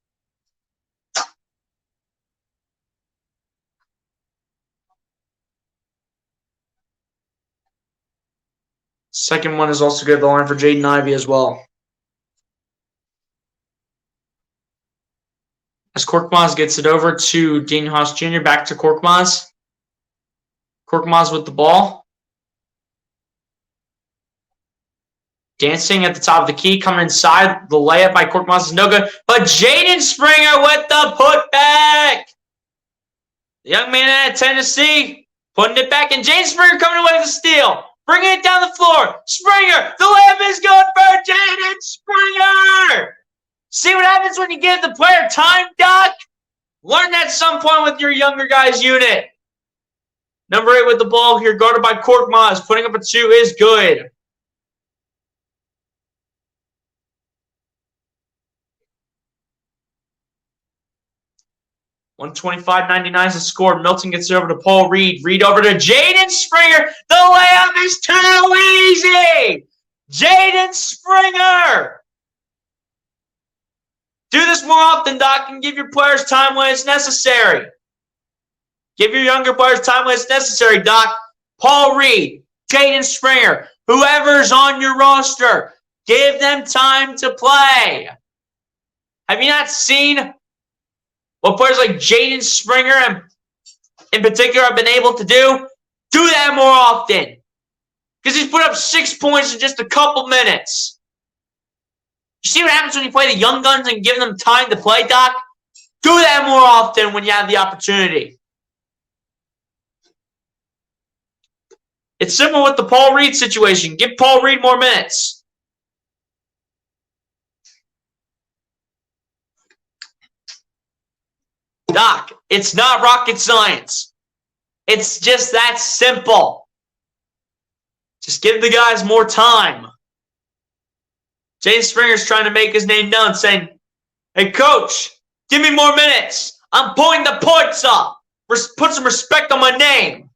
Second one is also good at the line for Jaden Ivey as well. As Korkmaz gets it over to Daniel House Jr., back to Korkmaz. Korkmaz with the ball. Dancing at the top of the key, coming inside. The layup by Korkmaz is no good. But Jaden Springer with the putback. The young man out of Tennessee putting it back. And Jaden Springer coming away with a steal. Bringing it down the floor. Springer. The layup is good for Jaden Springer. See what happens when you give the player time, Doc? Learn that at some point with your younger guys unit. Number 8 with the ball here, guarded by Korkmaz. Putting up a 2 is good. $125.99 is the score. Milton gets it over to Paul Reed. Reed over to Jaden Springer. The layup is too easy. Jaden Springer. Do this more often, Doc, and give your players time when it's necessary. Give your younger players time when it's necessary, Doc. Paul Reed, Jaden Springer, whoever's on your roster, give them time to play. Have you not seen what players like Jaden Springer and in particular have been able to do that more often. Because he's put up 6 points in just a couple minutes. You see what happens when you play the young guns and give them time to play, Doc? Do that more often when you have the opportunity. It's similar with the Paul Reed situation. Give Paul Reed more minutes. Doc, it's not rocket science. It's just that simple. Just give the guys more time. Jaden Springer's trying to make his name known, saying, hey, coach, give me more minutes. I'm pulling the points up. Put some respect on my name.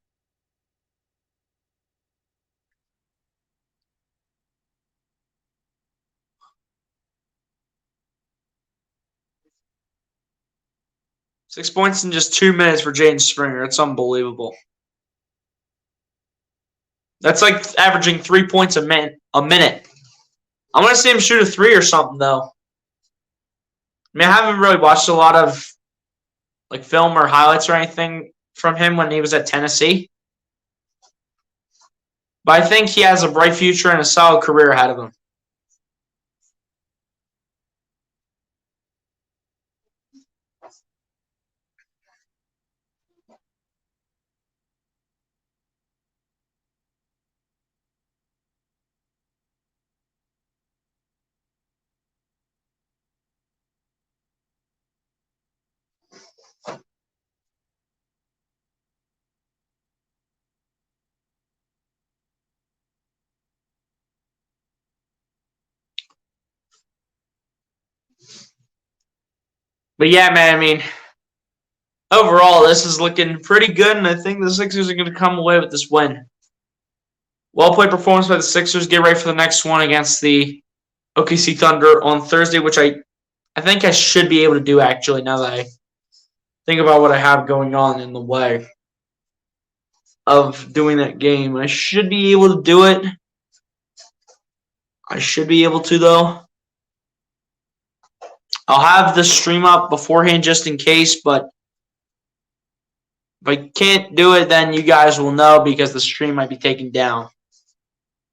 Six points in just 2 minutes for Jaden Springer. It's unbelievable. That's like averaging 3 points a minute. I want to see him shoot a three or something, though. I mean, I haven't really watched a lot of like film or highlights or anything from him when he was at Tennessee. But I think he has a bright future and a solid career ahead of him. But yeah, man, I mean, overall, this is looking pretty good, and I think the Sixers are going to come away with this win. Well-played performance by the Sixers. Get ready for the next one against the OKC Thunder on Thursday, which I think I should be able to do, actually, now that I think about what I have going on in the way of doing that game. I should be able to do it. I should be able to, though. I'll have the stream up beforehand just in case, but if I can't do it, then you guys will know because the stream might be taken down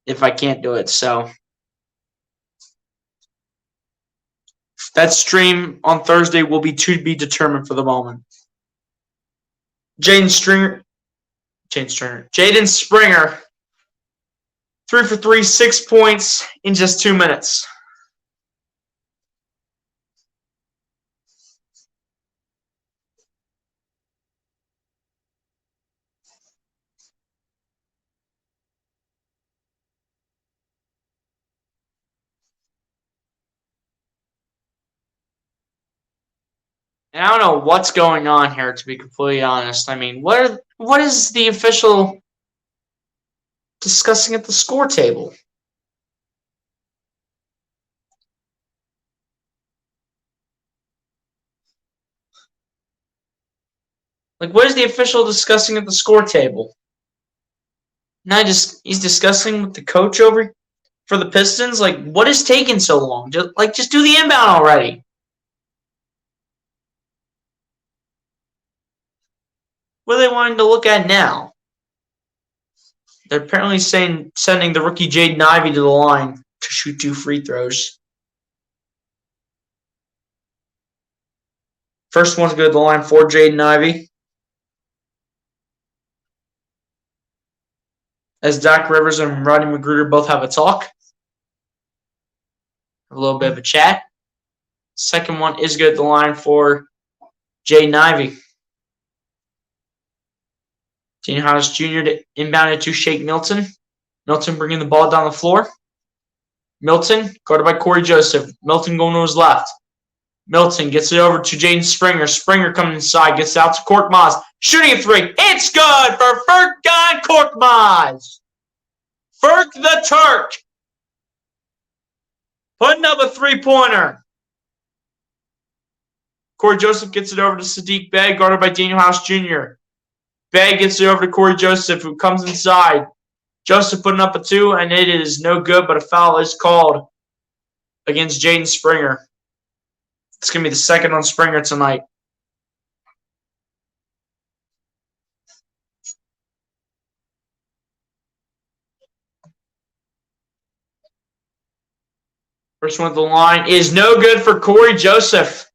if I can't do it. So that stream on Thursday will be to be determined for the moment. Jaden Springer, 3 for 3, 6 points in just 2 minutes. And I don't know what's going on here, to be completely honest. I mean, what is the official discussing at the score table? Like, what is the official discussing at the score table? Now he's discussing with the coach over for the Pistons. Like, what is taking so long? Just do the inbound already. What are they wanting to look at now? They're apparently sending the rookie Jaden Ivey to the line to shoot 2 free throws. First one's good to the line for Jaden Ivey. As Doc Rivers and Rodney Magruder both have a talk. A little bit of a chat. Second one is good to the line for Jaden Ivey. Daniel House Jr. inbounded to Shake Milton. Milton bringing the ball down the floor. Milton, guarded by Corey Joseph. Milton going to his left. Milton gets it over to Jaden Springer. Springer coming inside. Gets out to Korkmaz. Shooting a three. It's good for Furkan Korkmaz. Furk the Turk. Putting up a three-pointer. Corey Joseph gets it over to Sadiq Bey, guarded by Daniel House Jr. Bey gets it over to Corey Joseph, who comes inside. Joseph putting up a 2, and it is no good, but a foul is called against Jaden Springer. It's going to be the second on Springer tonight. First one at the line is no good for Corey Joseph.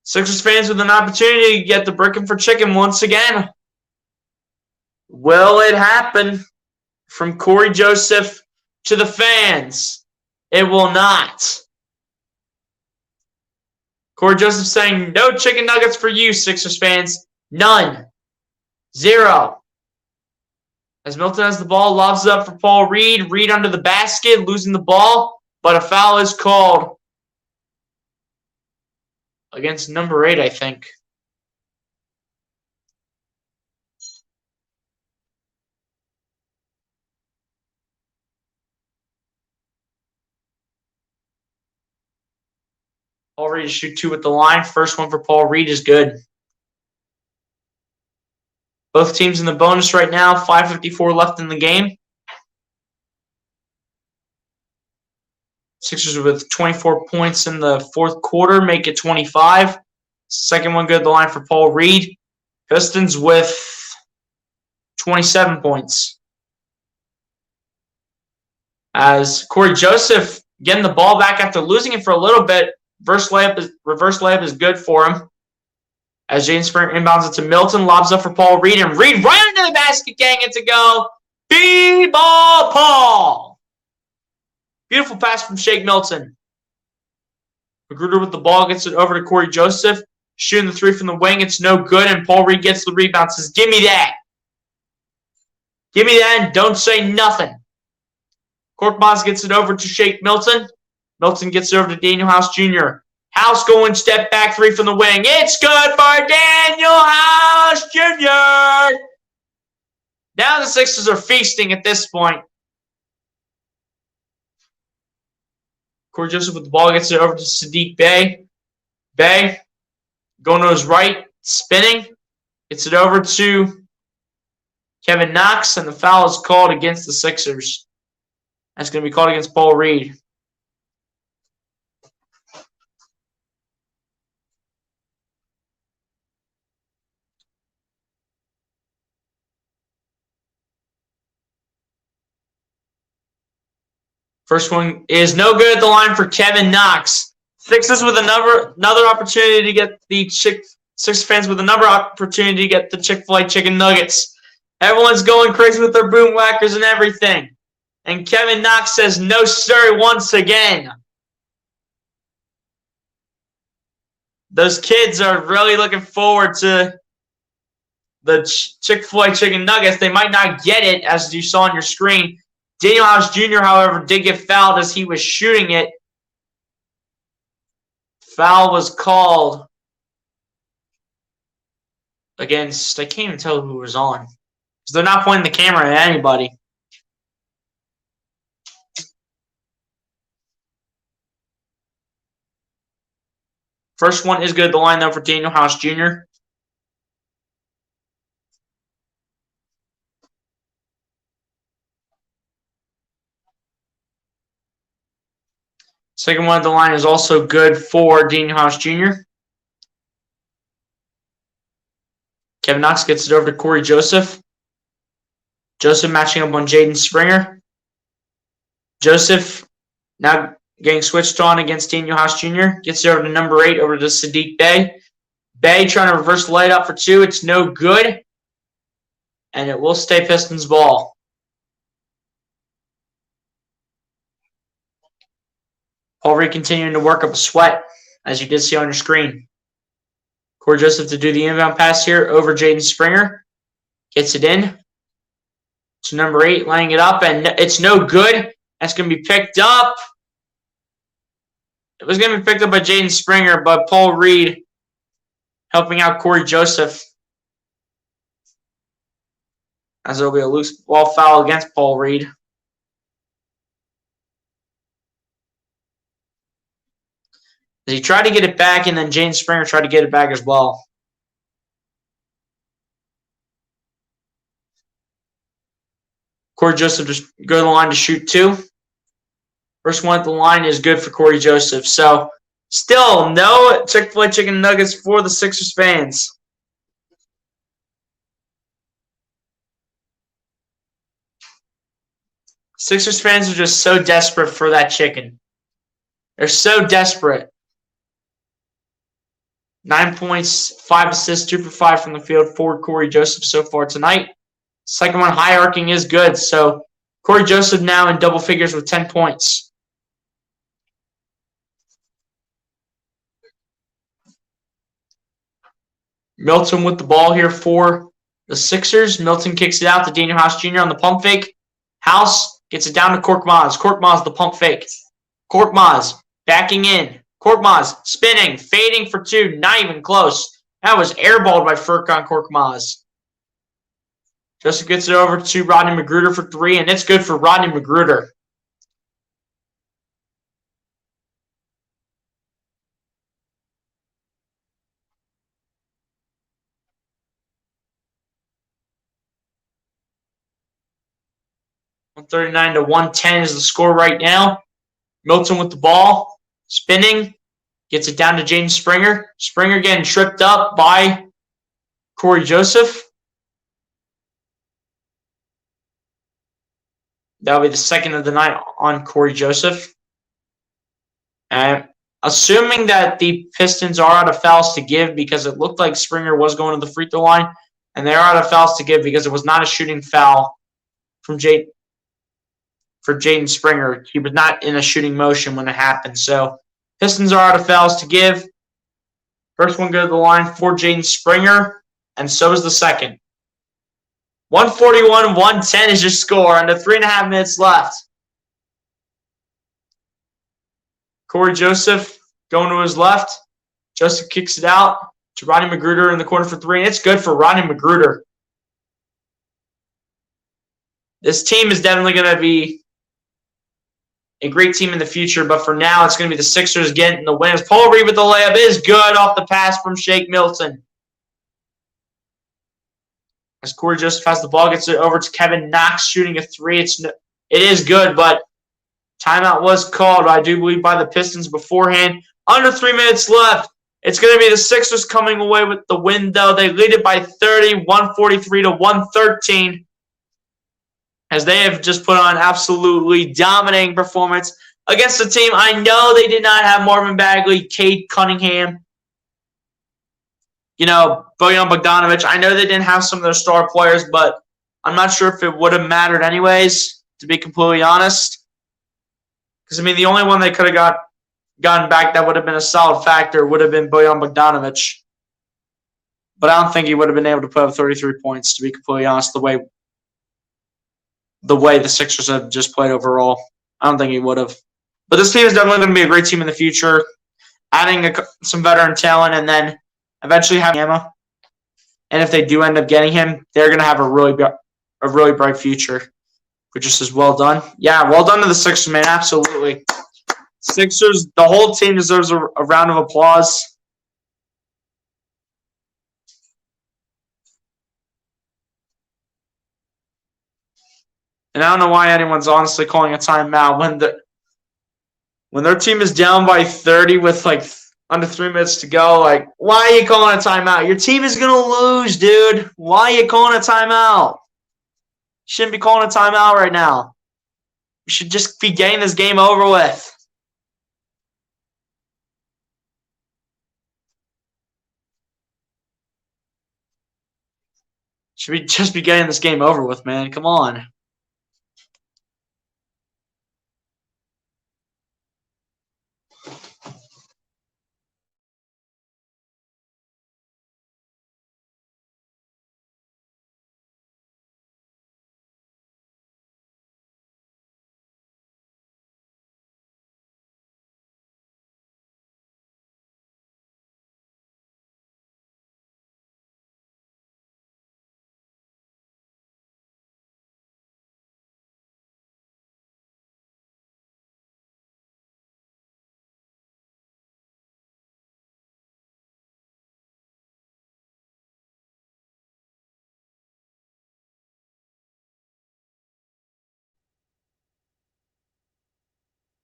Sixers fans with an opportunity to get the brickin' for chicken once again. Will it happen? From Corey Joseph to the fans, it will not. Corey Joseph saying, no chicken nuggets for you, Sixers fans. None. 0. As Milton has the ball, lobs it up for Paul Reed. Reed under the basket, losing the ball, but a foul is called against number 8, I think. Paul Reed to shoot 2 at the line. First one for Paul Reed is good. Both teams in the bonus right now. 5:54 left in the game. Sixers with 24 points in the fourth quarter. Make it 25. Second one good at the line for Paul Reed. Pistons with 27 points. As Corey Joseph getting the ball back after losing it for a little bit. Reverse layup is good for him. As Jaden Springer inbounds it to Milton, lobs up for Paul Reed, and Reed right into the basket, getting it to go. B-ball Paul. Beautiful pass from Shake Milton. Magruder with the ball, gets it over to Corey Joseph. Shooting the 3 from the wing, it's no good, and Paul Reed gets the rebound, says, give me that. Give me that and don't say nothing. Korkmaz gets it over to Shake Milton. Milton gets it over to Daniel House Jr. House going step back 3 from the wing. It's good for Daniel House Jr. Now the Sixers are feasting at this point. Corey Joseph with the ball gets it over to Sadiq Bey. Bey going to his right, spinning. Gets it over to Kevin Knox, and the foul is called against the Sixers. That's going to be called against Paul Reed. First one is no good at the line for Kevin Knox. Sixers with another opportunity to get the Sixers fans with another opportunity to get the Chick-fil-A chicken nuggets. Everyone's going crazy with their boom whackers and everything. And Kevin Knox says no sir once again. Those kids are really looking forward to the Chick-fil-A chicken nuggets. They might not get it, as you saw on your screen. Daniel House Jr., however, did get fouled as he was shooting it. Foul was called against, I can't even tell who was on. Because they're not pointing the camera at anybody. First one is good at the line, though, for Daniel House Jr. Second one at the line is also good for Daniel House Jr. Kevin Knox gets it over to Corey Joseph. Joseph matching up on Jaden Springer. Joseph now getting switched on against Daniel House Jr. Gets it over to number 8, over to Sadiq Bey. Bey trying to reverse the light up for 2. It's no good. And it will stay Pistons ball. Paul Reed continuing to work up a sweat, as you did see on your screen. Corey Joseph to do the inbound pass here over Jaden Springer. Gets it in to number 8, laying it up, and it's no good. That's going to be picked up. It was going to be picked up by Jaden Springer, but Paul Reed helping out Corey Joseph. As there will be a loose ball foul against Paul Reed. He tried to get it back, and then Jaden Springer tried to get it back as well. Corey Joseph just go to the line to shoot 2. First one at the line is good for Corey Joseph. So, still no Chick-fil-A chicken nuggets for the Sixers fans. Sixers fans are just so desperate for that chicken. They're so desperate. 9 points, 5 assists, 2 for 5 from the field for Corey Joseph so far tonight. Second one, high arcing is good. So Corey Joseph now in double figures with 10 points. Milton with the ball here for the Sixers. Milton kicks it out to Daniel House Jr. on the pump fake. House gets it down to Korkmaz. Korkmaz, the pump fake. Korkmaz backing in. Korkmaz spinning, fading for two, not even close. That was airballed by Furkan Korkmaz. Joseph gets it over to Rodney Magruder for three, and it's good for Rodney Magruder. $139 to 110 is the score right now. Milton with the ball, spinning, gets it down to Jaden Springer. Springer getting tripped up by Corey Joseph. That'll be the second of the night on Corey Joseph. And assuming that the Pistons are out of fouls to give because it looked like Springer was going to the free throw line, and they are out of fouls to give because it was not a shooting foul from Jaden Springer. He was not in a shooting motion when it happened. So Pistons are out of fouls to give. First one go to the line for Jaden Springer, and so is the second. 141-110 is your score under 3.5 minutes left. Corey Joseph going to his left. Joseph kicks it out to Rodney Magruder in the corner for three, and it's good for Rodney Magruder. This team is definitely going to be a great team in the future, but for now, it's going to be the Sixers getting the wins. Paul Reed with the layup is good off the pass from Shake Milton. As Corey Joseph has the ball, gets it over to Kevin Knox shooting a three. It is good, but timeout was called, I do believe, by the Pistons beforehand. Under 3 minutes left. It's going to be the Sixers coming away with the win, though. They lead it by 30, 143 to 113. As they have just put on absolutely dominating performance against the team. I know they did not have Marvin Bagley, Cade Cunningham, Bojan Bogdanovic. I know they didn't have some of their star players, but I'm not sure if it would have mattered anyways, to be completely honest. Because, the only one they could have gotten back that would have been a solid factor would have been Bojan Bogdanovic. But I don't think he would have been able to put up 33 points, to be completely honest, the way the Sixers have just played overall. I don't think he would have. But this team is definitely going to be a great team in the future, adding some veteran talent and then eventually having Emma. And if they do end up getting him, they're going to have a really bright future, which is just well done. Yeah, well done to the Sixers, man. Absolutely. Sixers, the whole team deserves a round of applause. And I don't know why anyone's honestly calling a timeout when their team is down by 30 with under 3 minutes to go. Why are you calling a timeout? Your team is going to lose, dude. Why are you calling a timeout? You shouldn't be calling a timeout right now. You should just be getting this game over with. Should we just be getting this game over with, man? Come on.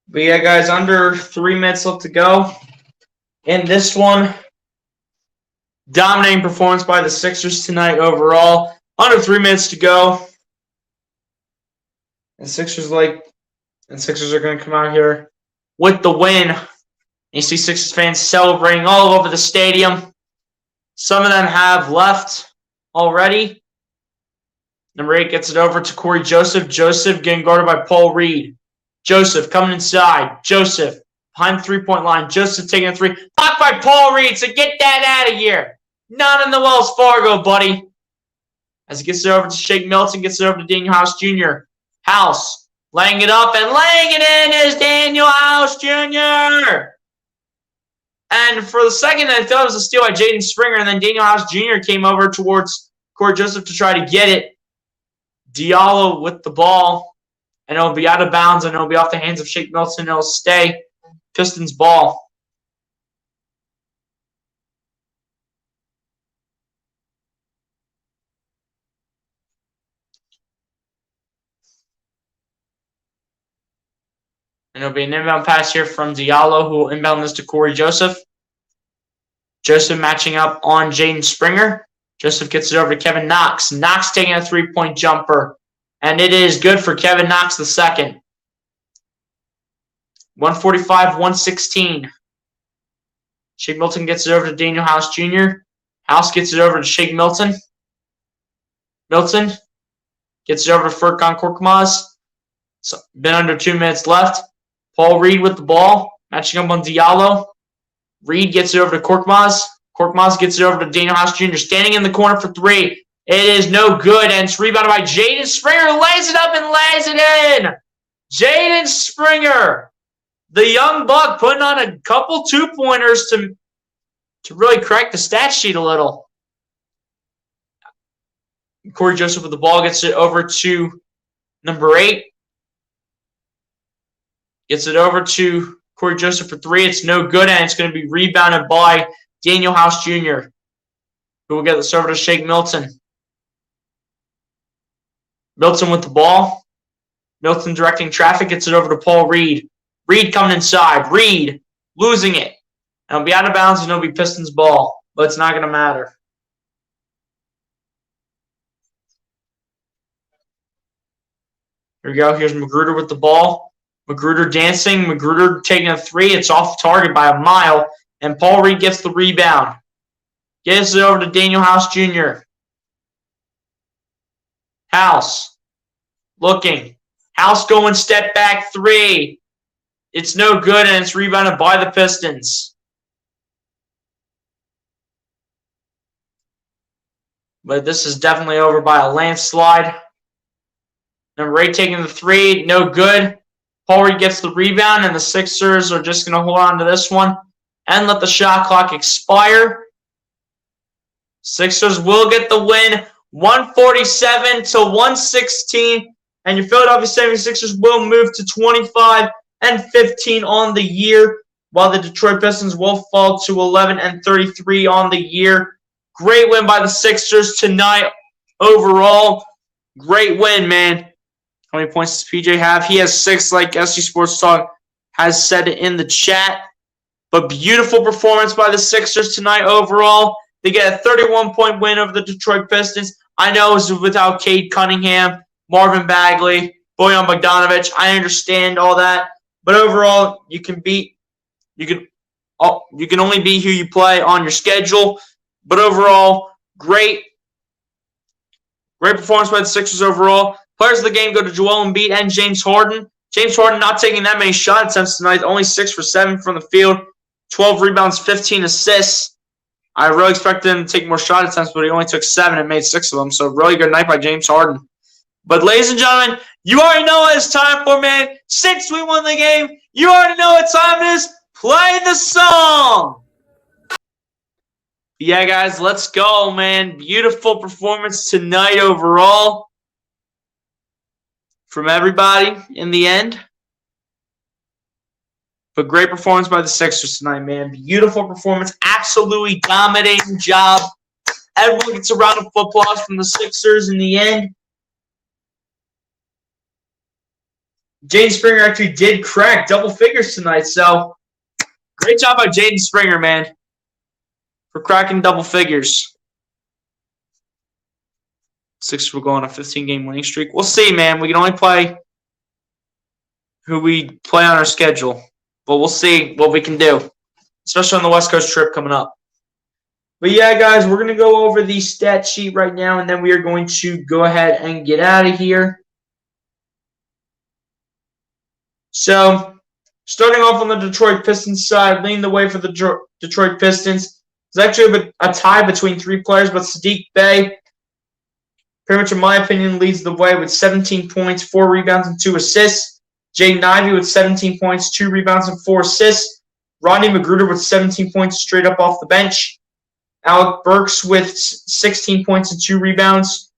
But yeah, guys, under 3 minutes left to go. In this one, dominating performance by the Sixers tonight overall. Under 3 minutes to go. And Sixers are going to come out here with the win. You see Sixers fans celebrating all over the stadium. Some of them have left already. Number 8 gets it over to Corey Joseph. Joseph getting guarded by Paul Reed. Joseph coming inside. Joseph behind the three-point line. Joseph taking a three. Blocked by Paul Reed, so get that out of here. Not in the Wells Fargo, buddy. As he gets it over to Shake Milton, gets it over to Daniel House Jr. House laying it up and laying it in is Daniel House Jr. And for the second, I thought it was a steal by Jaden Springer, and then Daniel House Jr. came over towards Corey Joseph to try to get it. Diallo with the ball, and it'll be out of bounds, and it'll be off the hands of Shake Milton. It'll stay Pistons ball. And it'll be an inbound pass here from Diallo, who will inbound this to Corey Joseph. Joseph matching up on Jaden Springer. Joseph gets it over to Kevin Knox. Knox taking a three-point jumper. And it is good for Kevin Knox the second. 145-116. Shake Milton gets it over to Daniel House Jr. House gets it over to Shake Milton. Milton gets it over to Furkan Korkmaz. So, been under 2 minutes left. Paul Reed with the ball, matching up on Diallo. Reed gets it over to Korkmaz. Korkmaz gets it over to Daniel House Jr. Standing in the corner for three. It is no good, and it's rebounded by Jaden Springer, who lays it up and lays it in. Jaden Springer, the young buck, putting on a couple two-pointers to really crack the stat sheet a little. Corey Joseph with the ball gets it over to number 8. Gets it over to Corey Joseph for three. It's no good, and it's going to be rebounded by Daniel House Jr., who will get this over to Shake Milton. Milton with the ball. Milton directing traffic. Gets it over to Paul Reed. Reed coming inside. Reed losing it. And it'll be out of bounds, and it'll be Pistons ball. But it's not going to matter. Here we go. Here's Magruder with the ball. Magruder dancing. Magruder taking a three. It's off target by a mile. And Paul Reed gets the rebound. Gets it over to Daniel House Jr. House looking. House going step back three. It's no good, and it's rebounded by the Pistons. But this is definitely over by a landslide. Number 8 taking the three. No good. Paul Reed gets the rebound, and the Sixers are just going to hold on to this one and let the shot clock expire. Sixers will get the win, 147-116, and your Philadelphia 76ers will move to 25-15 on the year, while the Detroit Pistons will fall to 11-33 on the year. Great win by the Sixers tonight overall. Great win, man. How many points does PJ have? He has 6, like SG Sports Talk has said it in the chat. But beautiful performance by the Sixers tonight overall. They get a 31-point win over the Detroit Pistons. I know it was without Cade Cunningham, Marvin Bagley, Bojan Bogdanovic. I understand all that. But overall, you can only beat who you play on your schedule. But overall, great performance by the Sixers overall. Players of the game go to Joel Embiid and James Harden. James Harden not taking that many shot attempts tonight. Only 6 for 7 from the field. 12 rebounds, 15 assists. I really expected him to take more shot attempts, but he only took 7 and made 6 of them. So really good night by James Harden. But ladies and gentlemen, you already know what it's time for, man. Since we won the game, you already know what time it is. Play the song. Yeah, guys, let's go, man. Beautiful performance tonight overall from everybody in the end. But great performance by the Sixers tonight, man. Beautiful performance. Absolutely dominating job. Everyone gets a round of applause from the Sixers in the end. Jaden Springer actually did crack double figures tonight. So, great job by Jaden Springer, man, for cracking double figures. Sixers will go on a 15-game winning streak. We'll see, man. We can only play who we play on our schedule. but we'll see what we can do, especially on the West Coast trip coming up. But yeah, guys, we're going to go over the stat sheet right now, and then we are going to go ahead and get out of here. So, starting off on the Detroit Pistons side, leading the way for the Detroit Pistons. It's actually a tie between three players, but Saddiq Bey, pretty much in my opinion, leads the way with 17 points, 4 rebounds, and 2 assists. Jaden Ivey with 17 points, 2 rebounds, and 4 assists. Rodney Magruder with 17 points straight up off the bench. Alec Burks with 16 points and 2 rebounds.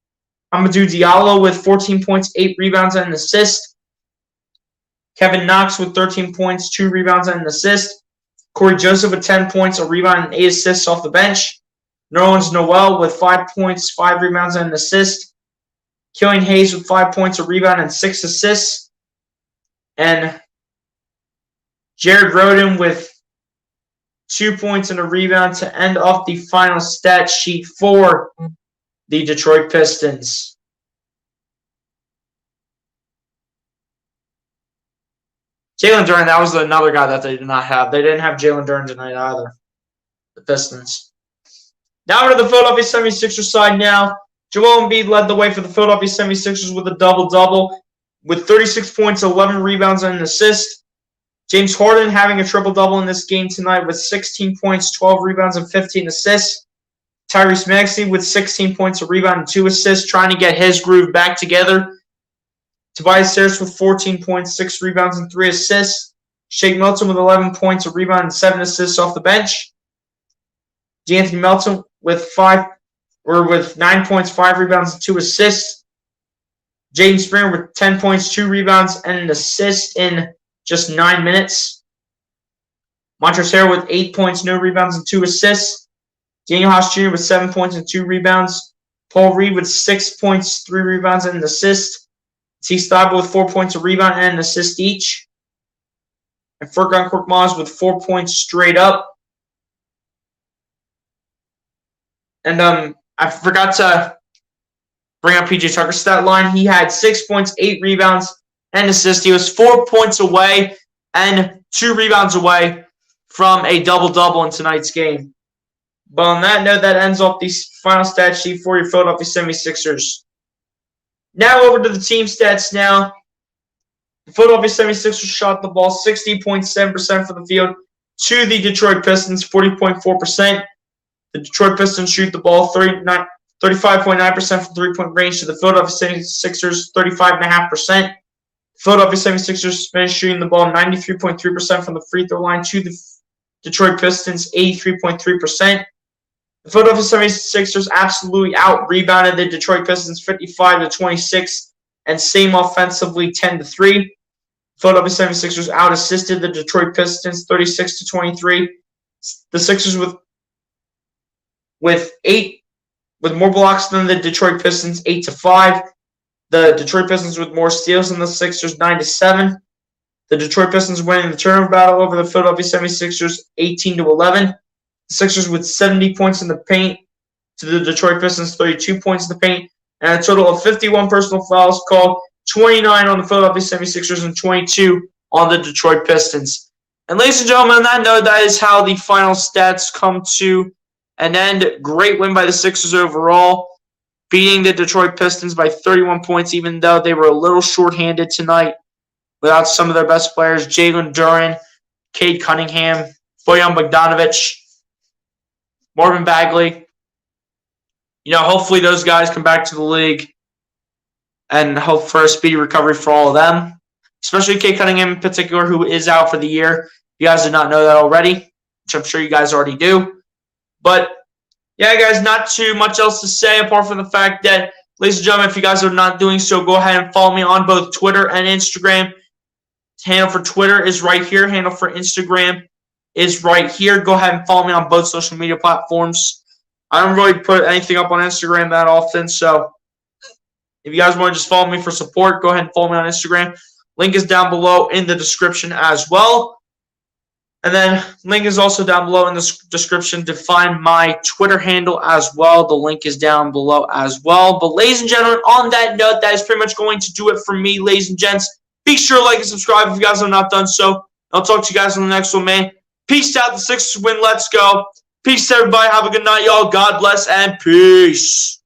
Amadou Diallo with 14 points, 8 rebounds, and an assist. Kevin Knox with 13 points, 2 rebounds, and an assist. Corey Joseph with 10 points, a rebound, and 8 assists off the bench. Nerlens Noel with 5 points, 5 rebounds, and an assist. Killian Hayes with 5 points, a rebound, and 6 assists. And Jared Rhoden with 2 points and a rebound to end off the final stat sheet for the Detroit Pistons. Jalen Duren, that was another guy that they did not have. They didn't have Jalen Duren tonight either, the Pistons. Now we're to the Philadelphia 76ers side now. Joel Embiid led the way for the Philadelphia 76ers with a double-double with 36 points, 11 rebounds, and an assist. James Harden having a triple-double in this game tonight with 16 points, 12 rebounds, and 15 assists. Tyrese Maxey with 16 points, a rebound, and 2 assists, trying to get his groove back together. Tobias Harris with 14 points, 6 rebounds, and 3 assists. Shake Milton with 11 points, a rebound, and 7 assists off the bench. D'Anthony Melton with 9 points, 5 rebounds, and 2 assists. Jaden Springer with 10 points, 2 rebounds, and an assist in just 9 minutes. Montrezl Harrell with 8 points, no rebounds, and 2 assists. Daniel House Jr. with 7 points and 2 rebounds. Paul Reed with 6 points, 3 rebounds, and an assist. T. Stabile with 4 points, a rebound, and an assist each. And Furkan Korkmaz with 4 points straight up. And I forgot to bring up PJ Tucker's stat line. He had 6 points, 8 rebounds, and an assist. He was 4 points away and 2 rebounds away from a double-double in tonight's game. But on that note, that ends off the final stat sheet for your Philadelphia 76ers. Now over to the team stats now. The Philadelphia 76ers shot the ball 60.7% from the field to the Detroit Pistons, 40.4%. The Detroit Pistons shoot the ball 35.9% from three-point range to the Philadelphia 76ers, 35.5%. Philadelphia 76ers finished shooting the ball 93.3% from the free throw line to the Detroit Pistons, 83.3%. The Philadelphia 76ers absolutely out-rebounded the Detroit Pistons 55-26 and same offensively 10-3. Philadelphia 76ers out-assisted the Detroit Pistons 36-23. The Sixers with more blocks than the Detroit Pistons, 8-5. The Detroit Pistons with more steals than the Sixers, 9-7. The Detroit Pistons winning the turnover battle over the Philadelphia 76ers, 18-11. The Sixers with 70 points in the paint to the Detroit Pistons, 32 points in the paint, and a total of 51 personal fouls called, 29 on the Philadelphia 76ers and 22 on the Detroit Pistons. And ladies and gentlemen, on that note, that is how the final stats come to an end. Great win by the Sixers overall, beating the Detroit Pistons by 31 points, even though they were a little shorthanded tonight without some of their best players, Jalen Duren, Cade Cunningham, Bojan Bogdanovic, Marvin Bagley. Hopefully those guys come back to the league and hope for a speedy recovery for all of them, especially Cade Cunningham in particular, who is out for the year. You guys did not know that already, which I'm sure you guys already do. But, yeah, guys, not too much else to say apart from the fact that, ladies and gentlemen, if you guys are not doing so, go ahead and follow me on both Twitter and Instagram. Handle for Twitter is right here. Handle for Instagram is right here. Go ahead and follow me on both social media platforms. I don't really put anything up on Instagram that often, so if you guys want to just follow me for support, go ahead and follow me on Instagram. Link is down below in the description as well. And then link is also down below in the description to find my Twitter handle as well. The link is down below as well. But ladies and gentlemen, on that note, that is pretty much going to do it for me, ladies and gents. Be sure to like and subscribe if you guys have not done so. I'll talk to you guys on the next one, man. Peace out. The Sixers win. Let's go. Peace, everybody. Have a good night, y'all. God bless and peace.